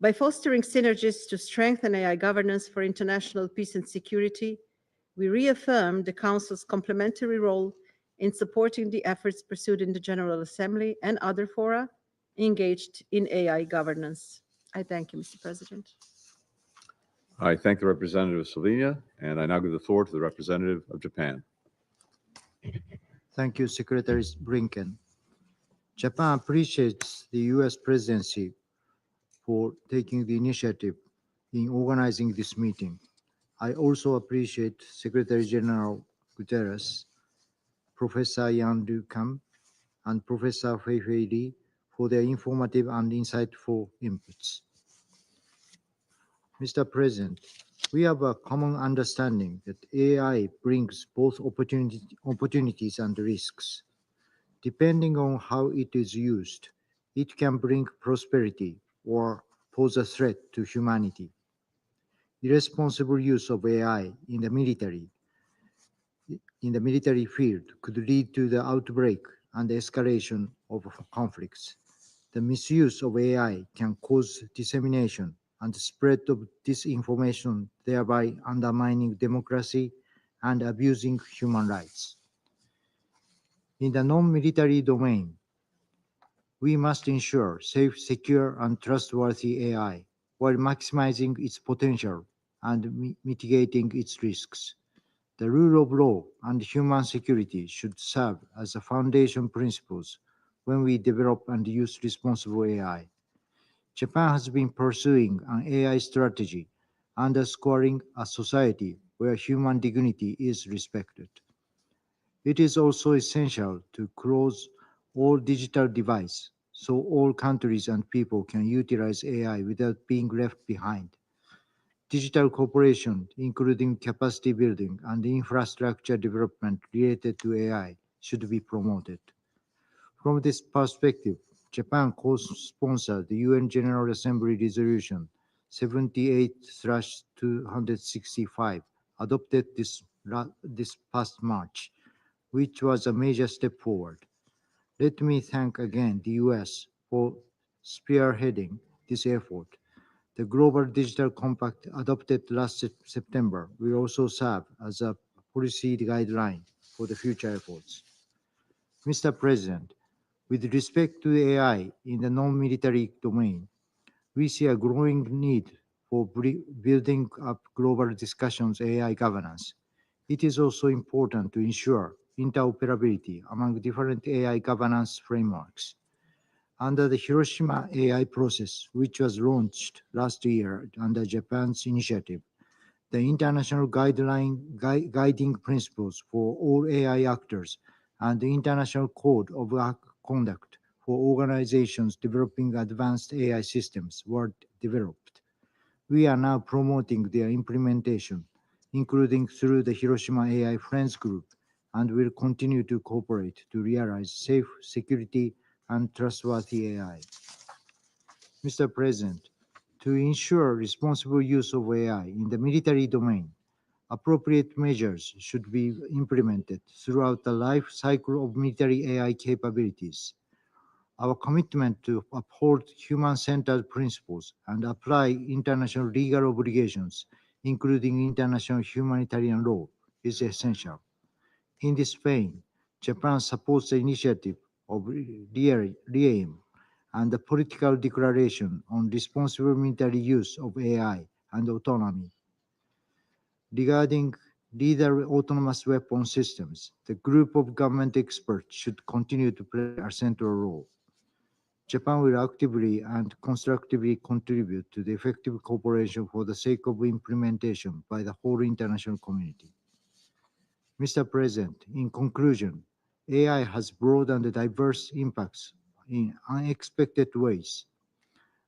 By fostering synergies to strengthen AI governance for international peace and security, we reaffirm the Council's complementary role in supporting the efforts pursued in the General Assembly and other fora engaged in AI governance. I thank you, Mr. President.
I thank the representative of Slovenia, and I now give the floor to the representative of Japan.
Thank you, Secretary Blinken. Japan appreciates the U.S. presidency for taking the initiative in organizing this meeting. I also appreciate Secretary General Guterres, Professor Yan LeCun, and Professor Fei Li for their informative and insightful inputs. Mr. President, we have a common understanding that AI brings both opportunities and risks. Depending on how it is used, it can bring prosperity or pose a threat to humanity. Irresponsible use of AI in the military field could lead to the outbreak and escalation of conflicts. The misuse of AI can cause dissemination and spread of disinformation, thereby undermining democracy and abusing human rights. In the non-military domain, we must ensure safe, secure, and trustworthy AI while maximizing its potential and mitigating its risks. The rule of law and human security should serve as the foundation principles when we develop and use responsible AI. Japan has been pursuing an AI strategy, underscoring a society where human dignity is respected. It is also essential to close all digital devices so all countries and people can utilize AI without being left behind. Digital cooperation, including capacity building and infrastructure development related to AI, should be promoted. From this perspective, Japan co-sponsored the UN General Assembly Resolution 78/265, adopted this past March, which was a major step forward. Let me thank again the US for spearheading this effort. The Global Digital Compact adopted last September will also serve as a policy guideline for the future efforts. Mr. President, with respect to AI in the non-military domain, we see a growing need for building up global discussions AI governance, It is also important to ensure interoperability among different AI governance frameworks. Under the Hiroshima AI process, which was launched last year under Japan's initiative, the international guiding principles for all AI actors and the international code of conduct for organizations developing advanced AI systems were developed. We are now promoting their implementation, including through the Hiroshima AI Friends Group, and will continue to cooperate to realize safe, security, and trustworthy AI. Mr. President, to ensure responsible use of AI in the military domain, appropriate measures should be implemented throughout the life cycle of military AI capabilities. Our commitment to uphold human-centered principles and apply international legal obligations, including international humanitarian law, is essential. In this vein, Japan supports the initiative of RIEM and the political declaration on responsible military use of AI and autonomy. Regarding leader autonomous weapon systems, the group of government experts should continue to play a central role. Japan will actively and constructively contribute to the effective cooperation for the sake of implementation by the whole international community. Mr. President, in conclusion, AI has broad and diverse impacts in unexpected ways.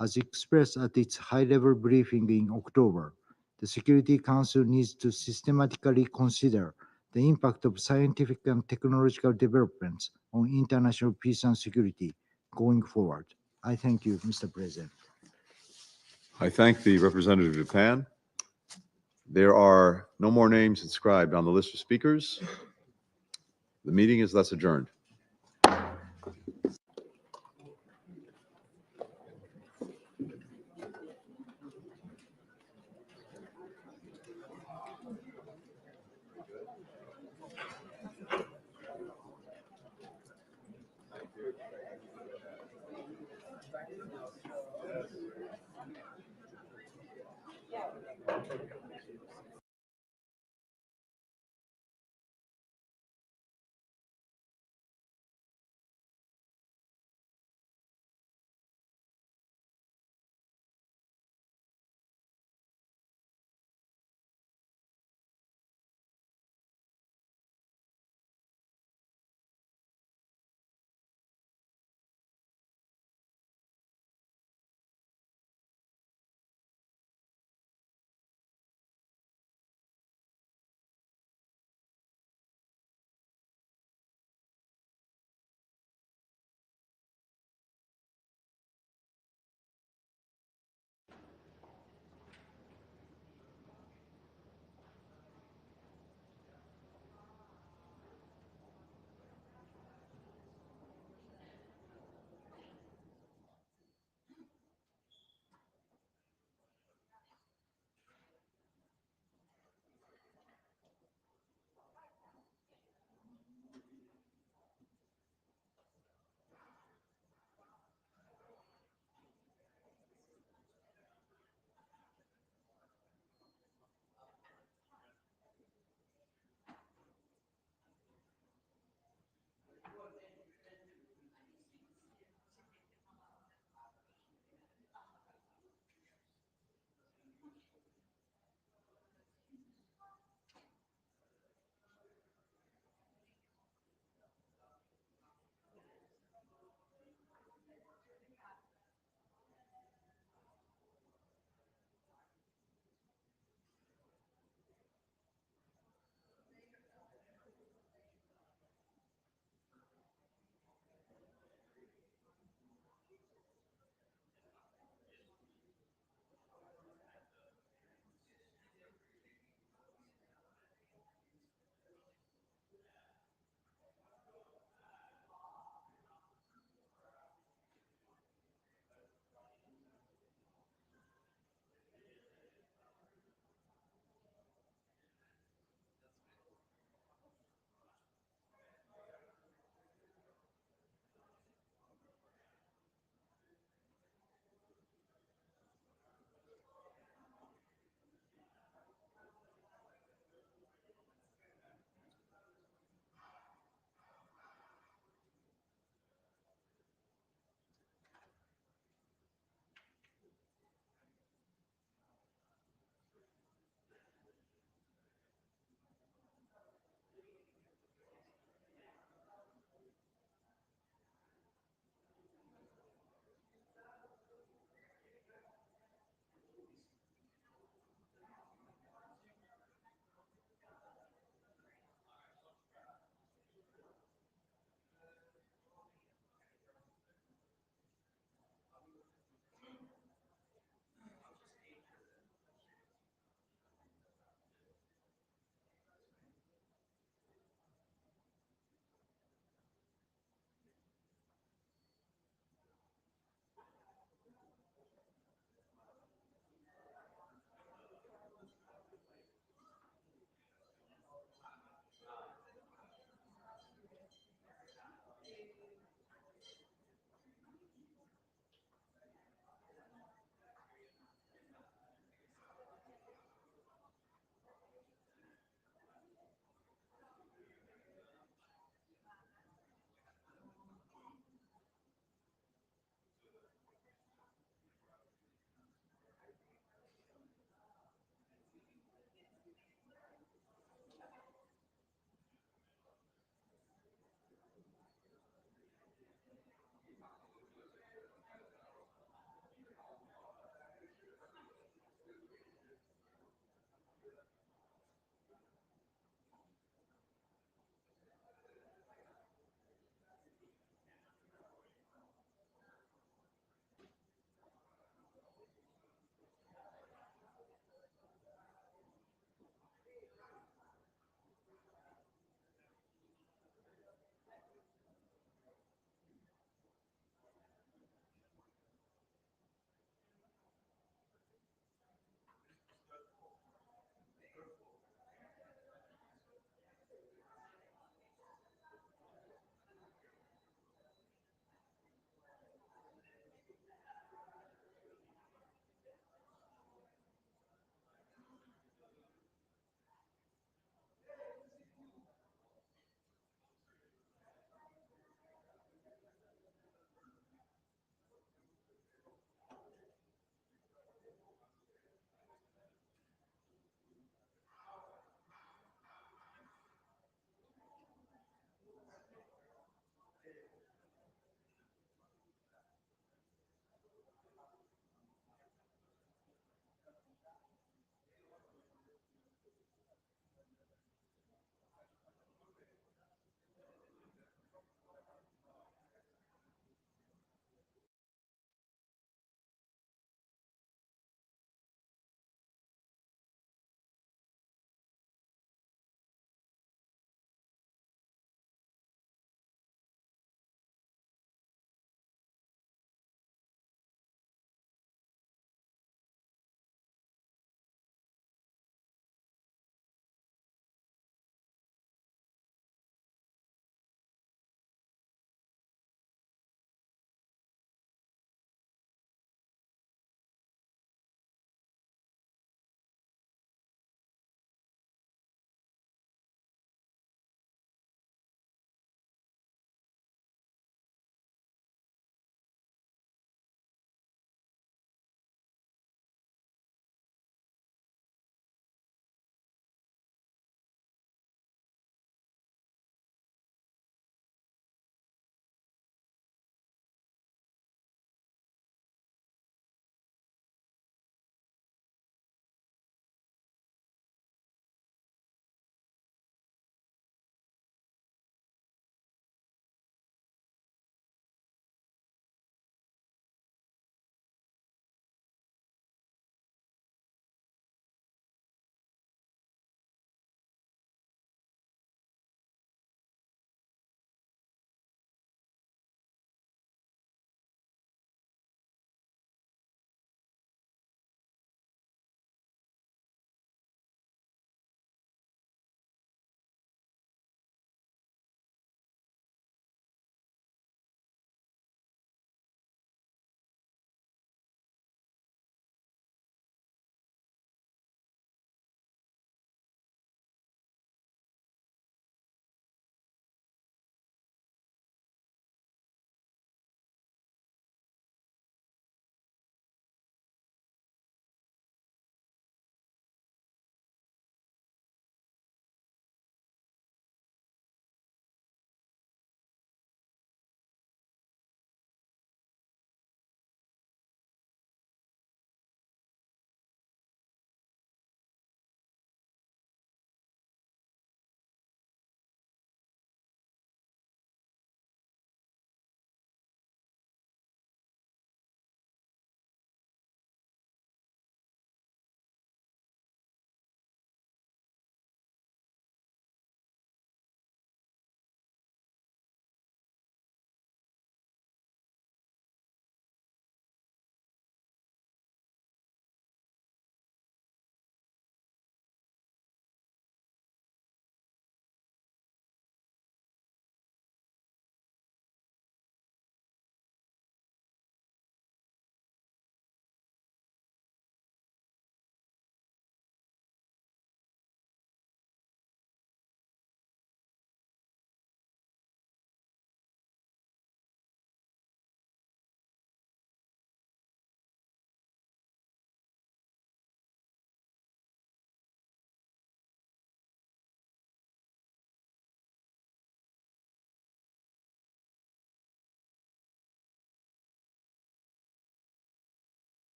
As expressed at its high-level briefing in October, the Security Council needs to systematically consider the impact of scientific and technological developments on international peace and security going forward. I thank you, Mr. President.
I thank the representative of Japan. There are no more names inscribed on the list of speakers. The meeting is thus adjourned.